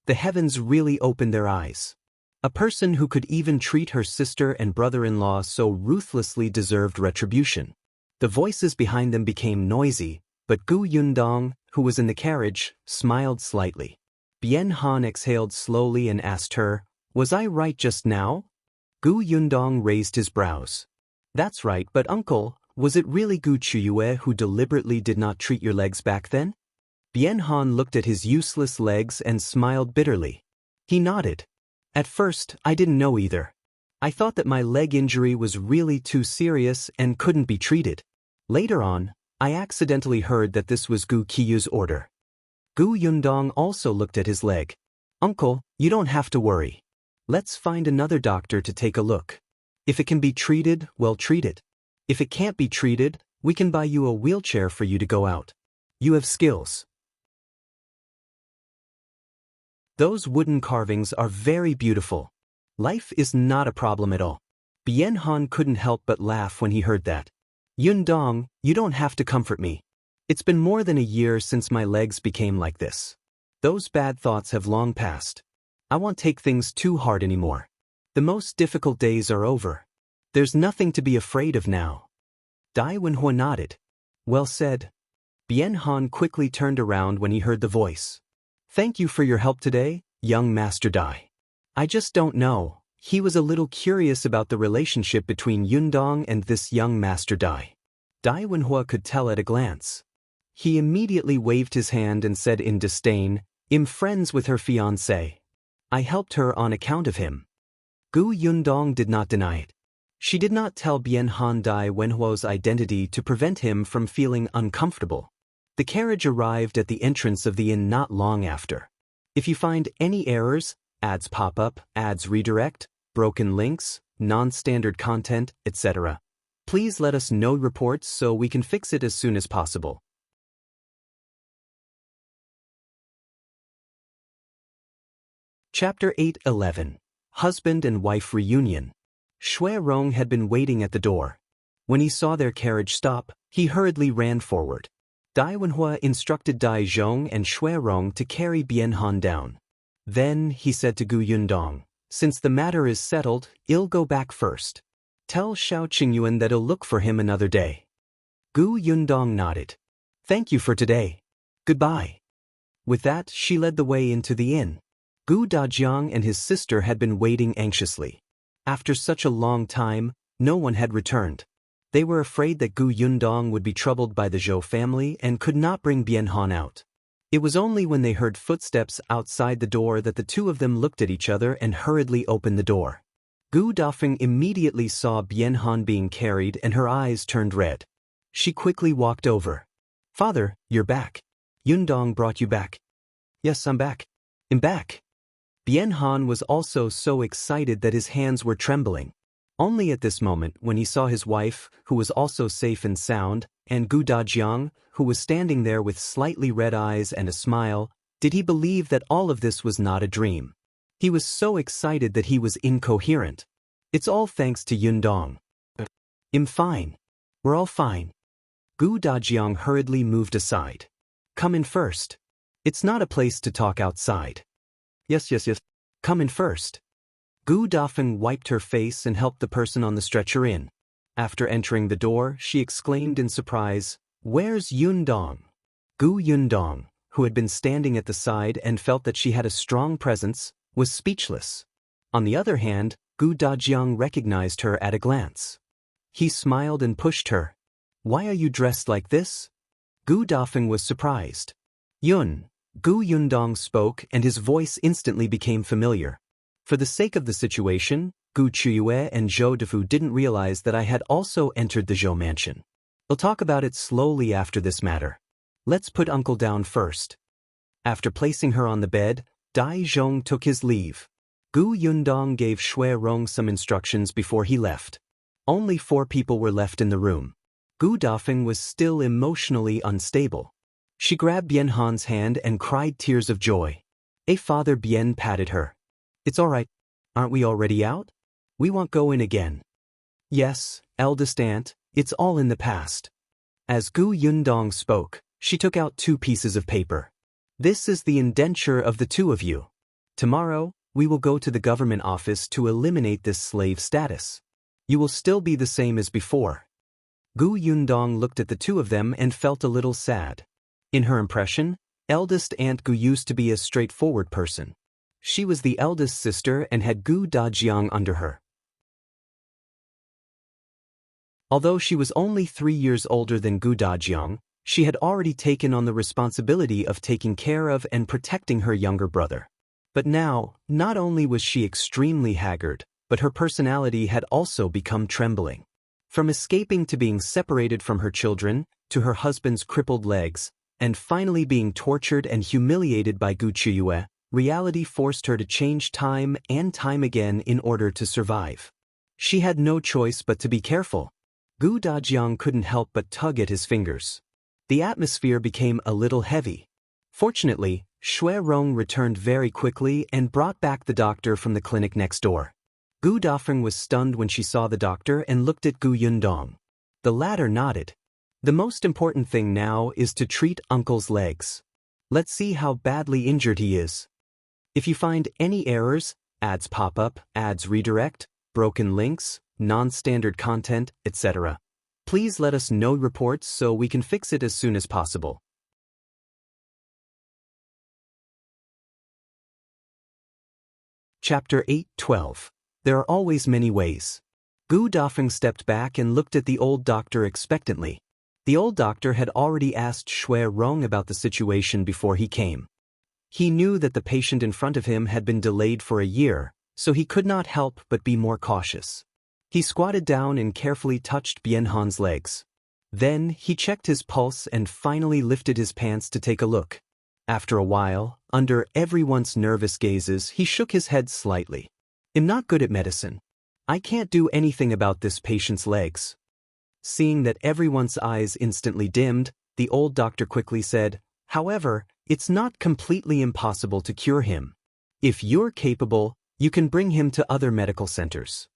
The heavens really opened their eyes. A person who could even treat her sister and brother-in-law so ruthlessly deserved retribution. The voices behind them became noisy, but Gu Yundong, who was in the carriage, smiled slightly. Bian Han exhaled slowly and asked her, "Was I right just now?" Gu Yundong raised his brows. "That's right, but uncle, was it really Gu Qiuyue who deliberately did not treat your legs back then?" Bian Han looked at his useless legs and smiled bitterly. He nodded. "At first, I didn't know either. I thought that my leg injury was really too serious and couldn't be treated. Later on, I accidentally heard that this was Gu Qiuyue's order." Gu Yundong also looked at his leg. "Uncle, you don't have to worry. Let's find another doctor to take a look. If it can be treated, well, treat it. If it can't be treated, we can buy you a wheelchair for you to go out. You have skills." Those wooden carvings are very beautiful. Life is not a problem at all. Bian Han couldn't help but laugh when he heard that. "Yundong, you don't have to comfort me. It's been more than a year since my legs became like this. Those bad thoughts have long passed. I won't take things too hard anymore. The most difficult days are over. There's nothing to be afraid of now." Dai Wenhuo nodded. "Well said." Bian Han quickly turned around when he heard the voice. "Thank you for your help today, young Master Dai. I just don't know." He was a little curious about the relationship between Yundong and this young Master Dai. Dai Wenhuo could tell at a glance. He immediately waved his hand and said in disdain, "I'm friends with her fiancé. I helped her on account of him." Gu Yundong did not deny it. She did not tell Bian Han Dai Wenhuo's identity to prevent him from feeling uncomfortable. The carriage arrived at the entrance of the inn not long after. If you find any errors, ads pop up, ads redirect, broken links, non-standard content, etc., please let us know reports so we can fix it as soon as possible. Chapter 8:11. Husband and Wife Reunion. Shuirong had been waiting at the door. When he saw their carriage stop, he hurriedly ran forward. Dai Wenhuo instructed Dai Zhong and Shuirong to carry Bian Han down. Then he said to Gu Yundong, Since the matter is settled, I'll go back first. Tell Shao Qingyuan that I'll look for him another day. Gu Yundong nodded. Thank you for today. Goodbye. With that, she led the way into the inn. Gu Dajiang and his sister had been waiting anxiously. After such a long time, no one had returned. They were afraid that Gu Yundong would be troubled by the Zhou family and could not bring Bian out. It was only when they heard footsteps outside the door that the two of them looked at each other and hurriedly opened the door. Gu Dafeng immediately saw Bian being carried and her eyes turned red. She quickly walked over. Father, you're back. Yundong brought you back. Yes, I'm back. I'm back. Bian was also so excited that his hands were trembling. Only at this moment, when he saw his wife, who was also safe and sound, and Gu Dajiang, who was standing there with slightly red eyes and a smile, did he believe that all of this was not a dream. He was so excited that he was incoherent. It's all thanks to Yundong. I'm fine. We're all fine. Gu Dajiang hurriedly moved aside. Come in first. It's not a place to talk outside. Yes. Come in first. Gu Dafeng wiped her face and helped the person on the stretcher in. After entering the door, she exclaimed in surprise, Where's Yundong? Gu Yundong, who had been standing at the side and felt that she had a strong presence, was speechless. On the other hand, Gu Dajiang recognized her at a glance. He smiled and pushed her. Why are you dressed like this? Gu Dafeng was surprised. Gu Yundong spoke and his voice instantly became familiar. For the sake of the situation, Gu Qiuyue and Zhou Defu didn't realize that I had also entered the Zhou mansion. I'll talk about it slowly after this matter. Let's put Uncle down first. After placing her on the bed, Dai Zhong took his leave. Gu Yundong gave Shui Rong some instructions before he left. Only 4 people were left in the room. Gu Dafeng was still emotionally unstable. She grabbed Bian's hand and cried tears of joy. Father Bian patted her. It's all right. Aren't we already out? We won't go in again. Yes, eldest aunt, it's all in the past. As Gu Yundong spoke, she took out 2 pieces of paper. This is the indenture of the 2 of you. Tomorrow, we will go to the government office to eliminate this slave status. You will still be the same as before. Gu Yundong looked at the 2 of them and felt a little sad. In her impression, eldest aunt Gu used to be a straightforward person. She was the eldest sister and had Gu Dajiang under her. Although she was only 3 years older than Gu Dajiang, she had already taken on the responsibility of taking care of and protecting her younger brother. But now, not only was she extremely haggard, but her personality had also become trembling. From escaping to being separated from her children, to her husband's crippled legs, and finally being tortured and humiliated by Gu Qiuyue, reality forced her to change time and time again in order to survive. She had no choice but to be careful. Gu Dajiang couldn't help but tug at his fingers. The atmosphere became a little heavy. Fortunately, Shui Rong returned very quickly and brought back the doctor from the clinic next door. Gu Dafeng was stunned when she saw the doctor and looked at Gu Yundong. The latter nodded. The most important thing now is to treat Uncle's legs. Let's see how badly injured he is. If you find any errors, ads pop up, ads redirect, broken links, non-standard content, etc., please let us know reports so we can fix it as soon as possible. Chapter 8:12. There are always many ways. Gu Dafeng stepped back and looked at the old doctor expectantly. The old doctor had already asked Shui Rong about the situation before he came. He knew that the patient in front of him had been delayed for a year, so he could not help but be more cautious. He squatted down and carefully touched Bian's legs. Then he checked his pulse and finally lifted his pants to take a look. After a while, under everyone's nervous gazes, he shook his head slightly. I'm not good at medicine. I can't do anything about this patient's legs. Seeing that everyone's eyes instantly dimmed, the old doctor quickly said, However, it's not completely impossible to cure him. If you're capable, you can bring him to other medical centers.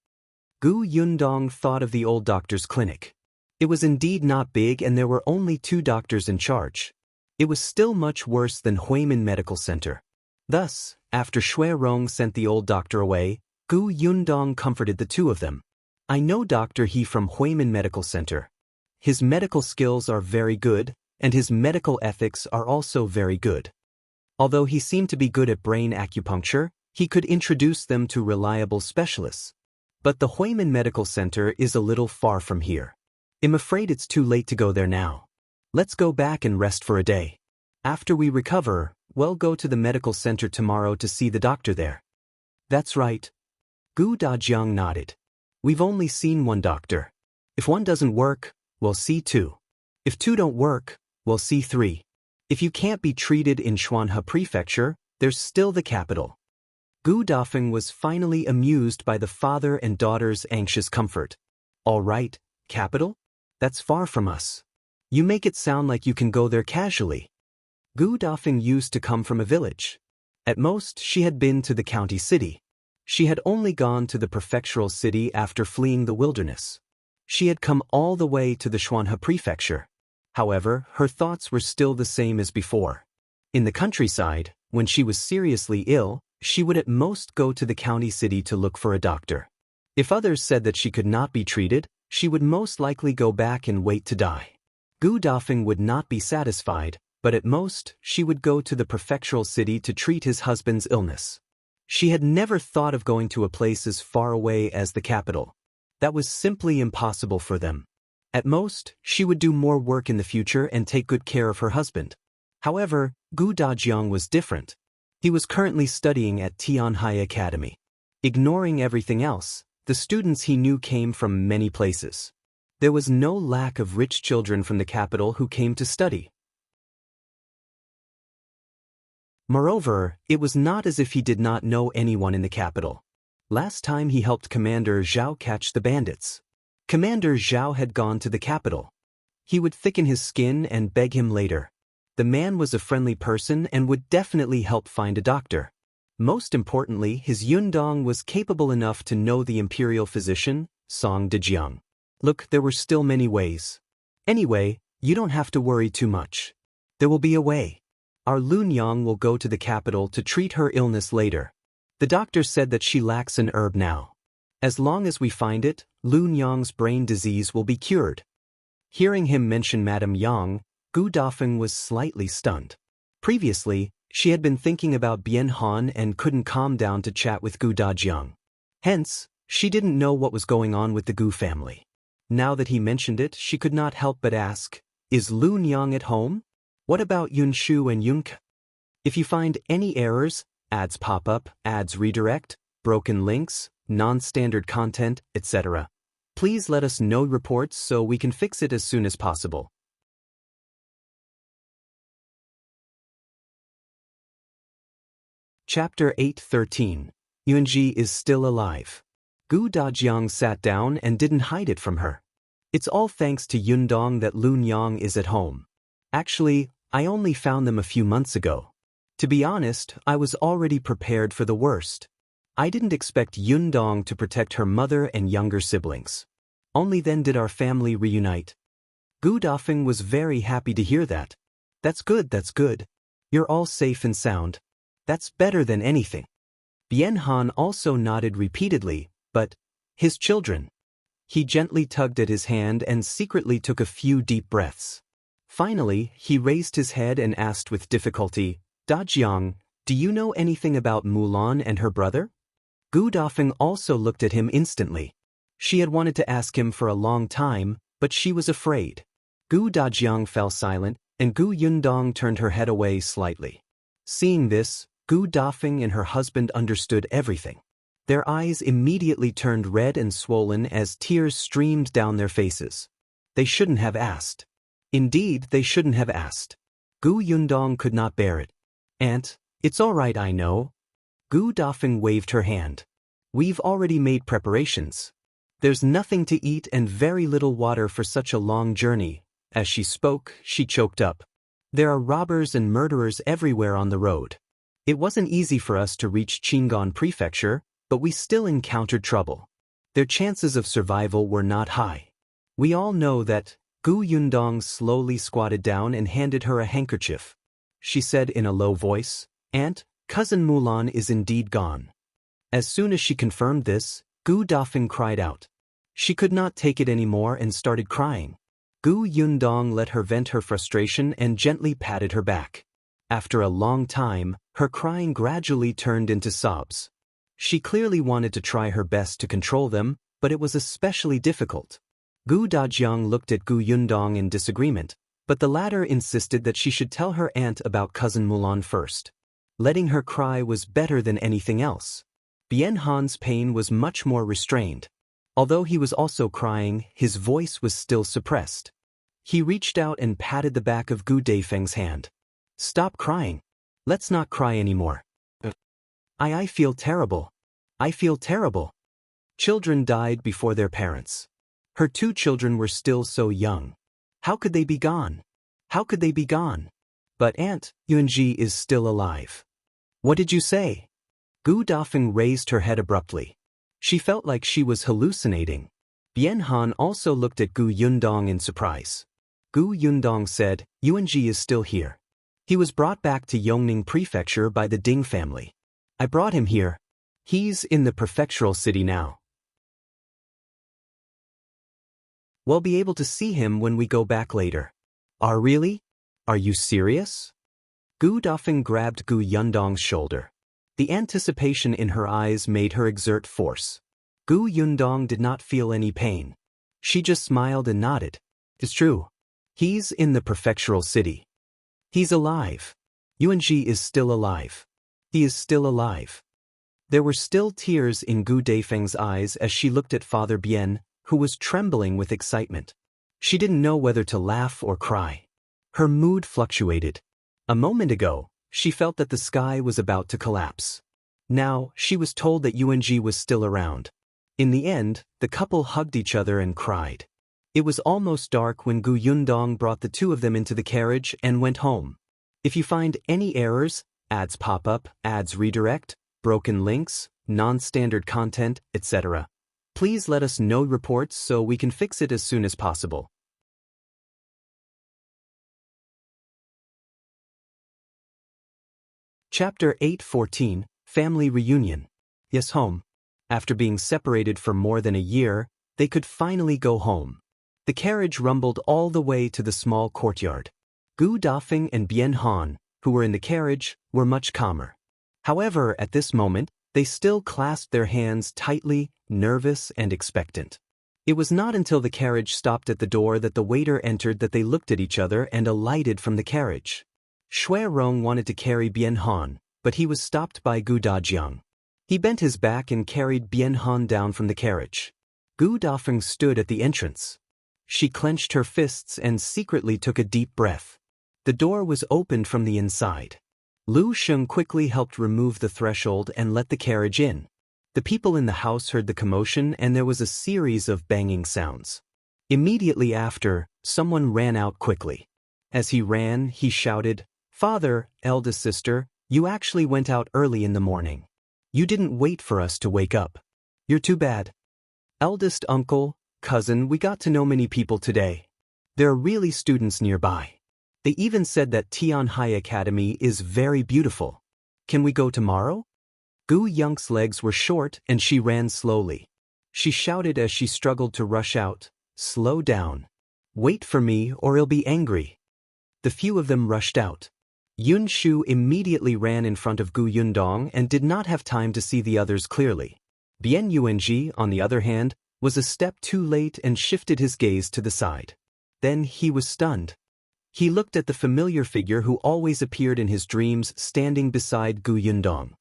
Gu Yundong thought of the old doctor's clinic. It was indeed not big and there were only 2 doctors in charge. It was still much worse than Huimin Medical Center. Thus, after Shui Rong sent the old doctor away, Gu Yundong comforted the two of them. I know Dr. He from Huimin Medical Center. His medical skills are very good, and his medical ethics are also very good. Although he seemed to be good at brain acupuncture, he could introduce them to reliable specialists. But the Huimin Medical Center is a little far from here. I'm afraid it's too late to go there now. Let's go back and rest for a day. After we recover, we'll go to the medical center tomorrow to see the doctor there. That's right. Gu Dajiang nodded. We've only seen one doctor. If one doesn't work, we'll see two. If two don't work, we'll see three. If you can't be treated in Xuanhe Prefecture, there's still the capital. Gu Dafeng was finally amused by the father and daughter's anxious comfort. All right, capital? That's far from us. You make it sound like you can go there casually. Gu Dafeng used to come from a village. At most, she had been to the county city. She had only gone to the prefectural city after fleeing the wilderness. She had come all the way to the Xuanhe Prefecture. However, her thoughts were still the same as before. In the countryside, when she was seriously ill, she would at most go to the county city to look for a doctor. If others said that she could not be treated, she would most likely go back and wait to die. Gu Dafeng would not be satisfied, but at most, she would go to the prefectural city to treat his husband's illness. She had never thought of going to a place as far away as the capital. That was simply impossible for them. At most, she would do more work in the future and take good care of her husband. However, Gu Dajiang was different. He was currently studying at Tianhai Academy. Ignoring everything else, the students he knew came from many places. There was no lack of rich children from the capital who came to study. Moreover, it was not as if he did not know anyone in the capital. Last time he helped Commander Zhou catch the bandits. Commander Zhou had gone to the capital. He would thicken his skin and beg him later. The man was a friendly person and would definitely help find a doctor. Most importantly, his Yundong was capable enough to know the imperial physician, Song Dejiang. Look, there were still many ways. Anyway, you don't have to worry too much. There will be a way. Our Lunyang will go to the capital to treat her illness later. The doctor said that she lacks an herb now. As long as we find it, Lunyang's brain disease will be cured. Hearing him mention Madame Yang, Gu Dafeng was slightly stunned. Previously, she had been thinking about Bian Han and couldn't calm down to chat with Gu Dajiang. Hence, she didn't know what was going on with the Gu family. Now that he mentioned it, she could not help but ask, is Lunyang at home? What about Yunshu and Yunke? If you find any errors, ads pop up, ads redirect, broken links, non-standard content, etc., please let us know reports so we can fix it as soon as possible. Chapter 8:13. Yuanzhi is still alive. Gu Dajiang sat down and didn't hide it from her. It's all thanks to Yundong that Lunyang is at home. Actually, I only found them a few months ago. To be honest, I was already prepared for the worst. I didn't expect Yundong to protect her mother and younger siblings. Only then did our family reunite. Gu Dafeng was very happy to hear that. That's good, that's good. You're all safe and sound. That's better than anything. Bian Han also nodded repeatedly, but his children. He gently tugged at his hand and secretly took a few deep breaths. Finally, he raised his head and asked with difficulty, Dajiang, do you know anything about Mulan and her brother? Gu Dafeng also looked at him instantly. She had wanted to ask him for a long time, but she was afraid. Gu Dajiang fell silent, and Gu Yundong turned her head away slightly. Seeing this, Gu Dafeng and her husband understood everything. Their eyes immediately turned red and swollen as tears streamed down their faces. They shouldn't have asked. Indeed, they shouldn't have asked. Gu Yundong could not bear it. Aunt, it's all right, I know. Gu Dafeng waved her hand. We've already made preparations. There's nothing to eat and very little water for such a long journey. As she spoke, she choked up. There are robbers and murderers everywhere on the road. It wasn't easy for us to reach Qingyuan Prefecture, but we still encountered trouble. Their chances of survival were not high. We all know that. Gu Yundong slowly squatted down and handed her a handkerchief. She said in a low voice, Aunt, cousin Mulan is indeed gone. As soon as she confirmed this, Gu Dafeng cried out. She could not take it anymore and started crying. Gu Yundong let her vent her frustration and gently patted her back. After a long time, her crying gradually turned into sobs. She clearly wanted to try her best to control them, but it was especially difficult. Gu Dajiang looked at Gu Yundong in disagreement, but the latter insisted that she should tell her aunt about cousin Mulan first. Letting her cry was better than anything else. Bian Han's pain was much more restrained. Although he was also crying, his voice was still suppressed. He reached out and patted the back of Gu Daifeng's hand. Stop crying. Let's not cry anymore. I feel terrible. I feel terrible. Children died before their parents. Her 2 children were still so young. How could they be gone? How could they be gone? But Aunt Yuanzhi is still alive. What did you say? Gu Dafeng raised her head abruptly. She felt like she was hallucinating. Bian Han also looked at Gu Yundong in surprise. Gu Yundong said, Yuanzhi is still here. He was brought back to Yongning Prefecture by the Ding family. I brought him here. He's in the prefectural city now. We'll be able to see him when we go back later. Really? Are you serious? Gu Dafeng grabbed Gu Yundong's shoulder. The anticipation in her eyes made her exert force. Gu Yundong did not feel any pain. She just smiled and nodded. It's true. He's in the prefectural city. He's alive. Yuanzhi is still alive. He is still alive. There were still tears in Gu Daifeng's eyes as she looked at Father Bian, who was trembling with excitement. She didn't know whether to laugh or cry. Her mood fluctuated. A moment ago, she felt that the sky was about to collapse. Now, she was told that Yuanzhi was still around. In the end, the couple hugged each other and cried. It was almost dark when Gu Yundong brought the 2 of them into the carriage and went home. If you find any errors, ads pop up, ads redirect, broken links, non-standard content, etc., please let us know reports so we can fix it as soon as possible. Chapter 8:14, Family Reunion. Yes, home. After being separated for more than a year, they could finally go home. The carriage rumbled all the way to the small courtyard. Gu Dafeng and Bian Han, who were in the carriage, were much calmer. However, at this moment, they still clasped their hands tightly, nervous and expectant. It was not until the carriage stopped at the door that the waiter entered that they looked at each other and alighted from the carriage. Shui Rong wanted to carry Bian Han, but he was stopped by Gu Dajiang. He bent his back and carried Bian Han down from the carriage. Gu Dafeng stood at the entrance. She clenched her fists and secretly took a deep breath. The door was opened from the inside. Lu Xiong quickly helped remove the threshold and let the carriage in. The people in the house heard the commotion and there was a series of banging sounds. Immediately after, someone ran out quickly. As he ran, he shouted, "Father, eldest sister, you actually went out early in the morning. You didn't wait for us to wake up. You're too bad. Eldest uncle, cousin, we got to know many people today. There are really students nearby. They even said that Tianhai Academy is very beautiful. Can we go tomorrow?" Gu Young's legs were short and she ran slowly. She shouted as she struggled to rush out, "Slow down. Wait for me or I'll be angry." The few of them rushed out. Yunshu immediately ran in front of Gu Yundong and did not have time to see the others clearly. Bian Yuanzhi, on the other hand, was a step too late and shifted his gaze to the side. Then he was stunned. He looked at the familiar figure who always appeared in his dreams standing beside Gu Yundong.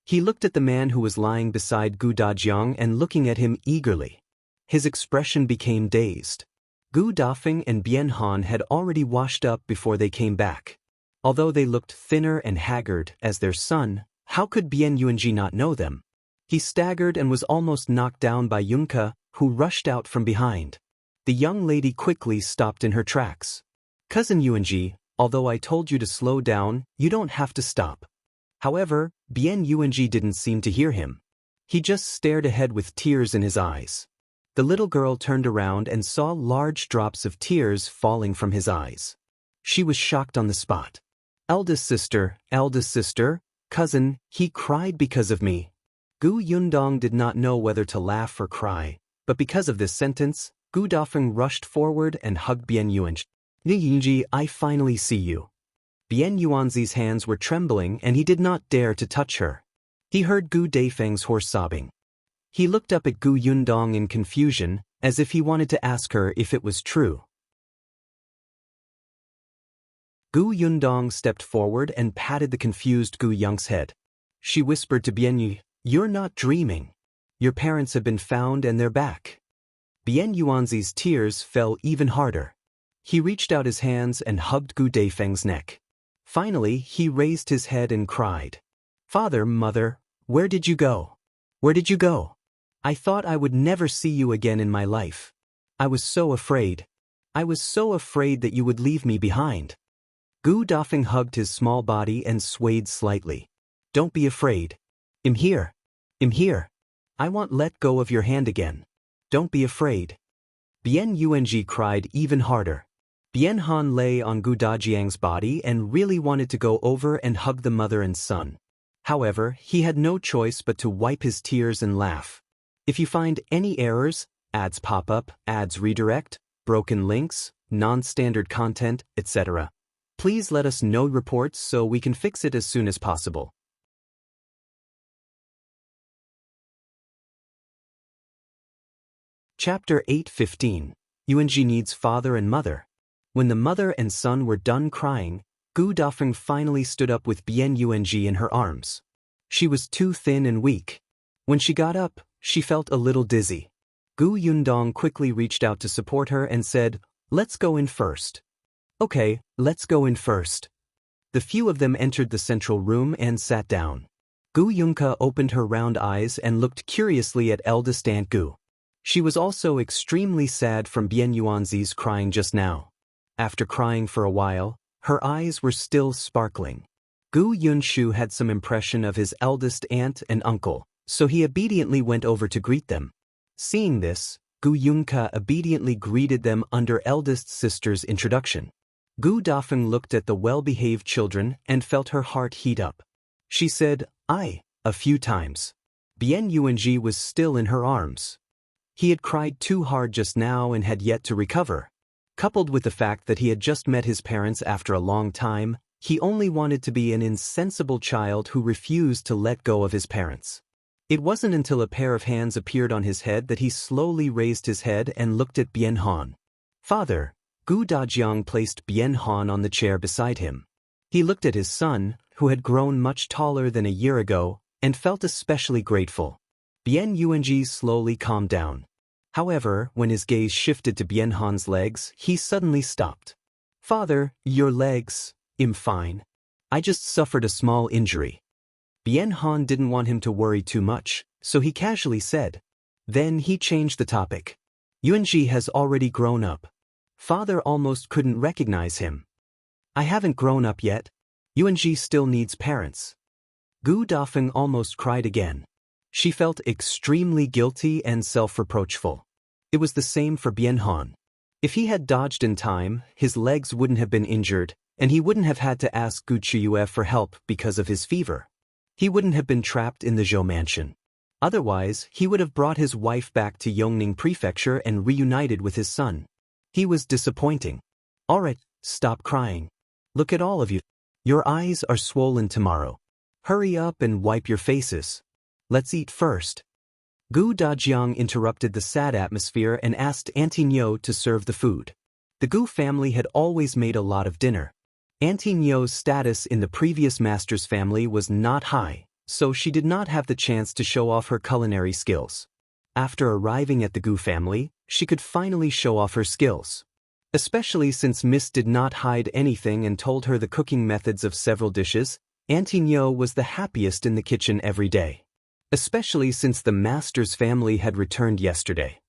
He looked at the man who was lying beside Gu Dajiang and looking at him eagerly. His expression became dazed. Gu Dafeng and Bian Han had already washed up before they came back. Although they looked thinner and haggard as their son, how could Bian Yuanzhi not know them? He staggered and was almost knocked down by Yunke, who rushed out from behind. The young lady quickly stopped in her tracks. "Cousin Yuanzhi, although I told you to slow down, you don't have to stop." However, Bian Yuanzhi didn't seem to hear him. He just stared ahead with tears in his eyes. The little girl turned around and saw large drops of tears falling from his eyes. She was shocked on the spot. Eldest sister, cousin, he cried because of me." Gu Yundong did not know whether to laugh or cry, but because of this sentence, Gu Dafeng rushed forward and hugged Bian Yuanzhi. Yuanzhi, I finally see you. Bian Yuanzi's hands were trembling and he did not dare to touch her. He heard Gu Dafeng's hoarse sobbing. He looked up at Gu Yundong in confusion, as if he wanted to ask her if it was true. Gu Yundong stepped forward and patted the confused Gu Young's head. She whispered to Bian Yu, "You're not dreaming. Your parents have been found and they're back." Bian Yuanzi's tears fell even harder. He reached out his hands and hugged Gu Dafeng's neck. Finally, he raised his head and cried, "Father, Mother, where did you go? Where did you go? I thought I would never see you again in my life. I was so afraid. I was so afraid that you would leave me behind." Gu Dafeng hugged his small body and swayed slightly. "Don't be afraid. I'm here. I'm here. I won't let go of your hand again. Don't be afraid." Bian Yuanzhi cried even harder. Bian Han lay on Gu Dajiang's body and really wanted to go over and hug the mother and son. However, he had no choice but to wipe his tears and laugh. If you find any errors, ads pop up, ads redirect, broken links, non-standard content, etc., please let us know reports so we can fix it as soon as possible. Chapter 8:15. Yuanzhi needs father and mother. When the mother and son were done crying, Gu Dafeng finally stood up with Bian Yuanzhi in her arms. She was too thin and weak. When she got up, she felt a little dizzy. Gu Yundong quickly reached out to support her and said, "Let's go in first." "Okay, let's go in first." The few of them entered the central room and sat down. Gu Yunka opened her round eyes and looked curiously at eldest Aunt Gu. She was also extremely sad from Bian Yuanzi's crying just now. After crying for a while, her eyes were still sparkling. Gu Yunshu had some impression of his eldest aunt and uncle, so he obediently went over to greet them. Seeing this, Gu Yunka obediently greeted them under eldest sister's introduction. Gu Dafeng looked at the well-behaved children and felt her heart heat up. She said, "I," a few times. Bian Yuanzhi was still in her arms. He had cried too hard just now and had yet to recover. Coupled with the fact that he had just met his parents after a long time, he only wanted to be an insensible child who refused to let go of his parents. It wasn't until a pair of hands appeared on his head that he slowly raised his head and looked at Bian Han. "Father." Gu Dajiang placed Bian Han on the chair beside him. He looked at his son, who had grown much taller than a year ago, and felt especially grateful. Bian Yuanzhi slowly calmed down. However, when his gaze shifted to Bian Han's legs, he suddenly stopped. "Father, your legs, I'm fine. I just suffered a small injury." Bian Han didn't want him to worry too much, so he casually said. Then he changed the topic. "Yuanzhi has already grown up. Father almost couldn't recognize him." "I haven't grown up yet. Yuanzhi still needs parents." Gu Dafeng almost cried again. She felt extremely guilty and self-reproachful. It was the same for Bian Han. If he had dodged in time, his legs wouldn't have been injured, and he wouldn't have had to ask Gu Qiuyue for help because of his fever. He wouldn't have been trapped in the Zhou mansion. Otherwise, he would have brought his wife back to Yongning Prefecture and reunited with his son. He was disappointing. "Alright, stop crying. Look at all of you. Your eyes are swollen tomorrow. Hurry up and wipe your faces. Let's eat first." Gu Dajiang interrupted the sad atmosphere and asked Auntie Nyo to serve the food. The Gu family had always made a lot of dinner. Auntie Nyo's status in the previous master's family was not high, so she did not have the chance to show off her culinary skills. After arriving at the Gu family, she could finally show off her skills. Especially since Miss did not hide anything and told her the cooking methods of several dishes, Auntie Nyo was the happiest in the kitchen every day. Especially since the master's family had returned yesterday.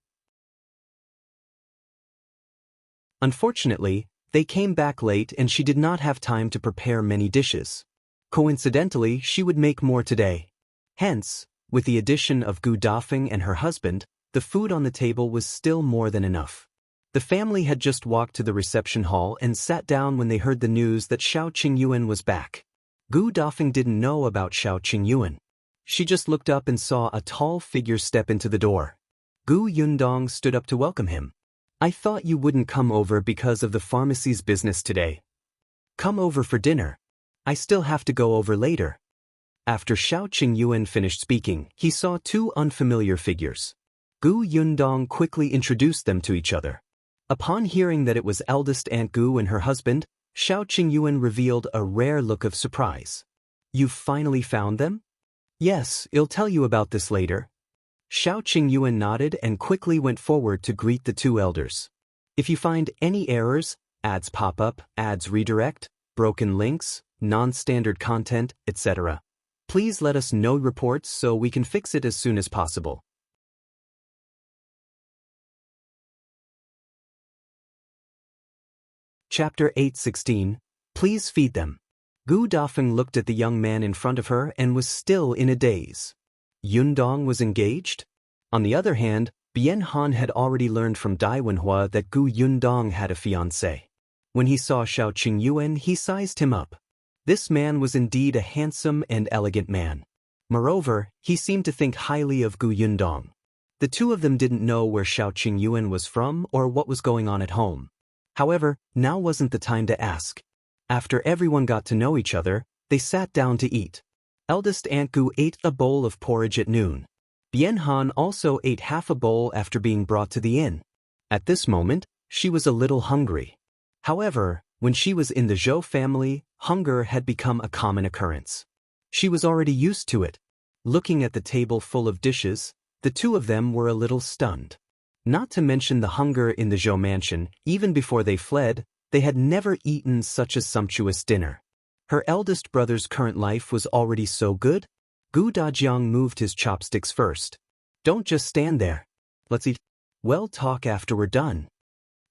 Unfortunately, they came back late and she did not have time to prepare many dishes. Coincidentally, she would make more today. Hence, with the addition of Gu Dafeng and her husband, the food on the table was still more than enough. The family had just walked to the reception hall and sat down when they heard the news that Shao Qingyuan was back. Gu Dafeng didn't know about Shao Qingyuan. She just looked up and saw a tall figure step into the door. Yundong stood up to welcome him. I thought you wouldn't come over because of the pharmacy's business today. Come over for dinner. I still have to go over later. After Shao Qingyuan finished speaking, he saw two unfamiliar figures. Yundong quickly introduced them to each other. Upon hearing that it was eldest Aunt Gu and her husband, Shao Qingyuan revealed a rare look of surprise. You've finally found them? Yes, I'll tell you about this later. Shao Qingyuan nodded and quickly went forward to greet the two elders. If you find any errors, ads pop up, ads redirect, broken links, non-standard content, etc., please let us know reports so we can fix it as soon as possible. Chapter 8:16. Please feed them. Gu Dafeng looked at the young man in front of her and was still in a daze. Yundong was engaged? On the other hand, Bian had already learned from Wenhuo that Gu Yundong had a fiancé. When he saw Shao Qingyuan, he sized him up. This man was indeed a handsome and elegant man. Moreover, he seemed to think highly of Gu Yundong. The two of them didn't know where Shao Qingyuan was from or what was going on at home. However, now wasn't the time to ask. After everyone got to know each other, they sat down to eat. Eldest Aunt Gu ate a bowl of porridge at noon. Bian also ate half a bowl after being brought to the inn. At this moment, she was a little hungry. However, when she was in the Zhou family, hunger had become a common occurrence. She was already used to it. Looking at the table full of dishes, the two of them were a little stunned. Not to mention the hunger in the Zhou mansion, even before they fled, they had never eaten such a sumptuous dinner. Her eldest brother's current life was already so good. Gu Dajiang moved his chopsticks first. Don't just stand there. Let's eat. We'll talk after we're done.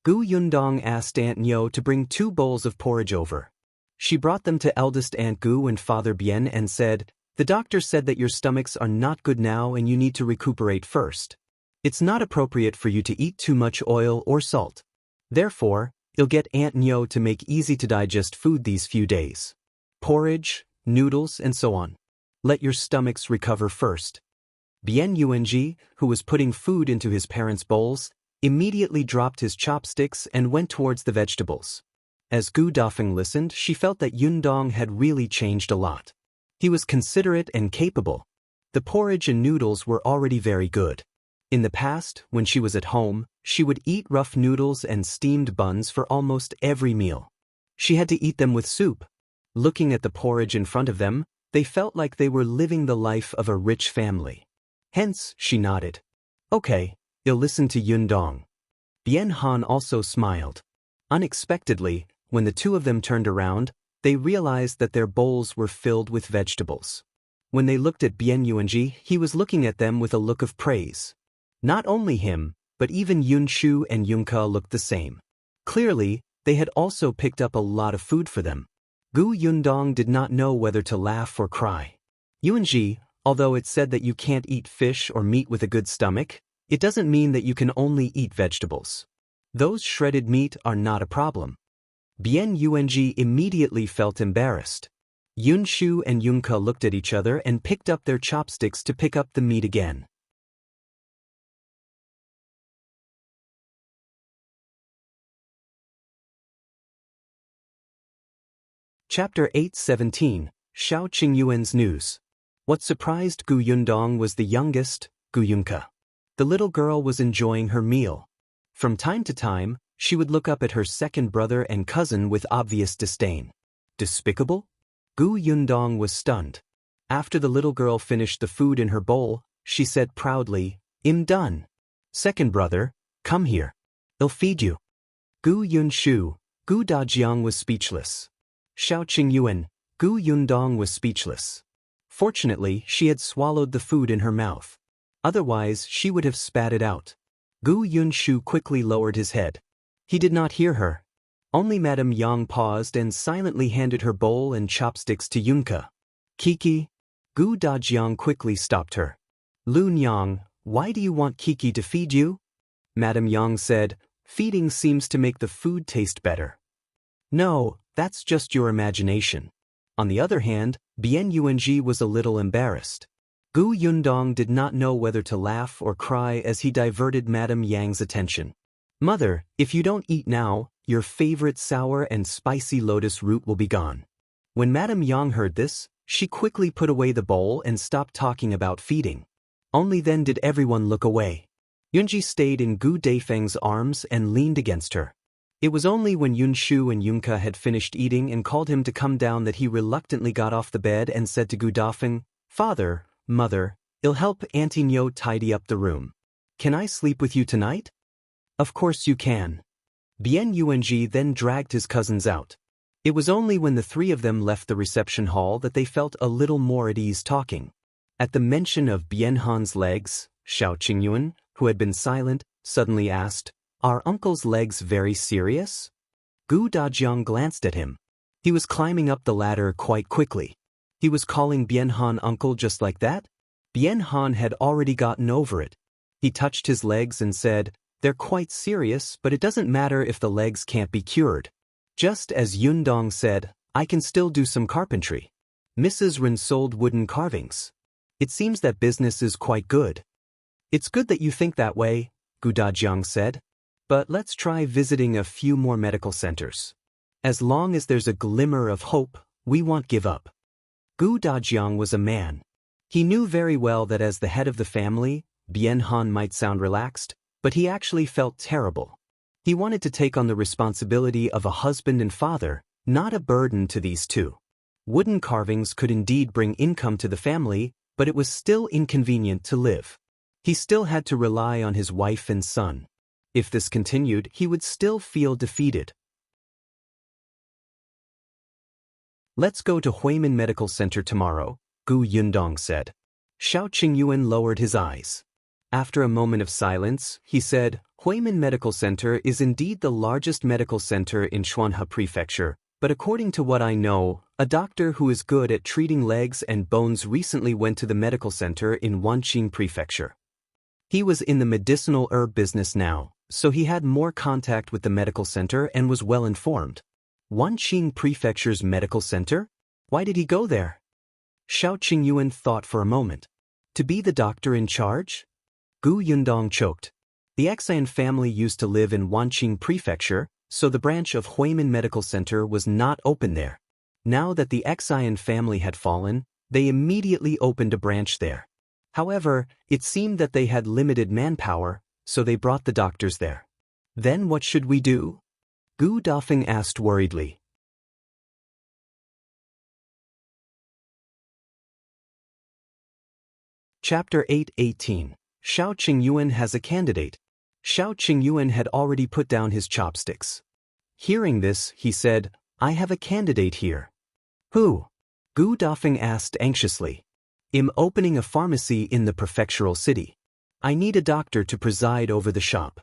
Gu Yundong asked Aunt Nyo to bring 2 bowls of porridge over. She brought them to eldest Aunt Gu and Father Bian and said, the doctor said that your stomachs are not good now and you need to recuperate first. It's not appropriate for you to eat too much oil or salt. Therefore, you'll get Aunt Nyo to make easy-to-digest food these few days. Porridge, noodles, and so on. Let your stomachs recover first. Bian Yuanzhi, who was putting food into his parents' bowls, immediately dropped his chopsticks and went towards the vegetables. As Gu Dafeng listened, she felt that Yundong had really changed a lot. He was considerate and capable. The porridge and noodles were already very good. In the past, when she was at home, she would eat rough noodles and steamed buns for almost every meal. She had to eat them with soup. Looking at the porridge in front of them, they felt like they were living the life of a rich family. Hence, she nodded. Okay, you'll listen to Yundong. Bian also smiled. Unexpectedly, when the two of them turned around, they realized that their bowls were filled with vegetables. When they looked at Bian Yuanzhi, he was looking at them with a look of praise. Not only him, but even Yunshu and Yunke looked the same. Clearly, they had also picked up a lot of food for them. Gu Yundong did not know whether to laugh or cry. Yuanzhi, although it said that you can't eat fish or meat with a good stomach, it doesn't mean that you can only eat vegetables. Those shredded meat are not a problem. Bian Yuanzhi immediately felt embarrassed. Yunshu and Yunke looked at each other and picked up their chopsticks to pick up the meat again. Chapter 8:17. Shao Qingyuan's news. What surprised Gu Yundong was the youngest, Gu Yunke. The little girl was enjoying her meal. From time to time, she would look up at her second brother and cousin with obvious disdain. Despicable? Gu Yundong was stunned. After the little girl finished the food in her bowl, she said proudly, I'm done. Second brother, come here. I'll feed you. Gu Yunshu, Gu Dajiang was speechless. Shao Qingyuan, Gu Yundong was speechless. Fortunately, she had swallowed the food in her mouth. Otherwise, she would have spat it out. Gu Yunshu quickly lowered his head. He did not hear her. Only Madame Yang paused and silently handed her bowl and chopsticks to Yunke. Kiki? Gu Dajiang quickly stopped her. Lun Yang, why do you want Kiki to feed you? Madame Yang said, feeding seems to make the food taste better. No, that's just your imagination. On the other hand, Bian Yuanzhi was a little embarrassed. Gu Yundong did not know whether to laugh or cry as he diverted Madame Yang's attention. Mother, if you don't eat now, your favorite sour and spicy lotus root will be gone. When Madame Yang heard this, she quickly put away the bowl and stopped talking about feeding. Only then did everyone look away. Yuanzhi stayed in Gu Daifeng's arms and leaned against her. It was only when Yunshu and Yunke had finished eating and called him to come down that he reluctantly got off the bed and said to Gu Daifeng, Father, Mother, I'll help Auntie Nyo tidy up the room. Can I sleep with you tonight? Of course you can. Bian Yuanzhi then dragged his cousins out. It was only when the three of them left the reception hall that they felt a little more at ease talking. At the mention of Bian Han's legs, Shao Qingyuan, who had been silent, suddenly asked, Are uncle's legs very serious? Gu Dajiang glanced at him. He was climbing up the ladder quite quickly. He was calling Bian Han uncle just like that? Bian Han had already gotten over it. He touched his legs and said, They're quite serious, but it doesn't matter if the legs can't be cured. Just as Yundong said, I can still do some carpentry. Mrs. Ren sold wooden carvings. It seems that business is quite good. It's good that you think that way, Gu Dajiang said. But let's try visiting a few more medical centers. As long as there's a glimmer of hope, we won't give up. Gu Dajiang was a man. He knew very well that as the head of the family, Bian Han might sound relaxed, but he actually felt terrible. He wanted to take on the responsibility of a husband and father, not a burden to these two. Wooden carvings could indeed bring income to the family, but it was still inconvenient to live. He still had to rely on his wife and son. If this continued, he would still feel defeated. Let's go to Huimin Medical Center tomorrow, Gu Yundong said. Shao Qingyuan lowered his eyes. After a moment of silence, he said, Huimin Medical Center is indeed the largest medical center in Xuanhe Prefecture, but according to what I know, a doctor who is good at treating legs and bones recently went to the medical center in Wanqing Prefecture. He was in the medicinal herb business now, so he had more contact with the medical center and was well informed. Wanqing Prefecture's medical center? Why did he go there? Shao Qingyuan thought for a moment. To be the doctor in charge? Gu Yundong choked. The Xiong family used to live in Wanqing Prefecture, so the branch of Huimin Medical Center was not open there. Now that the Xiong family had fallen, they immediately opened a branch there. However, it seemed that they had limited manpower, so they brought the doctors there. Then what should we do? Gu Daifeng asked worriedly. Chapter 8:18. Shao Qingyuan has a candidate. Shao Qingyuan had already put down his chopsticks. Hearing this, he said, I have a candidate here. Who? Gu Daifeng asked anxiously. I'm opening a pharmacy in the prefectural city. I need a doctor to preside over the shop.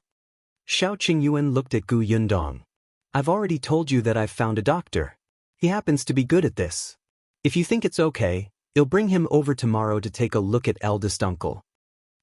Shao Qingyuan looked at Gu Yundong. I've already told you that I've found a doctor. He happens to be good at this. If you think it's okay, I'll bring him over tomorrow to take a look at eldest uncle.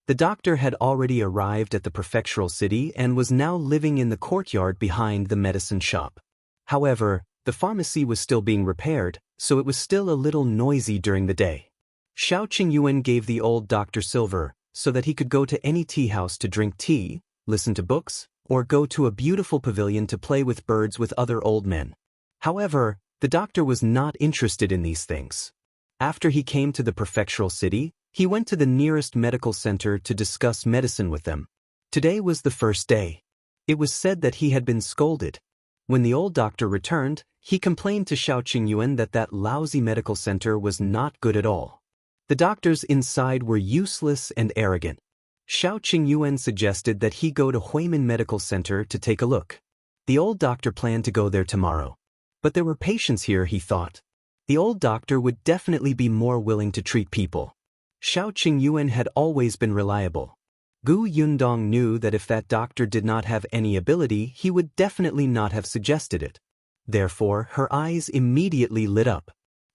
The doctor had already arrived at the prefectural city and was now living in the courtyard behind the medicine shop. However, the pharmacy was still being repaired, so it was still a little noisy during the day. Shao Qingyuan gave the old doctor silver so that he could go to any tea house to drink tea, listen to books, or go to a beautiful pavilion to play with birds with other old men. However, the doctor was not interested in these things. After he came to the prefectural city, he went to the nearest medical center to discuss medicine with them. Today was the first day. It was said that he had been scolded. When the old doctor returned, he complained to Shao Qingyuan that that lousy medical center was not good at all. The doctors inside were useless and arrogant. Shao Qingyuan suggested that he go to Huimin Medical Center to take a look. The old doctor planned to go there tomorrow. But there were patients here, he thought. The old doctor would definitely be more willing to treat people. Shao Qingyuan had always been reliable. Gu Yundong knew that if that doctor did not have any ability, he would definitely not have suggested it. Therefore, her eyes immediately lit up.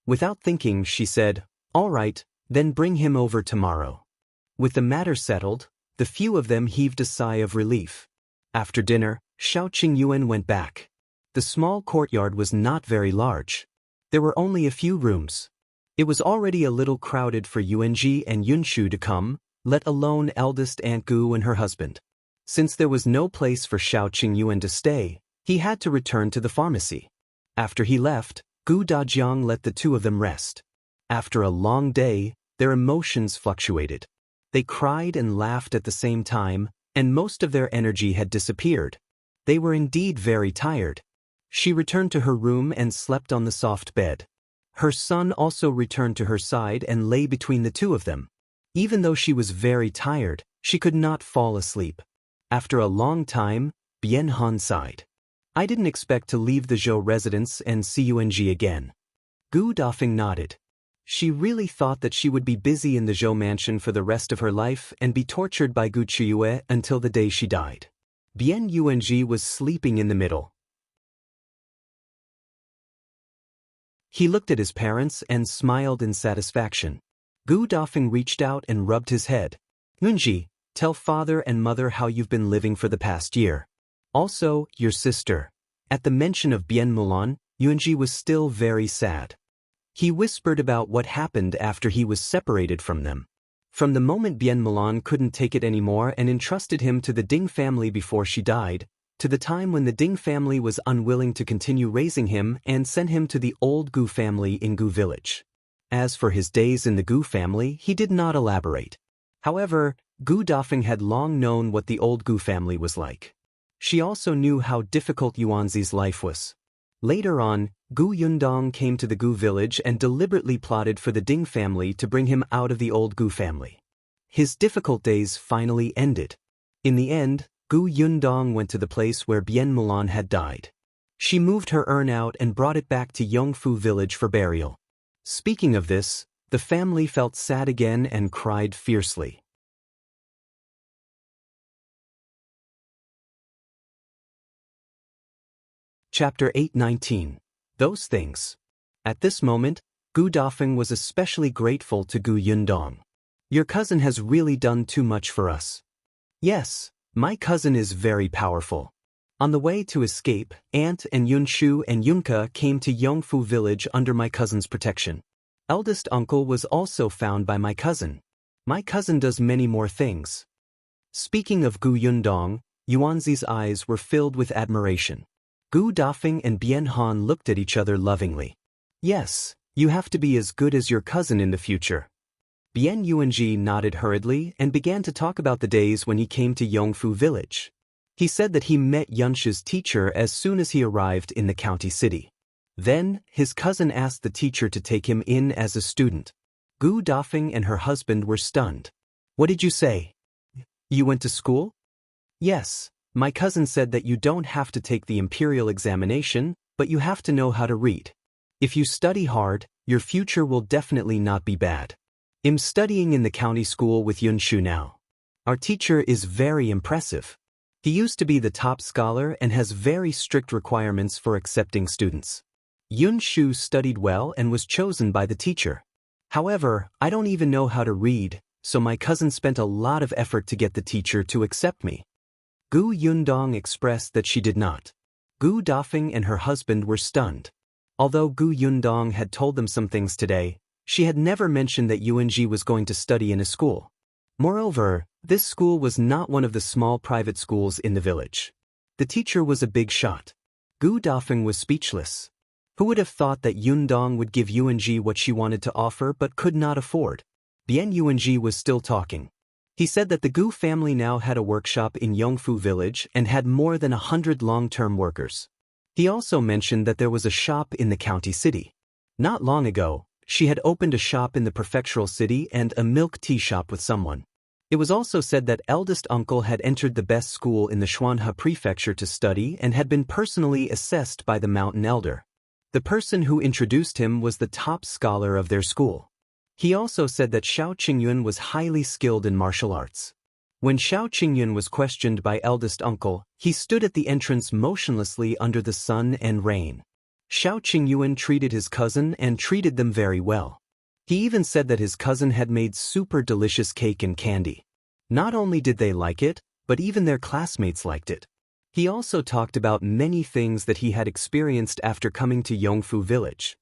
Without thinking, she said, All right, then bring him over tomorrow. With the matter settled, the few of them heaved a sigh of relief. After dinner, Shao Qingyuan went back. The small courtyard was not very large. There were only a few rooms. It was already a little crowded for Yuanzhi and Yunshu to come, let alone eldest Aunt Gu and her husband. Since there was no place for Shao Qingyuan to stay, he had to return to the pharmacy. After he left, Gu Dajiang let the two of them rest. After a long day, their emotions fluctuated. They cried and laughed at the same time, and most of their energy had disappeared. They were indeed very tired. She returned to her room and slept on the soft bed. Her son also returned to her side and lay between the two of them. Even though she was very tired, she could not fall asleep. After a long time, Bian sighed. I didn't expect to leave the Zhou residence and see Yuanzhi again. Gu Dafeng nodded. She really thought that she would be busy in the Zhou mansion for the rest of her life and be tortured by Gu Qiuyue until the day she died. Bian Yuanzhi was sleeping in the middle. He looked at his parents and smiled in satisfaction. Gu Dafeng reached out and rubbed his head. Yuanzhi, tell father and mother how you've been living for the past year. Also, your sister. At the mention of Bian Mulan, Yuanzhi was still very sad. He whispered about what happened after he was separated from them. From the moment Bian Mulan couldn't take it anymore and entrusted him to the Ding family before she died, to the time when the Ding family was unwilling to continue raising him and sent him to the old Gu family in Gu village. As for his days in the Gu family, he did not elaborate. However, Gu Dafeng had long known what the old Gu family was like. She also knew how difficult Yuanzhi's life was. Later on, Gu Yundong came to the Gu village and deliberately plotted for the Ding family to bring him out of the old Gu family. His difficult days finally ended. In the end, Gu Yundong went to the place where Bian Mulan had died. She moved her urn out and brought it back to Yongfu village for burial. Speaking of this, the family felt sad again and cried fiercely. Chapter 819. Those Things. At this moment, Gu Dafeng was especially grateful to Gu Yundong. Your cousin has really done too much for us. Yes, my cousin is very powerful. On the way to escape, Aunt and Yunshu and Yunka came to Yongfu village under my cousin's protection. Eldest uncle was also found by my cousin. My cousin does many more things. Speaking of Gu Yundong, Yuanzi's eyes were filled with admiration. Gu Dafeng and Bian looked at each other lovingly. Yes, you have to be as good as your cousin in the future. Bian Yuanzhi nodded hurriedly and began to talk about the days when he came to Yongfu village. He said that he met Yunshu's teacher as soon as he arrived in the county city. Then, his cousin asked the teacher to take him in as a student. Gu Dafeng and her husband were stunned. What did you say? You went to school? Yes. My cousin said that you don't have to take the imperial examination, but you have to know how to read. If you study hard, your future will definitely not be bad. I'm studying in the county school with Yunshu now. Our teacher is very impressive. He used to be the top scholar and has very strict requirements for accepting students. Yunshu studied well and was chosen by the teacher. However, I don't even know how to read, so my cousin spent a lot of effort to get the teacher to accept me. Gu Yundong expressed that she did not. Gu Dafeng and her husband were stunned. Although Gu Yundong had told them some things today, she had never mentioned that Yuanzhi was going to study in a school. Moreover, this school was not one of the small private schools in the village. The teacher was a big shot. Gu Dafeng was speechless. Who would have thought that Yundong would give Yuanzhi what she wanted to offer but could not afford? Bian Yuanzhi was still talking. He said that the Gu family now had a workshop in Yongfu village and had more than 100 long-term workers. He also mentioned that there was a shop in the county city. Not long ago, she had opened a shop in the prefectural city and a milk tea shop with someone. It was also said that eldest uncle had entered the best school in the Xuanhe prefecture to study and had been personally assessed by the mountain elder. The person who introduced him was the top scholar of their school. He also said that Shao Qingyuan was highly skilled in martial arts. When Shao Qingyuan was questioned by eldest uncle, he stood at the entrance motionlessly under the sun and rain. Shao Qingyuan treated his cousin and treated them very well. He even said that his cousin had made super delicious cake and candy. Not only did they like it, but even their classmates liked it. He also talked about many things that he had experienced after coming to Yongfu village.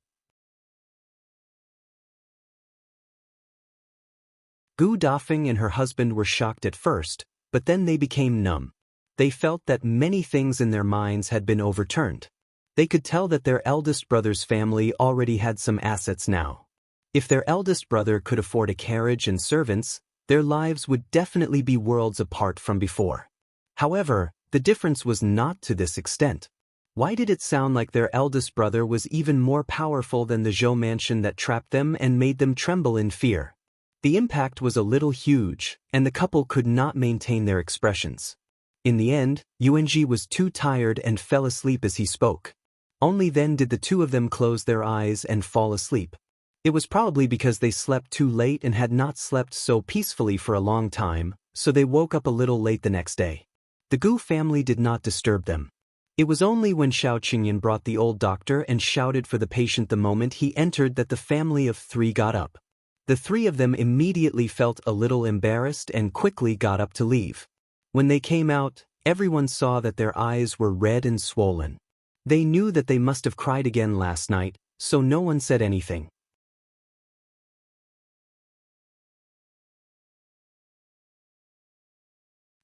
Gu Dafeng and her husband were shocked at first, but then they became numb. They felt that many things in their minds had been overturned. They could tell that their eldest brother's family already had some assets now. If their eldest brother could afford a carriage and servants, their lives would definitely be worlds apart from before. However, the difference was not to this extent. Why did it sound like their eldest brother was even more powerful than the Zhou mansion that trapped them and made them tremble in fear? The impact was a little huge, and the couple could not maintain their expressions. In the end, Yuanzhi was too tired and fell asleep as he spoke. Only then did the two of them close their eyes and fall asleep. It was probably because they slept too late and had not slept so peacefully for a long time, so they woke up a little late the next day. The Gu family did not disturb them. It was only when Shao Qingyuan brought the old doctor and shouted for the patient the moment he entered that the family of three got up. The three of them immediately felt a little embarrassed and quickly got up to leave. When they came out, everyone saw that their eyes were red and swollen. They knew that they must have cried again last night, so no one said anything.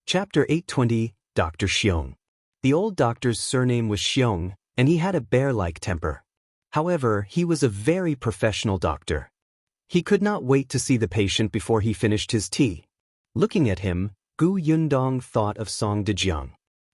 Chapter 820, Dr. Xiong. The old doctor's surname was Xiong, and he had a bear-like temper. However, he was a very professional doctor. He could not wait to see the patient before he finished his tea. Looking at him, Gu Yundong thought of Song Dejiang.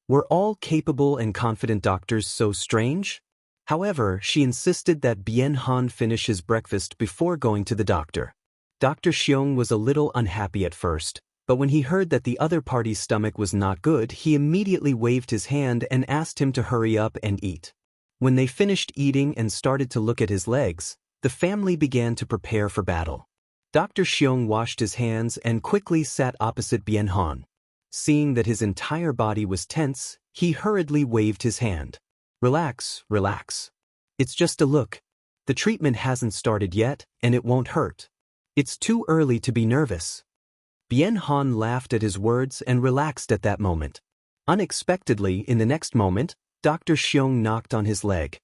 Were all capable and confident doctors so strange? However, she insisted that Bian Han finish his breakfast before going to the doctor. Dr. Xiong was a little unhappy at first, but when he heard that the other party's stomach was not good, he immediately waved his hand and asked him to hurry up and eat. When they finished eating and started to look at his legs, the family began to prepare for battle. Dr. Xiong washed his hands and quickly sat opposite Bian Han. Seeing that his entire body was tense, he hurriedly waved his hand. Relax, relax. It's just a look. The treatment hasn't started yet, and it won't hurt. It's too early to be nervous. Bian Han laughed at his words and relaxed at that moment. Unexpectedly, in the next moment, Dr. Xiong knocked on his leg.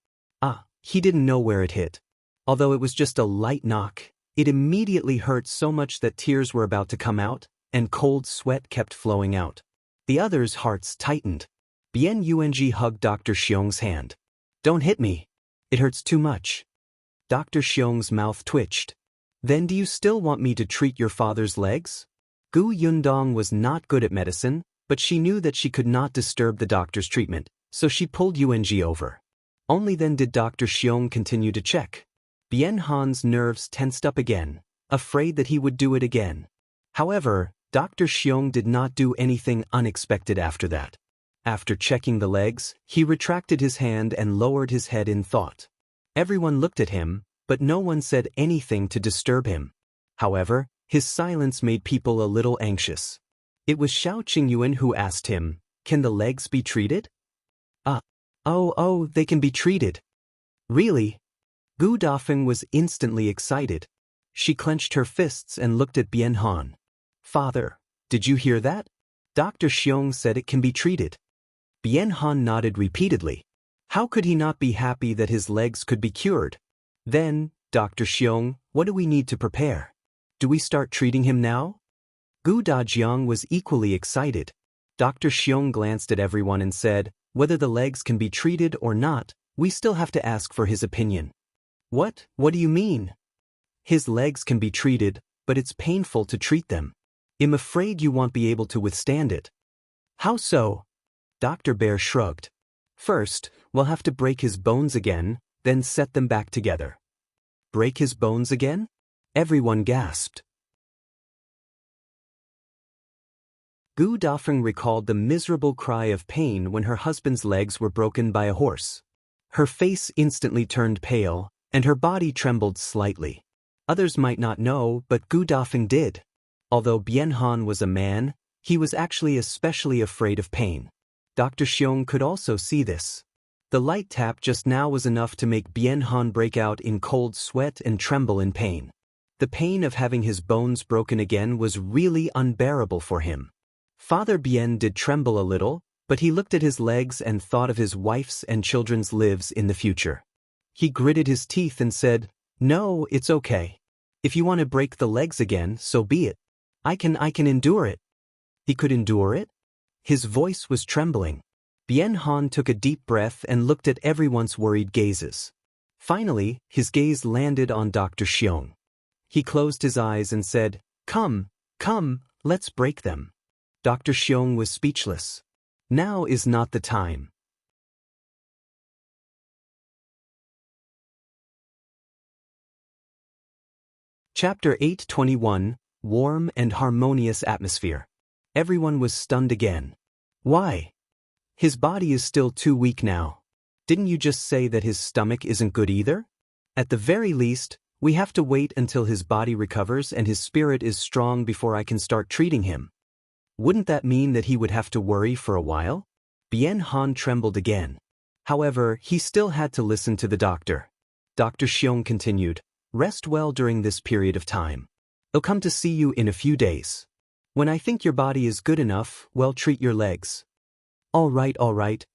He didn't know where it hit. Although it was just a light knock, it immediately hurt so much that tears were about to come out, and cold sweat kept flowing out. The others' hearts tightened. Bian Yuanzhi hugged Dr. Xiong's hand. Don't hit me. It hurts too much. Dr. Xiong's mouth twitched. Then do you still want me to treat your father's legs? Gu Yundong was not good at medicine, but she knew that she could not disturb the doctor's treatment, so she pulled Yuanzhi over. Only then did Dr. Xiong continue to check. Bian Han's nerves tensed up again, afraid that he would do it again. However, Dr. Xiong did not do anything unexpected after that. After checking the legs, he retracted his hand and lowered his head in thought. Everyone looked at him, but no one said anything to disturb him. However, his silence made people a little anxious. It was Shao Qingyuan who asked him, "Can the legs be treated?" They can be treated. Really? Gu Dafeng was instantly excited. She clenched her fists and looked at Bian Han. Father, did you hear that? Dr. Xiong said it can be treated. Bian Han nodded repeatedly. How could he not be happy that his legs could be cured? Then, Dr. Xiong, what do we need to prepare? Do we start treating him now? Gu Dajiang was equally excited. Dr. Xiong glanced at everyone and said, whether the legs can be treated or not, we still have to ask for his opinion. What do you mean? His legs can be treated, but it's painful to treat them. I'm afraid you won't be able to withstand it. How so? Dr. Bear shrugged. First, we'll have to break his bones again, then set them back together. Break his bones again? Everyone gasped. Gu Dafeng recalled the miserable cry of pain when her husband's legs were broken by a horse. Her face instantly turned pale, and her body trembled slightly. Others might not know, but Gu Dafeng did. Although Bian Han was a man, he was actually especially afraid of pain. Dr. Xiong could also see this. The light tap just now was enough to make Bian Han break out in cold sweat and tremble in pain. The pain of having his bones broken again was really unbearable for him. Father Bian did tremble a little, but he looked at his legs and thought of his wife's and children's lives in the future. He gritted his teeth and said, "No, it's okay. If you want to break the legs again, so be it. I can endure it. He could endure it? His voice was trembling. Bian Han took a deep breath and looked at everyone's worried gazes. Finally, his gaze landed on Dr. Xiong. He closed his eyes and said, "Come, come, let's break them." Dr. Xiong was speechless. Now is not the time. Chapter 8:21, Warm and Harmonious Atmosphere. Everyone was stunned again. Why? His body is still too weak now. Didn't you just say that his stomach isn't good either? At the very least, we have to wait until his body recovers and his spirit is strong before I can start treating him. Wouldn't that mean that he would have to worry for a while? Bian Han trembled again. However, he still had to listen to the doctor. Dr. Xiong continued, "Rest well during this period of time. I'll come to see you in a few days. When I think your body is good enough, well, treat your legs." All right.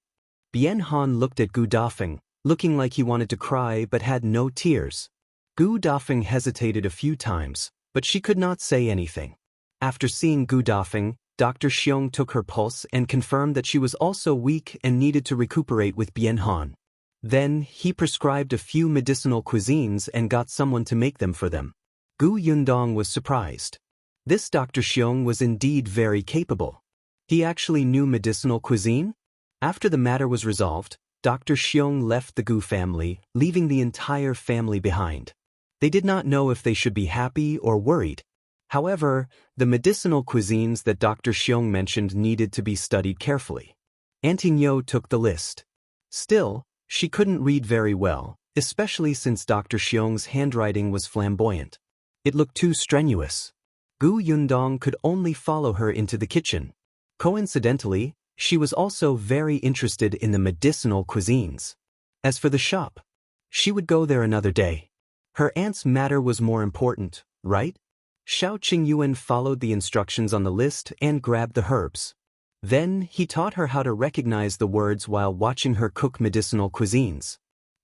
Bian Han looked at Gu Dafeng, looking like he wanted to cry but had no tears. Gu Dafeng hesitated a few times, but she could not say anything. After seeing Gu Dafeng, Dr. Xiong took her pulse and confirmed that she was also weak and needed to recuperate with Bian Han. Then, he prescribed a few medicinal cuisines and got someone to make them for them. Gu Yundong was surprised. This Dr. Xiong was indeed very capable. He actually knew medicinal cuisine? After the matter was resolved, Dr. Xiong left the Gu family, leaving the entire family behind. They did not know if they should be happy or worried. However, the medicinal cuisines that Dr. Xiong mentioned needed to be studied carefully. Auntie Nyo took the list. Still, she couldn't read very well, especially since Dr. Xiong's handwriting was flamboyant. It looked too strenuous. Gu Yundong could only follow her into the kitchen. Coincidentally, she was also very interested in the medicinal cuisines. As for the shop, she would go there another day. Her aunt's matter was more important, right? Shao Qingyuan followed the instructions on the list and grabbed the herbs. Then, he taught her how to recognize the words while watching her cook medicinal cuisines.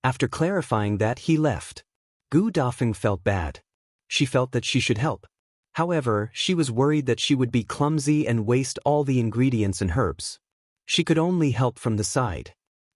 After clarifying that, he left. Gu Dafeng felt bad. She felt that she should help. However, she was worried that she would be clumsy and waste all the ingredients and herbs. She could only help from the side.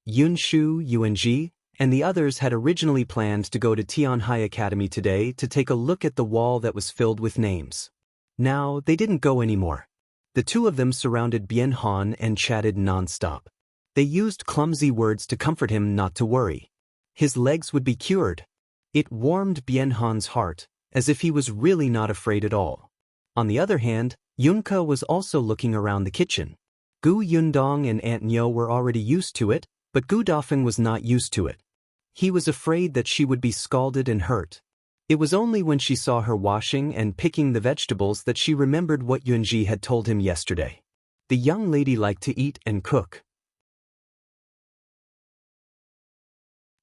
Yunshu, Yuanzhi, and the others had originally planned to go to Tianhai Academy today to take a look at the wall that was filled with names. Now, they didn't go anymore. The two of them surrounded Bian Han and chatted non-stop. They used clumsy words to comfort him not to worry. His legs would be cured. It warmed Bian Han's heart, as if he was really not afraid at all. On the other hand, Yunke was also looking around the kitchen. Gu Yundong and Aunt Nyo were already used to it, but Gu Dafeng was not used to it. He was afraid that she would be scalded and hurt. It was only when she saw her washing and picking the vegetables that she remembered what Yuanzhi had told him yesterday. The young lady liked to eat and cook.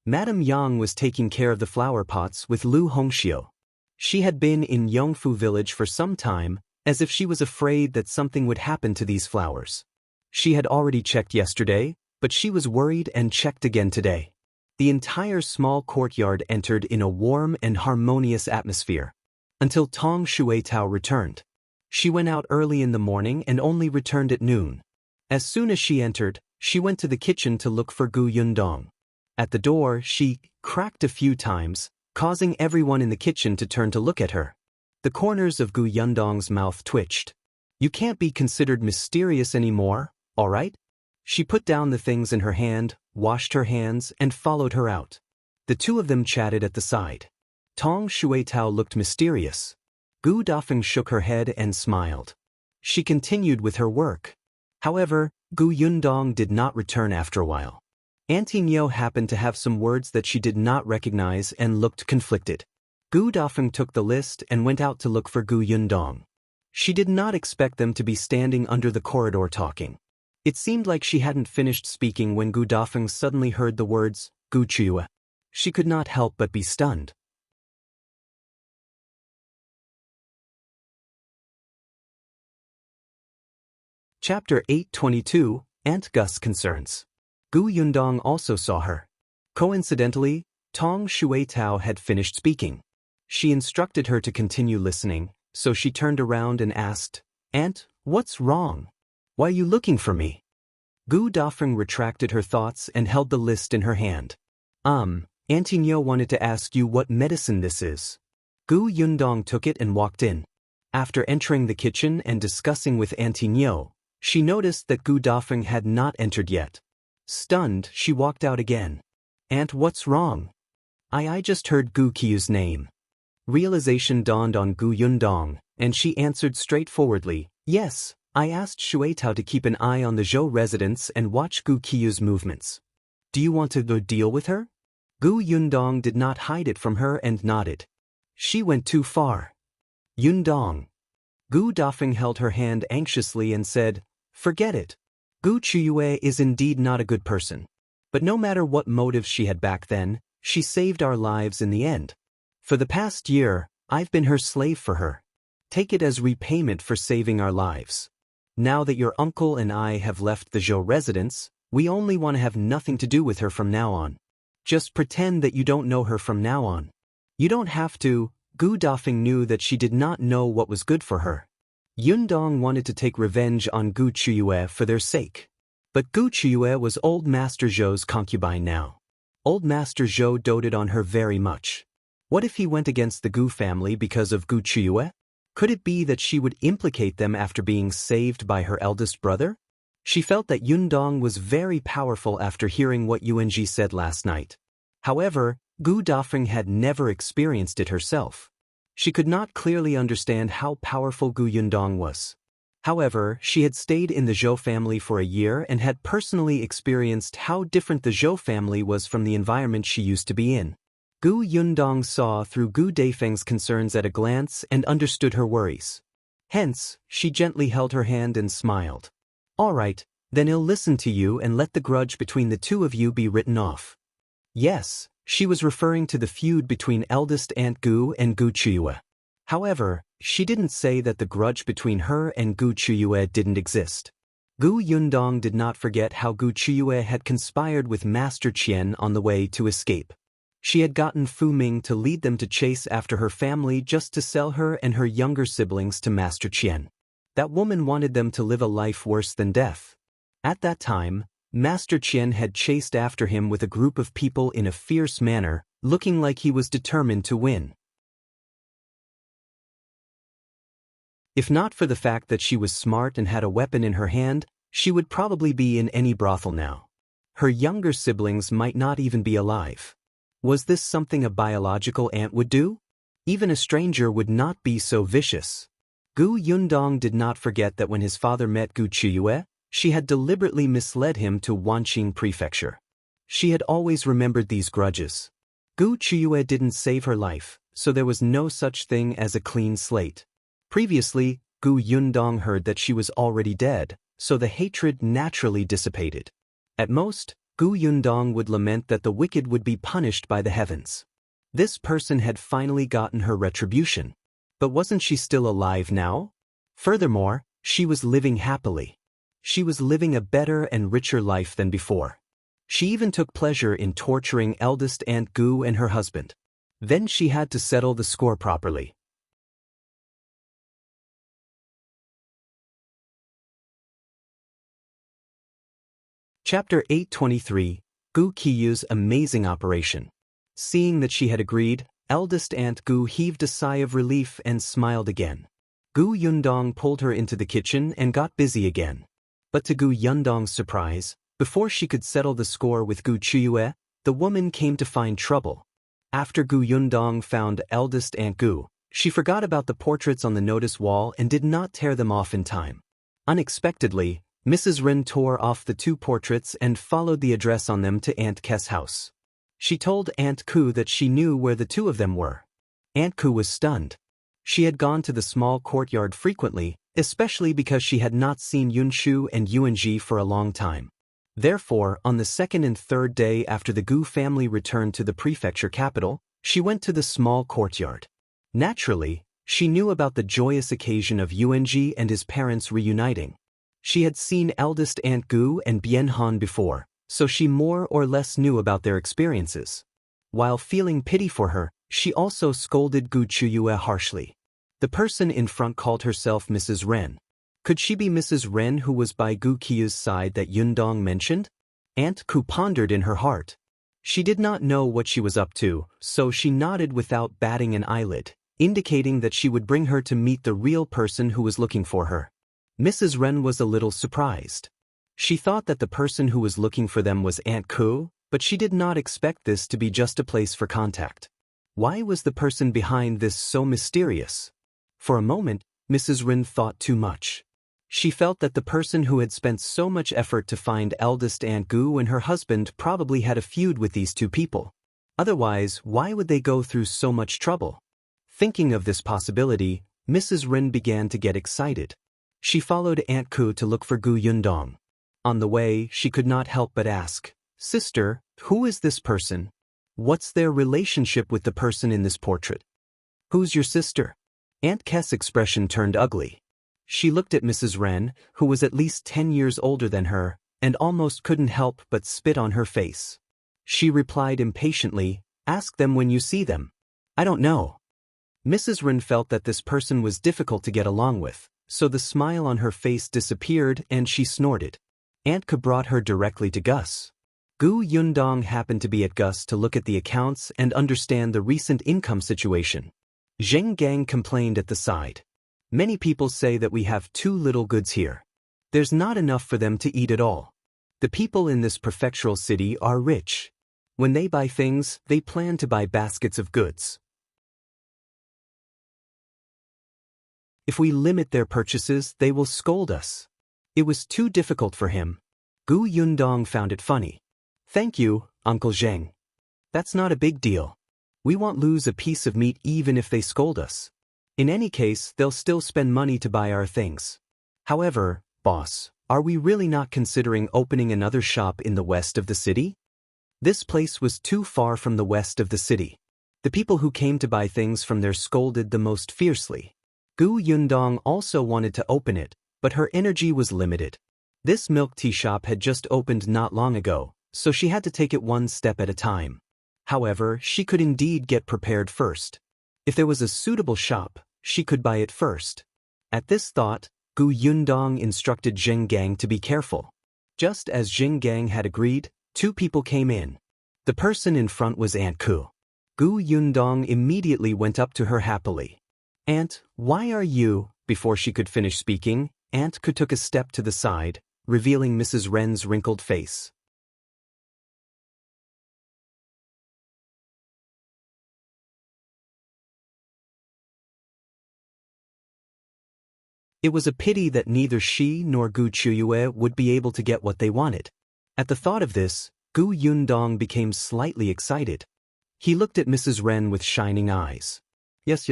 Madame Yang was taking care of the flower pots with Lu Hongxiu. She had been in Yongfu village for some time, as if she was afraid that something would happen to these flowers. She had already checked yesterday, but she was worried and checked again today. The entire small courtyard entered in a warm and harmonious atmosphere, until Tong Shuetao returned. She went out early in the morning and only returned at noon. As soon as she entered, she went to the kitchen to look for Gu Yundong. At the door, she cracked a few times, causing everyone in the kitchen to turn to look at her. The corners of Gu Yundong's mouth twitched. "You can't be considered mysterious anymore, all right?" She put down the things in her hand, washed her hands, and followed her out. The two of them chatted at the side. Tong Shuetao looked mysterious. Gu Dafeng shook her head and smiled. She continued with her work. However, Gu Yundong did not return after a while. Auntie Nyo happened to have some words that she did not recognize and looked conflicted. Gu Dafeng took the list and went out to look for Gu Yundong. She did not expect them to be standing under the corridor talking. It seemed like she hadn't finished speaking when Gu Dafeng suddenly heard the words, "Gu Qiuyue." She could not help but be stunned. Chapter 8:22, Aunt Gus Concerns. Gu Yundong also saw her. Coincidentally, Tong Shuetao had finished speaking. She instructed her to continue listening, so she turned around and asked, "Aunt, what's wrong? Why are you looking for me?" Gu Dafeng retracted her thoughts and held the list in her hand. Auntie Nyo wanted to ask you what medicine this is." Gu Yundong took it and walked in. After entering the kitchen and discussing with Auntie Nyo, she noticed that Gu Dafeng had not entered yet. Stunned, she walked out again. "Aunt, what's wrong?" I just heard Gu Qiuyue's name." Realization dawned on Gu Yundong, and she answered straightforwardly, "Yes, I asked Shuetao to keep an eye on the Zhou residence and watch Gu Qiuyue's movements. Do you want to go deal with her?" Gu Yundong did not hide it from her and nodded. "She went too far." "Yundong." Gu Dafeng held her hand anxiously and said, "Forget it. Gu Qiuyue is indeed not a good person. But no matter what motives she had back then, she saved our lives in the end. For the past year, I've been her slave for her. Take it as repayment for saving our lives. Now that your uncle and I have left the Zhou residence, we only want to have nothing to do with her from now on. Just pretend that you don't know her from now on." "You don't have to." Gu Dafeng knew that she did not know what was good for her. Yundong wanted to take revenge on Gu Qiuyue for their sake. But Gu Qiuyue was old Master Zhou's concubine now. Old Master Zhou doted on her very much. What if he went against the Gu family because of Gu Qiuyue? Could it be that she would implicate them after being saved by her eldest brother? She felt that Yundong was very powerful after hearing what Yuanzhi said last night. However, Gu Dafeng had never experienced it herself. She could not clearly understand how powerful Gu Yundong was. However, she had stayed in the Zhou family for a year and had personally experienced how different the Zhou family was from the environment she used to be in. Gu Yundong saw through Gu Dafeng's concerns at a glance and understood her worries. Hence, she gently held her hand and smiled. "All right, then I'll listen to you and let the grudge between the two of you be written off." Yes, she was referring to the feud between eldest Aunt Gu and Gu Qiuyue. However, she didn't say that the grudge between her and Gu Qiuyue didn't exist. Gu Yundong did not forget how Gu Qiuyue had conspired with Master Qian on the way to escape. She had gotten Fu Ming to lead them to chase after her family just to sell her and her younger siblings to Master Qian. That woman wanted them to live a life worse than death. At that time, Master Qian had chased after him with a group of people in a fierce manner, looking like he was determined to win. If not for the fact that she was smart and had a weapon in her hand, she would probably be in any brothel now. Her younger siblings might not even be alive. Was this something a biological aunt would do? Even a stranger would not be so vicious. Gu Yundong did not forget that when his father met Gu Qiuyue, she had deliberately misled him to Wanqing Prefecture. She had always remembered these grudges. Gu Qiuyue didn't save her life, so there was no such thing as a clean slate. Previously, Gu Yundong heard that she was already dead, so the hatred naturally dissipated. At most, Gu Yundong would lament that the wicked would be punished by the heavens. This person had finally gotten her retribution. But wasn't she still alive now? Furthermore, she was living happily. She was living a better and richer life than before. She even took pleasure in torturing eldest Aunt Gu and her husband. Then she had to settle the score properly. Chapter 823, Gu Qiuyue's Amazing Operation. Seeing that she had agreed, eldest Aunt Gu heaved a sigh of relief and smiled again. Gu Yundong pulled her into the kitchen and got busy again. But to Gu Yundong's surprise, before she could settle the score with Gu Qiuyue, the woman came to find trouble. After Gu Yundong found eldest Aunt Gu, she forgot about the portraits on the notice wall and did not tear them off in time. Unexpectedly, Mrs. Ren tore off the two portraits and followed the address on them to Aunt Ke's house. She told Aunt Ku that she knew where the two of them were. Aunt Ku was stunned. She had gone to the small courtyard frequently, especially because she had not seen Yunshu and Yuanzhi for a long time. Therefore, on the second and third day after the Gu family returned to the prefecture capital, she went to the small courtyard. Naturally, she knew about the joyous occasion of Yuanzhi and his parents reuniting. She had seen eldest Aunt Gu and Bian Han before, so she more or less knew about their experiences. While feeling pity for her, she also scolded Gu Qiuyue harshly. The person in front called herself Mrs. Ren. Could she be Mrs. Ren who was by Gu Qiyue's side that Yundong mentioned? Aunt Ku pondered in her heart. She did not know what she was up to, so she nodded without batting an eyelid, indicating that she would bring her to meet the real person who was looking for her. Mrs. Ren was a little surprised. She thought that the person who was looking for them was Aunt Ku, but she did not expect this to be just a place for contact. Why was the person behind this so mysterious? For a moment, Mrs. Ren thought too much. She felt that the person who had spent so much effort to find eldest Aunt Gu and her husband probably had a feud with these two people. Otherwise, why would they go through so much trouble? Thinking of this possibility, Mrs. Ren began to get excited. She followed Aunt Ku to look for Gu Yundong. On the way, she could not help but ask, "Sister, who is this person? What's their relationship with the person in this portrait? Who's your sister?" Aunt K's expression turned ugly. She looked at Mrs. Ren, who was at least 10 years older than her, and almost couldn't help but spit on her face. She replied impatiently, "Ask them when you see them." "I don't know." Mrs. Ren felt that this person was difficult to get along with, so the smile on her face disappeared and she snorted. Aunt Ke brought her directly to Gus. Gu Yundong happened to be at Gus to look at the accounts and understand the recent income situation. Zheng Gang complained at the side. "Many people say that we have too little goods here. There's not enough for them to eat at all. The people in this prefectural city are rich. When they buy things, they plan to buy baskets of goods. If we limit their purchases, they will scold us." It was too difficult for him. Gu Yundong found it funny. "Thank you, Uncle Zheng. That's not a big deal. We won't lose a piece of meat even if they scold us. In any case, they'll still spend money to buy our things. However, boss, are we really not considering opening another shop in the west of the city?" This place was too far from the west of the city. The people who came to buy things from there scolded the most fiercely. Gu Yundong also wanted to open it, but her energy was limited. This milk tea shop had just opened not long ago, so she had to take it one step at a time. However, she could indeed get prepared first. If there was a suitable shop, she could buy it first. At this thought, Gu Yundong instructed Zheng Gang to be careful. Just as Zheng Gang had agreed, two people came in. The person in front was Aunt Ku. Gu Yundong immediately went up to her happily. "Aunt, why are you?" Before she could finish speaking, Aunt Ku took a step to the side, revealing Mrs. Ren's wrinkled face. It was a pity that neither she nor Gu Qiuyue would be able to get what they wanted. At the thought of this, Gu Yundong became slightly excited. He looked at Mrs. Ren with shining eyes. Yes,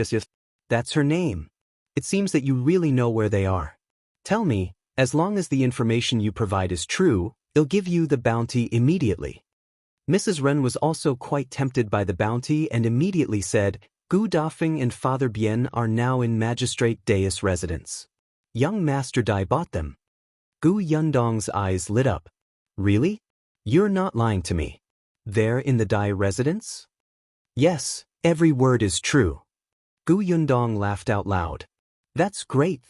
that's her name. It seems that you really know where they are. Tell me, as long as the information you provide is true, I'll give you the bounty immediately." Mrs. Ren was also quite tempted by the bounty and immediately said, "Gu Dafeng and Father Bian are now in Magistrate Dais residence. Young Master Dai bought them." Gu Yundong's eyes lit up. "Really? You're not lying to me. They're in the Dai residence?" "Yes, every word is true." Gu Yundong laughed out loud. That's great.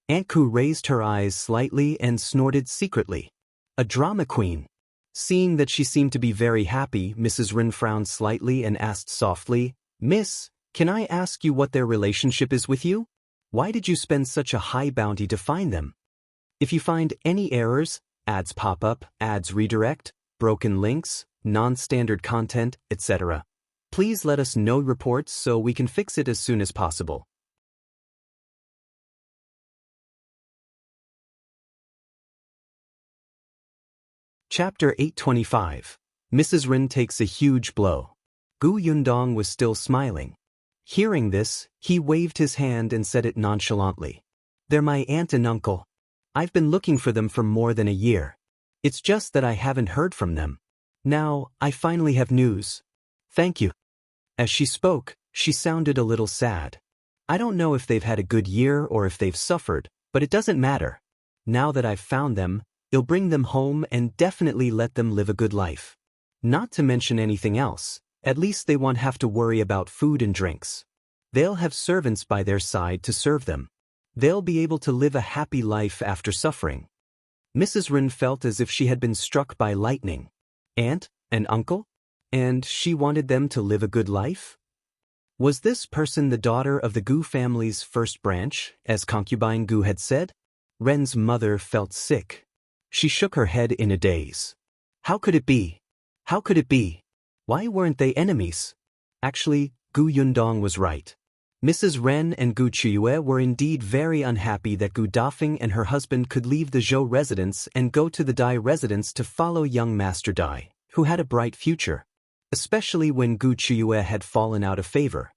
Aunt Ku raised her eyes slightly and snorted secretly. "A drama queen." Seeing that she seemed to be very happy, Mrs. Ren frowned slightly and asked softly, "Miss, can I ask you what their relationship is with you? Why did you spend such a high bounty to find them? If you find any errors, ads pop up, ads redirect, broken links, non-standard content, etc., please let us know reports so we can fix it as soon as possible." Chapter 825. Mrs. Ren takes a huge blow. Gu Yundong was still smiling. Hearing this, he waved his hand and said it nonchalantly. "They're my aunt and uncle. I've been looking for them for more than a year. It's just that I haven't heard from them. Now, I finally have news. Thank you." As she spoke, she sounded a little sad. "I don't know if they've had a good year or if they've suffered, but it doesn't matter. Now that I've found them, I'll bring them home and definitely let them live a good life. Not to mention anything else, at least they won't have to worry about food and drinks." They'll have servants by their side to serve them. They'll be able to live a happy life after suffering. Mrs. Ren felt as if she had been struck by lightning. Aunt and uncle? And she wanted them to live a good life? Was this person the daughter of the Gu family's first branch, as Concubine Gu had said? Ren's mother felt sick. She shook her head in a daze. How could it be? How could it be? Why weren't they enemies? Actually, Gu Yundong was right. Mrs. Ren and Gu Qiuyue were indeed very unhappy that Gu Dafeng and her husband could leave the Zhou residence and go to the Dai residence to follow young Master Dai, who had a bright future. Especially when Gu Qiuyue had fallen out of favor.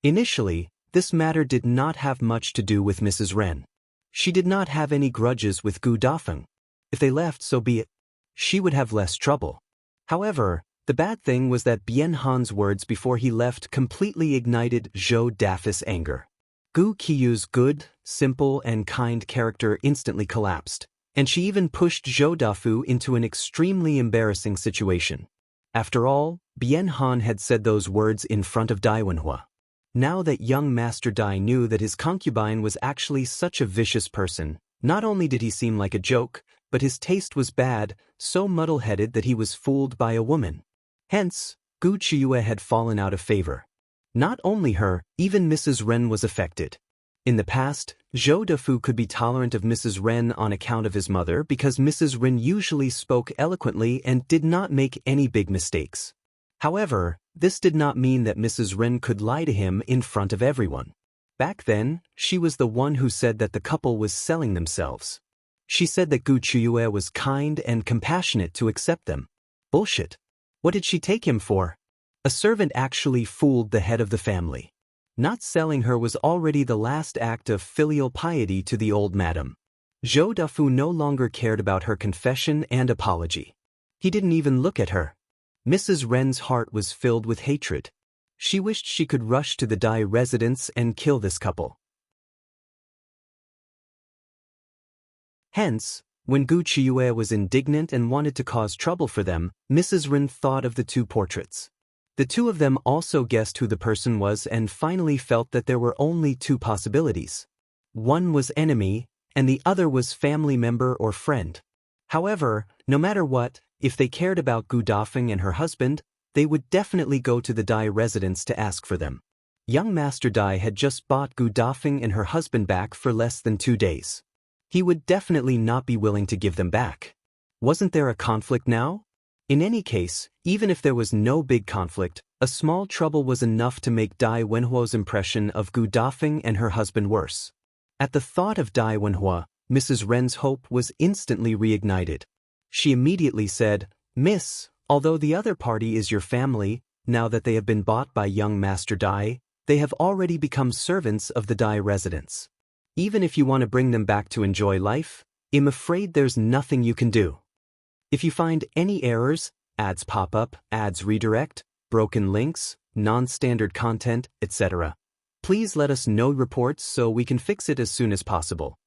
Initially, this matter did not have much to do with Mrs. Ren. She did not have any grudges with Gu Dafeng. If they left, so be it. She would have less trouble. However, the bad thing was that Bian Han's words before he left completely ignited Zhou Dafei's anger. Gu Qiuyue's good, simple, and kind character instantly collapsed, and she even pushed Zhou Dafei into an extremely embarrassing situation. After all, Bian Han had said those words in front of Dai Wenhuo. Now that young Master Dai knew that his concubine was actually such a vicious person, not only did he seem like a joke, but his taste was bad, so muddle-headed that he was fooled by a woman. Hence, Gu Qiuyue had fallen out of favor. Not only her, even Mrs. Ren was affected. In the past, Zhou Dafei could be tolerant of Mrs. Ren on account of his mother because Mrs. Ren usually spoke eloquently and did not make any big mistakes. However, this did not mean that Mrs. Ren could lie to him in front of everyone. Back then, she was the one who said that the couple was selling themselves. She said that Gu Qiuyue was kind and compassionate to accept them. Bullshit. What did she take him for? A servant actually fooled the head of the family. Not selling her was already the last act of filial piety to the old madam. Zhou Dafei no longer cared about her confession and apology. He didn't even look at her. Mrs. Ren's heart was filled with hatred. She wished she could rush to the Dai residence and kill this couple. Hence, when Gu Qiuyue was indignant and wanted to cause trouble for them, Mrs. Ren thought of the two portraits. The two of them also guessed who the person was and finally felt that there were only two possibilities. One was enemy, and the other was family member or friend. However, no matter what, if they cared about Gu Dafeng and her husband, they would definitely go to the Dai residence to ask for them. Young Master Dai had just bought Gu Dafeng and her husband back for less than 2 days. He would definitely not be willing to give them back. Wasn't there a conflict now? In any case, even if there was no big conflict, a small trouble was enough to make Dai Wenhuo's impression of Gu Dafeng and her husband worse. At the thought of Dai Wenhuo, Mrs. Ren's hope was instantly reignited. She immediately said, "Miss, although the other party is your family, now that they have been bought by young Master Dai, they have already become servants of the Dai residence. Even if you want to bring them back to enjoy life, I'm afraid there's nothing you can do. If you find any errors, ads pop up, ads redirect, broken links, non-standard content, etc., please let us know reports so we can fix it as soon as possible."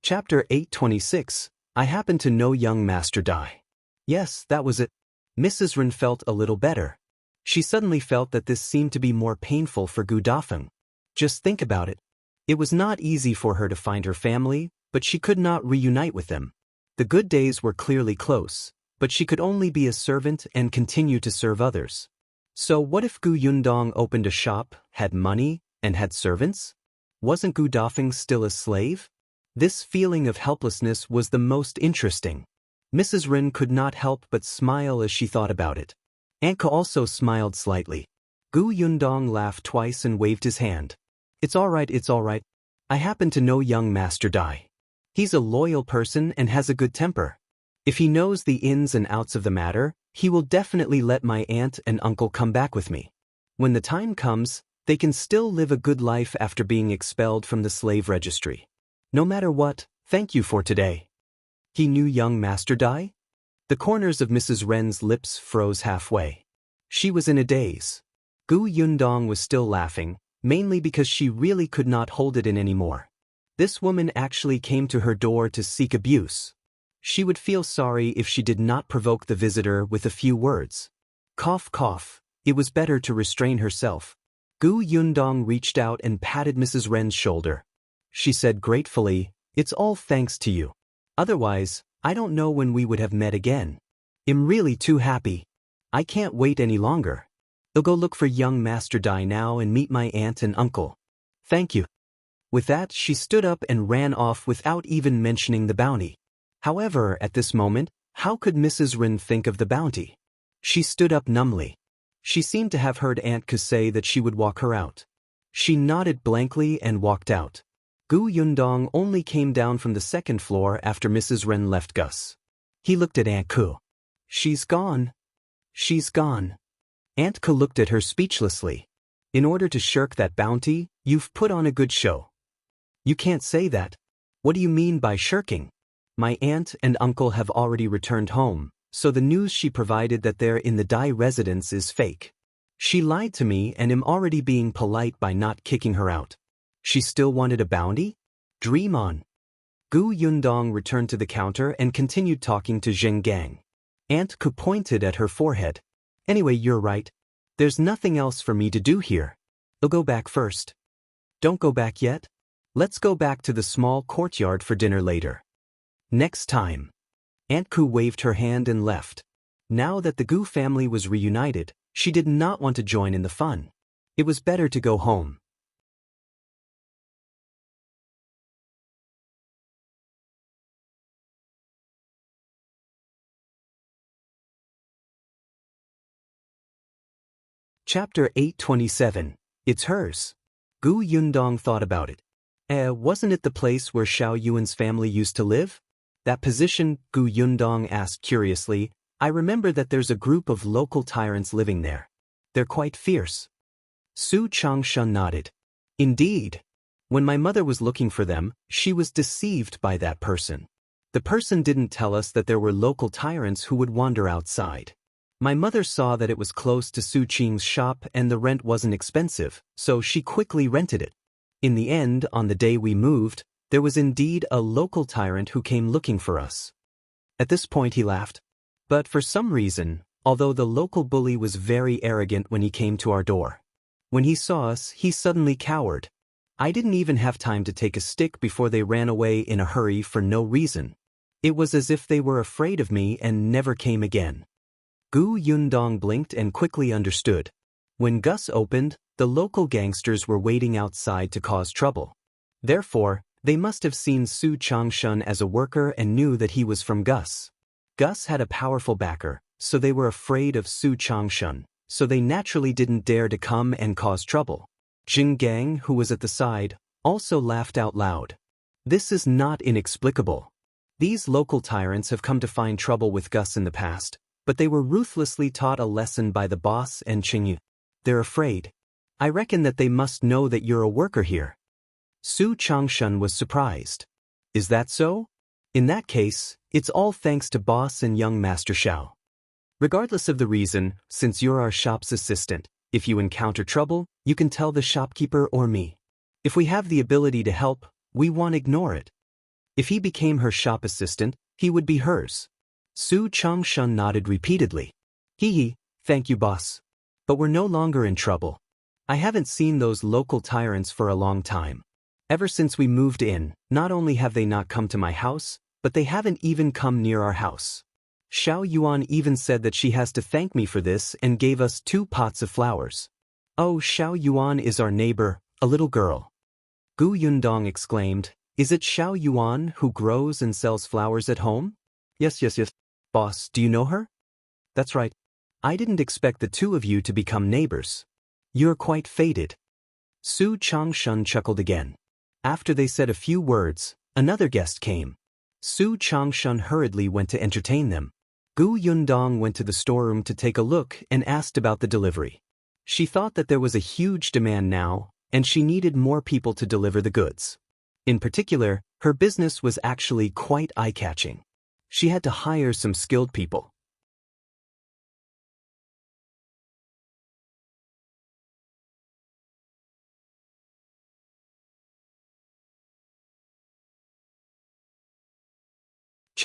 Chapter 826, I happen to know young Master Dai. Yes, that was it. Mrs. Ren felt a little better. She suddenly felt that this seemed to be more painful for Gu Dafeng. Just think about it. It was not easy for her to find her family, but she could not reunite with them. The good days were clearly close, but she could only be a servant and continue to serve others. So what if Gu Yundong opened a shop, had money, and had servants? Wasn't Gu Dafeng still a slave? This feeling of helplessness was the most interesting. Mrs. Ren could not help but smile as she thought about it. Anka also smiled slightly. Gu Yundong laughed twice and waved his hand. It's all right. I happen to know young Master Dai. He's a loyal person and has a good temper. If he knows the ins and outs of the matter, he will definitely let my aunt and uncle come back with me. When the time comes, they can still live a good life after being expelled from the slave registry. No matter what, thank you for today. He knew young Master Dai? The corners of Mrs. Ren's lips froze halfway. She was in a daze. Gu Yundong was still laughing, mainly because she really could not hold it in anymore. This woman actually came to her door to seek abuse. She would feel sorry if she did not provoke the visitor with a few words. Cough cough, it was better to restrain herself. Yundong reached out and patted Mrs. Ren's shoulder. She said gratefully, "It's all thanks to you. Otherwise, I don't know when we would have met again. I'm really too happy. I can't wait any longer. I'll go look for young Master Dai now and meet my aunt and uncle. Thank you." With that, she stood up and ran off without even mentioning the bounty. However, at this moment, how could Mrs. Ren think of the bounty? She stood up numbly. She seemed to have heard Aunt Ku say that she would walk her out. She nodded blankly and walked out. Yundong only came down from the second floor after Mrs. Ren left Gus. He looked at Aunt Ku. "She's gone. She's gone." Aunt Ku looked at her speechlessly. "In order to shirk that bounty, you've put on a good show." "You can't say that. What do you mean by shirking? My aunt and uncle have already returned home, so the news she provided that they're in the Dai residence is fake. She lied to me and am already being polite by not kicking her out. She still wanted a bounty? Dream on." Yundong returned to the counter and continued talking to Zheng. Aunt Ku pointed at her forehead. "Anyway, you're right. There's nothing else for me to do here. I'll go back first." "Don't go back yet. Let's go back to the small courtyard for dinner later. Next time." Aunt Ku waved her hand and left. Now that the Gu family was reunited, she did not want to join in the fun. It was better to go home. Chapter 827. It's hers. Yundong thought about it. Wasn't it the place where Shao Yuan's family used to live? That position, Yundong asked curiously. "I remember that there's a group of local tyrants living there. They're quite fierce." Su Changshun nodded. "Indeed. When my mother was looking for them, she was deceived by that person. The person didn't tell us that there were local tyrants who would wander outside. My mother saw that it was close to Su Qing's shop and the rent wasn't expensive, so she quickly rented it. In the end, on the day we moved, there was indeed a local tyrant who came looking for us." At this point he laughed. "But for some reason, although the local bully was very arrogant when he came to our door, when he saw us, he suddenly cowered. I didn't even have time to take a stick before they ran away in a hurry for no reason. It was as if they were afraid of me and never came again." Yundong blinked and quickly understood. When Gus opened, the local gangsters were waiting outside to cause trouble. Therefore, they must have seen Su Changshun as a worker and knew that he was from Gus. Gus had a powerful backer, so they were afraid of Su Changshun, so they naturally didn't dare to come and cause trouble. Zheng, who was at the side, also laughed out loud. "This is not inexplicable. These local tyrants have come to find trouble with Gus in the past, but they were ruthlessly taught a lesson by the boss and Qiuyue. They're afraid. I reckon that they must know that you're a worker here." Su Changshun was surprised. "Is that so? In that case, it's all thanks to boss and young Master Shao. Regardless of the reason, since you're our shop's assistant, if you encounter trouble, you can tell the shopkeeper or me. If we have the ability to help, we won't ignore it." If he became her shop assistant, he would be hers. Su Changshun nodded repeatedly. Hee, thank you, boss. But we're no longer in trouble. I haven't seen those local tyrants for a long time. Ever since we moved in, not only have they not come to my house, but they haven't even come near our house. Shao Yuan even said that she has to thank me for this and gave us 2 pots of flowers. Oh, Shao Yuan is our neighbor, a little girl. Yundong exclaimed, is it Shao Yuan who grows and sells flowers at home? Yes. Boss, do you know her? That's right. I didn't expect the 2 of you to become neighbors. You're quite fated. Su Changshun chuckled again. After they said a few words, another guest came. Su Changshun hurriedly went to entertain them. Yundong went to the storeroom to take a look and asked about the delivery. She thought that there was a huge demand now, and she needed more people to deliver the goods. In particular, her business was actually quite eye-catching. She had to hire some skilled people.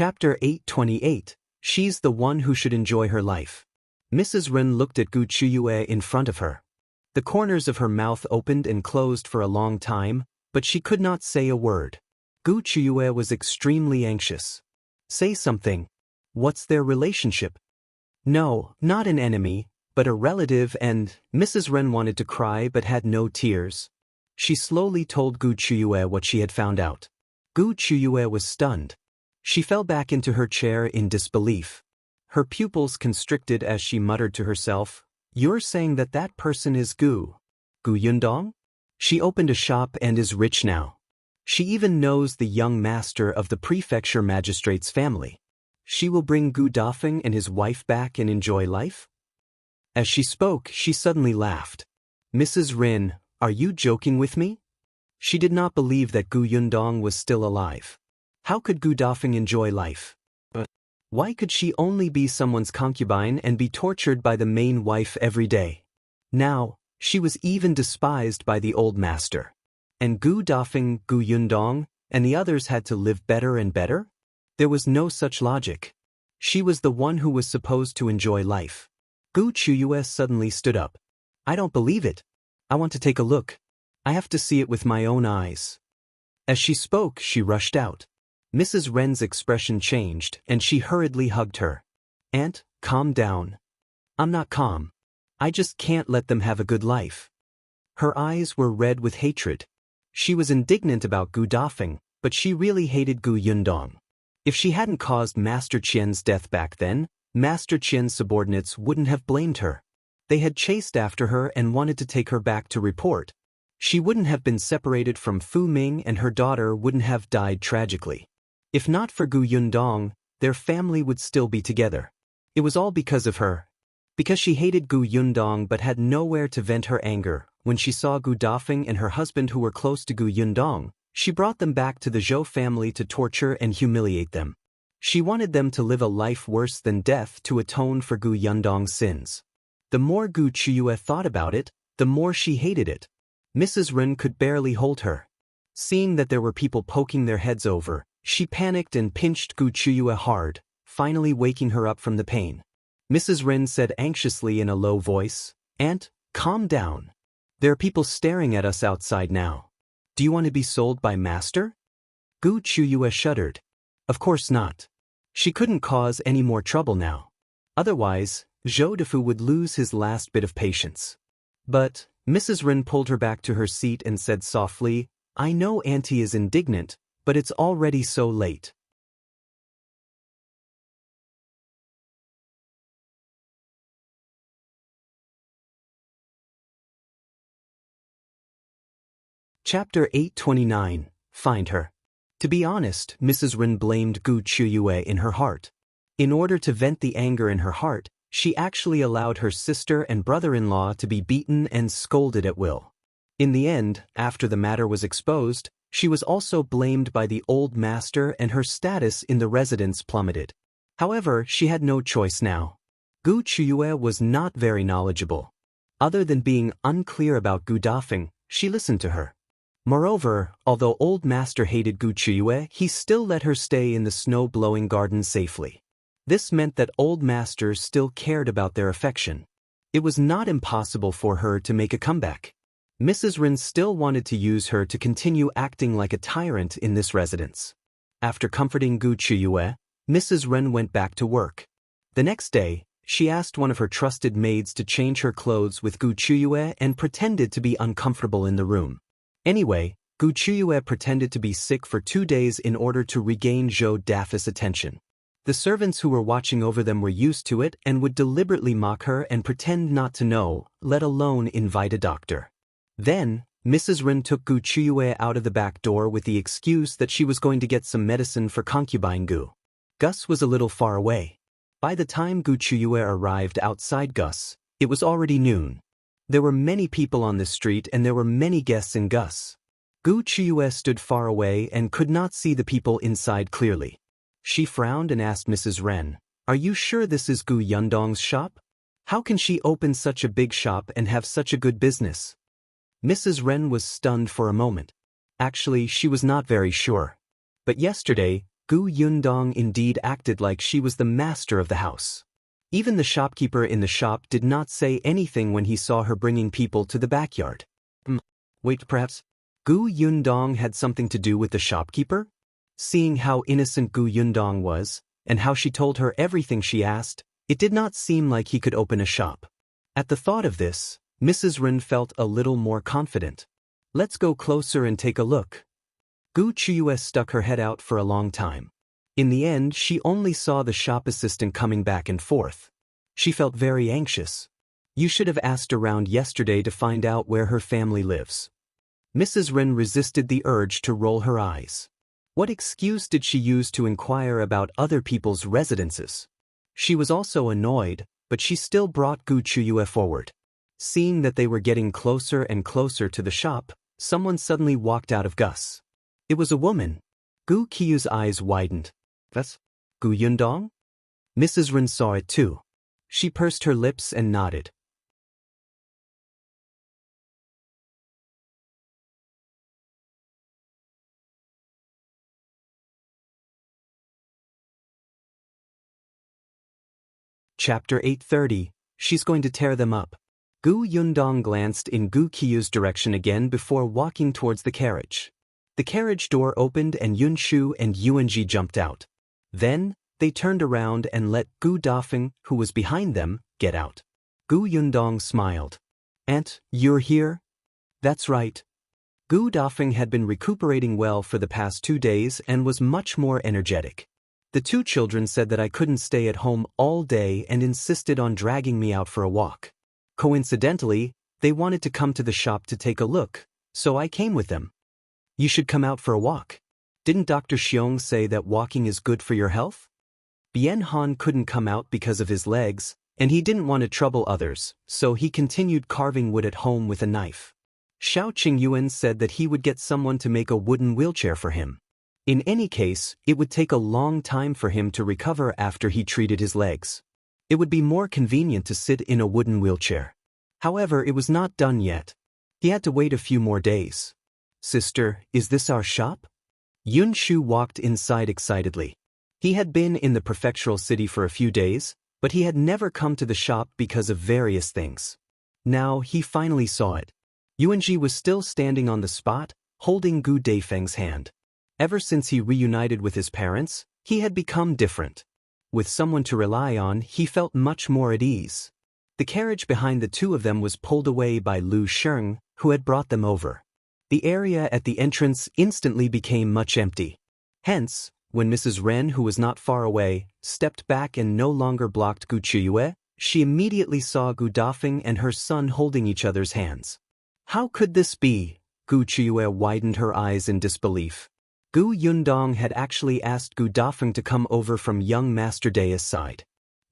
Chapter 828. She's the one who should enjoy her life. Mrs. Ren looked at Qiuyue in front of her. The corners of her mouth opened and closed for a long time, but she could not say a word. Qiuyue was extremely anxious. Say something. What's their relationship? No, not an enemy, but a relative, and Mrs. Ren wanted to cry but had no tears. She slowly told Qiuyue what she had found out. Qiuyue was stunned. She fell back into her chair in disbelief. Her pupils constricted as she muttered to herself, "You're saying that that person is Gu Yundong? She opened a shop and is rich now. She even knows the young master of the prefecture magistrate's family. She will bring Gu Dafeng and his wife back and enjoy life?" As she spoke, she suddenly laughed. "Mrs. Rin, are you joking with me?" She did not believe that Gu Yundong was still alive. How could Gu Dafeng enjoy life? Why could she only be someone's concubine and be tortured by the main wife every day? Now, she was even despised by the old master. And Gu Dafeng, Gu Yundong, and the others had to live better and better? There was no such logic. She was the one who was supposed to enjoy life. Qiuyue suddenly stood up. "I don't believe it. I want to take a look. I have to see it with my own eyes." As she spoke, she rushed out. Mrs. Ren's expression changed, and she hurriedly hugged her. "Aunt, calm down." "I'm not calm. I just can't let them have a good life." Her eyes were red with hatred. She was indignant about Gu Dafeng, but she really hated Gu Yundong. If she hadn't caused Master Qian's death back then, Master Qian's subordinates wouldn't have blamed her. They had chased after her and wanted to take her back to report. She wouldn't have been separated from Fu Ming, and her daughter wouldn't have died tragically. If not for Gu Yundong, their family would still be together. It was all because of her. Because she hated Gu Yundong but had nowhere to vent her anger, when she saw Gu Dafeng and her husband who were close to Gu Yundong, she brought them back to the Zhou family to torture and humiliate them. She wanted them to live a life worse than death to atone for Gu Yundong's sins. The more Qiuyue thought about it, the more she hated it. Mrs. Ren could barely hold her. Seeing that there were people poking their heads over, she panicked and pinched Qiuyue hard, finally waking her up from the pain. Mrs. Ren said anxiously in a low voice, "Aunt, calm down. There are people staring at us outside now. Do you want to be sold by master?" Qiuyue shuddered. Of course not. She couldn't cause any more trouble now. Otherwise, Zhou Defu would lose his last bit of patience. But Mrs. Ren pulled her back to her seat and said softly, "I know Auntie is indignant, but it's already so late." Chapter 829. Find her. To be honest, Mrs. Ren blamed Qiuyue in her heart. In order to vent the anger in her heart, she actually allowed her sister and brother-in-law to be beaten and scolded at will. In the end, after the matter was exposed, she was also blamed by the old master and her status in the residence plummeted. However, she had no choice now. Qiuyue was not very knowledgeable. Other than being unclear about Gu Dafeng, she listened to her. Moreover, although old master hated Qiuyue, he still let her stay in the snow-blowing garden safely. This meant that old master still cared about their affection. It was not impossible for her to make a comeback. Mrs. Ren still wanted to use her to continue acting like a tyrant in this residence. After comforting Qiuyue, Mrs. Ren went back to work. The next day, she asked one of her trusted maids to change her clothes with Qiuyue and pretended to be uncomfortable in the room. Anyway, Qiuyue pretended to be sick for 2 days in order to regain Zhou Dafeng's attention. The servants who were watching over them were used to it and would deliberately mock her and pretend not to know, let alone invite a doctor. Then, Mrs. Ren took Qiuyue out of the back door with the excuse that she was going to get some medicine for Concubine Gu. Gus was a little far away. By the time Qiuyue arrived outside Gus, it was already noon. There were many people on the street and there were many guests in Gus. Qiuyue stood far away and could not see the people inside clearly. She frowned and asked Mrs. Ren, "Are you sure this is Gu Yundong's shop? How can she open such a big shop and have such a good business?" Mrs. Ren was stunned for a moment. Actually, she was not very sure. But yesterday, Gu Yundong indeed acted like she was the master of the house. Even the shopkeeper in the shop did not say anything when he saw her bringing people to the backyard. Wait, perhaps Gu Yundong had something to do with the shopkeeper? Seeing how innocent Gu Yundong was, and how she told her everything she asked, it did not seem like he could open a shop. At the thought of this, Mrs. Ren felt a little more confident. Let's go closer and take a look. Qiuyue stuck her head out for a long time. In the end, she only saw the shop assistant coming back and forth. She felt very anxious. You should have asked around yesterday to find out where her family lives. Mrs. Ren resisted the urge to roll her eyes. What excuse did she use to inquire about other people's residences? She was also annoyed, but she still brought Qiuyue forward. Seeing that they were getting closer and closer to the shop, someone suddenly walked out of Gus. It was a woman. Qiyue's eyes widened. That's Gu Yundong? Mrs. Ren saw it too. She pursed her lips and nodded. Chapter 830, She's going to tear them up. Gu Yundong glanced in Qiyue's direction again before walking towards the carriage. The carriage door opened and Yunshu and Yuanzhi jumped out. Then, they turned around and let Gu Dafeng, who was behind them, get out. Gu Yundong smiled. Aunt, you're here? That's right. Gu Dafeng had been recuperating well for the past 2 days and was much more energetic. The two children said that I couldn't stay at home all day and insisted on dragging me out for a walk. Coincidentally, they wanted to come to the shop to take a look, so I came with them. You should come out for a walk. Didn't Dr. Xiong say that walking is good for your health? Bian couldn't come out because of his legs, and he didn't want to trouble others, so he continued carving wood at home with a knife. Shao Qingyuan said that he would get someone to make a wooden wheelchair for him. In any case, it would take a long time for him to recover after he treated his legs. It would be more convenient to sit in a wooden wheelchair. However, it was not done yet. He had to wait a few more days. Sister, is this our shop? Yunshu walked inside excitedly. He had been in the prefectural city for a few days, but he had never come to the shop because of various things. Now he finally saw it. Yuanzhi was still standing on the spot, holding Gu Dafeng's hand. Ever since he reunited with his parents, he had become different. With someone to rely on, he felt much more at ease. The carriage behind the two of them was pulled away by Lu Xiong, who had brought them over. The area at the entrance instantly became much empty. Hence, when Mrs. Ren, who was not far away, stepped back and no longer blocked Qiuyue, she immediately saw Gu Dafeng and her son holding each other's hands. How could this be? Qiuyue widened her eyes in disbelief. Gu Yundong had actually asked Gu Dafeng to come over from young Master Daya's side.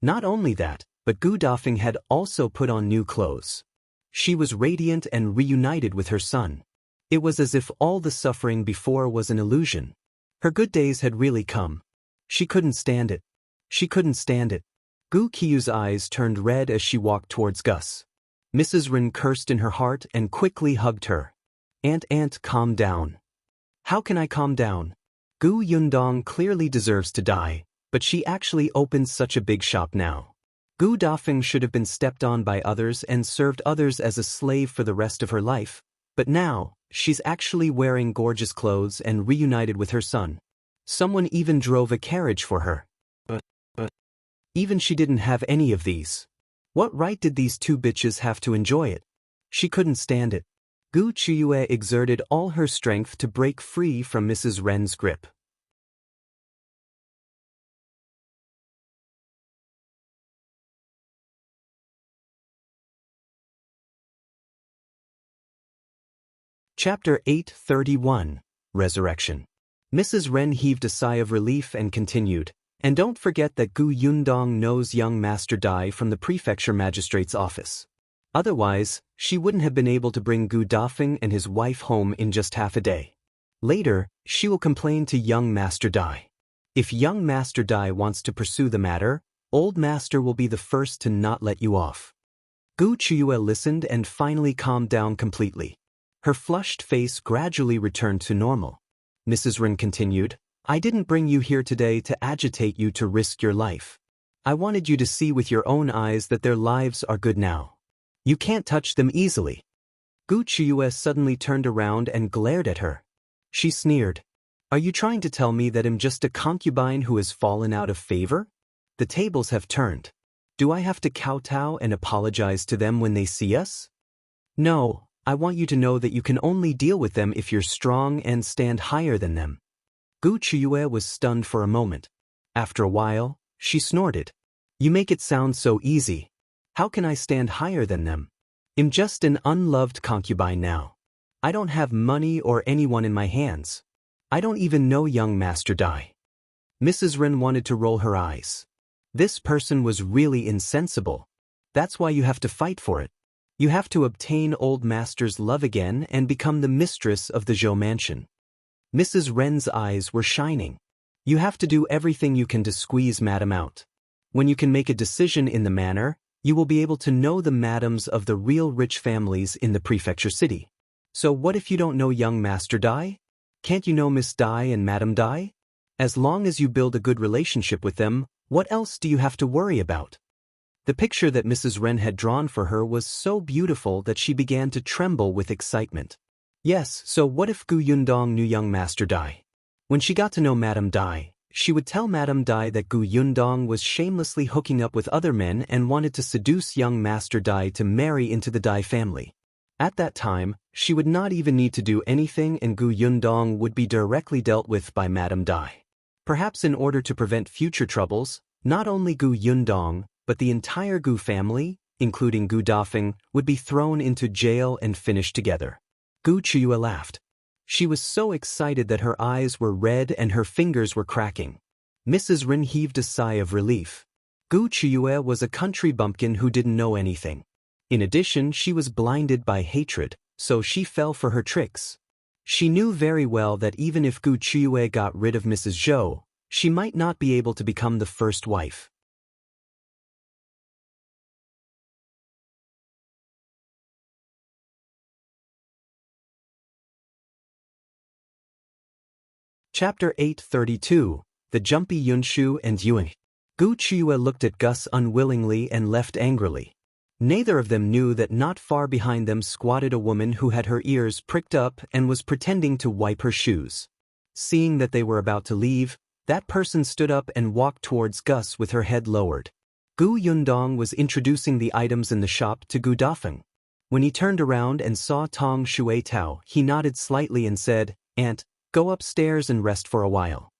Not only that, but Gu Dafeng had also put on new clothes. She was radiant and reunited with her son. It was as if all the suffering before was an illusion. Her good days had really come. She couldn't stand it. She couldn't stand it. Qiyue's eyes turned red as she walked towards Gus. Mrs. Ren cursed in her heart and quickly hugged her. Aunt, calm down. How can I calm down? Gu Yundong clearly deserves to die, but she actually opened such a big shop now. Gu Dafeng should have been stepped on by others and served others as a slave for the rest of her life, but now, she's actually wearing gorgeous clothes and reunited with her son. Someone even drove a carriage for her. But even she didn't have any of these. What right did these two bitches have to enjoy it? She couldn't stand it. Qiuyue exerted all her strength to break free from Mrs. Ren's grip. Chapter 831, Resurrection. Mrs. Ren heaved a sigh of relief and continued, and don't forget that Gu Yundong knows young Master Dai from the prefecture magistrate's office. Otherwise, she wouldn't have been able to bring Gu Dafeng and his wife home in just half a day. Later, she will complain to young Master Dai. If young Master Dai wants to pursue the matter, old Master will be the first to not let you off. Qiuyue listened and finally calmed down completely. Her flushed face gradually returned to normal. Mrs. Ren continued, I didn't bring you here today to agitate you to risk your life. I wanted you to see with your own eyes that their lives are good now. You can't touch them easily. Qiuyue suddenly turned around and glared at her. She sneered. Are you trying to tell me that I'm just a concubine who has fallen out of favor? The tables have turned. Do I have to kowtow and apologize to them when they see us? No, I want you to know that you can only deal with them if you're strong and stand higher than them. Qiuyue was stunned for a moment. After a while, she snorted. You make it sound so easy. How can I stand higher than them? I'm just an unloved concubine now. I don't have money or anyone in my hands. I don't even know young Master Dai. Mrs. Ren wanted to roll her eyes. This person was really insensible. That's why you have to fight for it. You have to obtain old master's love again and become the mistress of the Zhou mansion. Mrs. Ren's eyes were shining. You have to do everything you can to squeeze Madam out. When you can make a decision in the manner, you will be able to know the madams of the real rich families in the prefecture city. So what if you don't know young Master Dai? Can't you know Miss Dai and Madam Dai? As long as you build a good relationship with them, what else do you have to worry about? The picture that Mrs. Ren had drawn for her was so beautiful that she began to tremble with excitement. Yes, so what if Yundong knew young Master Dai? When she got to know Madam Dai, she would tell Madam Dai that Yundong was shamelessly hooking up with other men and wanted to seduce young Master Dai to marry into the Dai family. At that time, she would not even need to do anything and Yundong would be directly dealt with by Madam Dai. Perhaps in order to prevent future troubles, not only Yundong, but the entire Gu family, including Gu Dafeng, would be thrown into jail and finished together. Qiuyue laughed. She was so excited that her eyes were red and her fingers were cracking. Mrs. Ren heaved a sigh of relief. Qiuyue was a country bumpkin who didn't know anything. In addition, she was blinded by hatred, so she fell for her tricks. She knew very well that even if Qiuyue got rid of Mrs. Zhou, she might not be able to become the first wife. Chapter 832, The Jumpy Yunshu and Yuanzhi. Qiuyue looked at Gus unwillingly and left angrily. Neither of them knew that not far behind them squatted a woman who had her ears pricked up and was pretending to wipe her shoes. Seeing that they were about to leave, that person stood up and walked towards Gus with her head lowered. Yundong was introducing the items in the shop to Gu Dafeng. When he turned around and saw Tong Shuetao, he nodded slightly and said, "Aunt, go upstairs and rest for a while."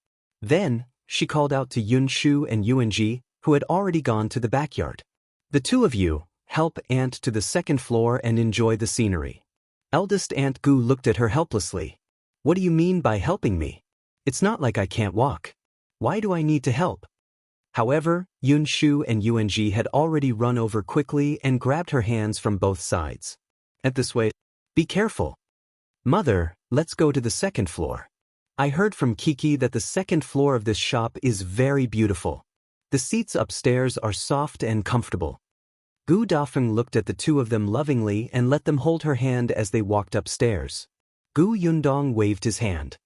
Then, she called out to Yunshu and Yuanzhi, who had already gone to the backyard. "The two of you, help Aunt to the second floor and enjoy the scenery." Eldest Aunt Gu looked at her helplessly. "What do you mean by helping me? It's not like I can't walk. Why do I need to help?" However, Yunshu and Yuanzhi had already run over quickly and grabbed her hands from both sides. "At this way, be careful. Mother, let's go to the second floor. I heard from Kiki that the second floor of this shop is very beautiful. The seats upstairs are soft and comfortable." Gu Dafeng looked at the two of them lovingly and let them hold her hand as they walked upstairs. Gu Yundong waved his hand.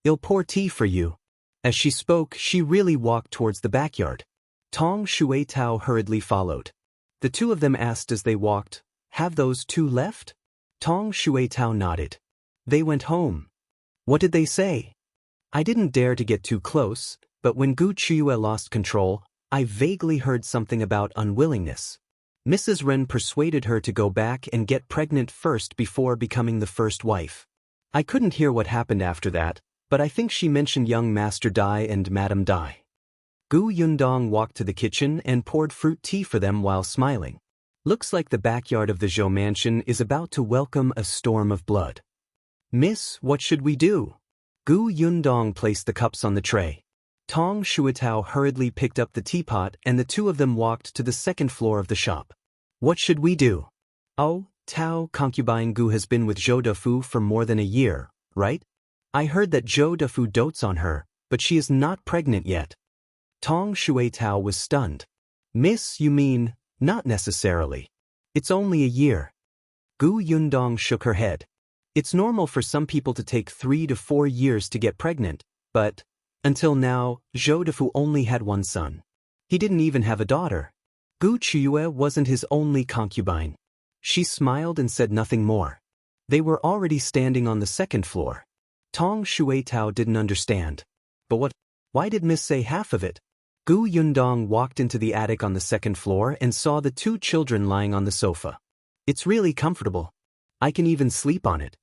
"I'll pour tea for you." As she spoke, she really walked towards the backyard. Tong Shuetao hurriedly followed. The two of them asked as they walked, "Have those two left?" Tong Shuetao nodded. "They went home." "What did they say?" "I didn't dare to get too close, but when Qiuyue lost control, I vaguely heard something about unwillingness. Mrs. Ren persuaded her to go back and get pregnant first before becoming the first wife. I couldn't hear what happened after that, but I think she mentioned young Master Dai and Madam Dai." Gu Yundong walked to the kitchen and poured fruit tea for them while smiling. "Looks like the backyard of the Zhou mansion is about to welcome a storm of blood. Miss, what should we do?" Gu Yundong placed the cups on the tray. Tong Shuetao hurriedly picked up the teapot and the two of them walked to the second floor of the shop. "What should we do?" "Oh, Tao, concubine Gu has been with Zhou Defu for more than a year, right? I heard that Zhou Defu dotes on her, but she is not pregnant yet." Tong Shuetao was stunned. "Miss, you mean, not necessarily. It's only a year." Gu Yundong shook her head. "It's normal for some people to take 3 to 4 years to get pregnant, but Until now, Zhou Defu only had one son. He didn't even have a daughter. Qiuyue wasn't his only concubine. She smiled and said nothing more. They were already standing on the second floor. Tong Shueitao didn't understand. But why did Miss say half of it? Yundong walked into the attic on the second floor and saw the two children lying on the sofa. It's really comfortable. I can even sleep on it,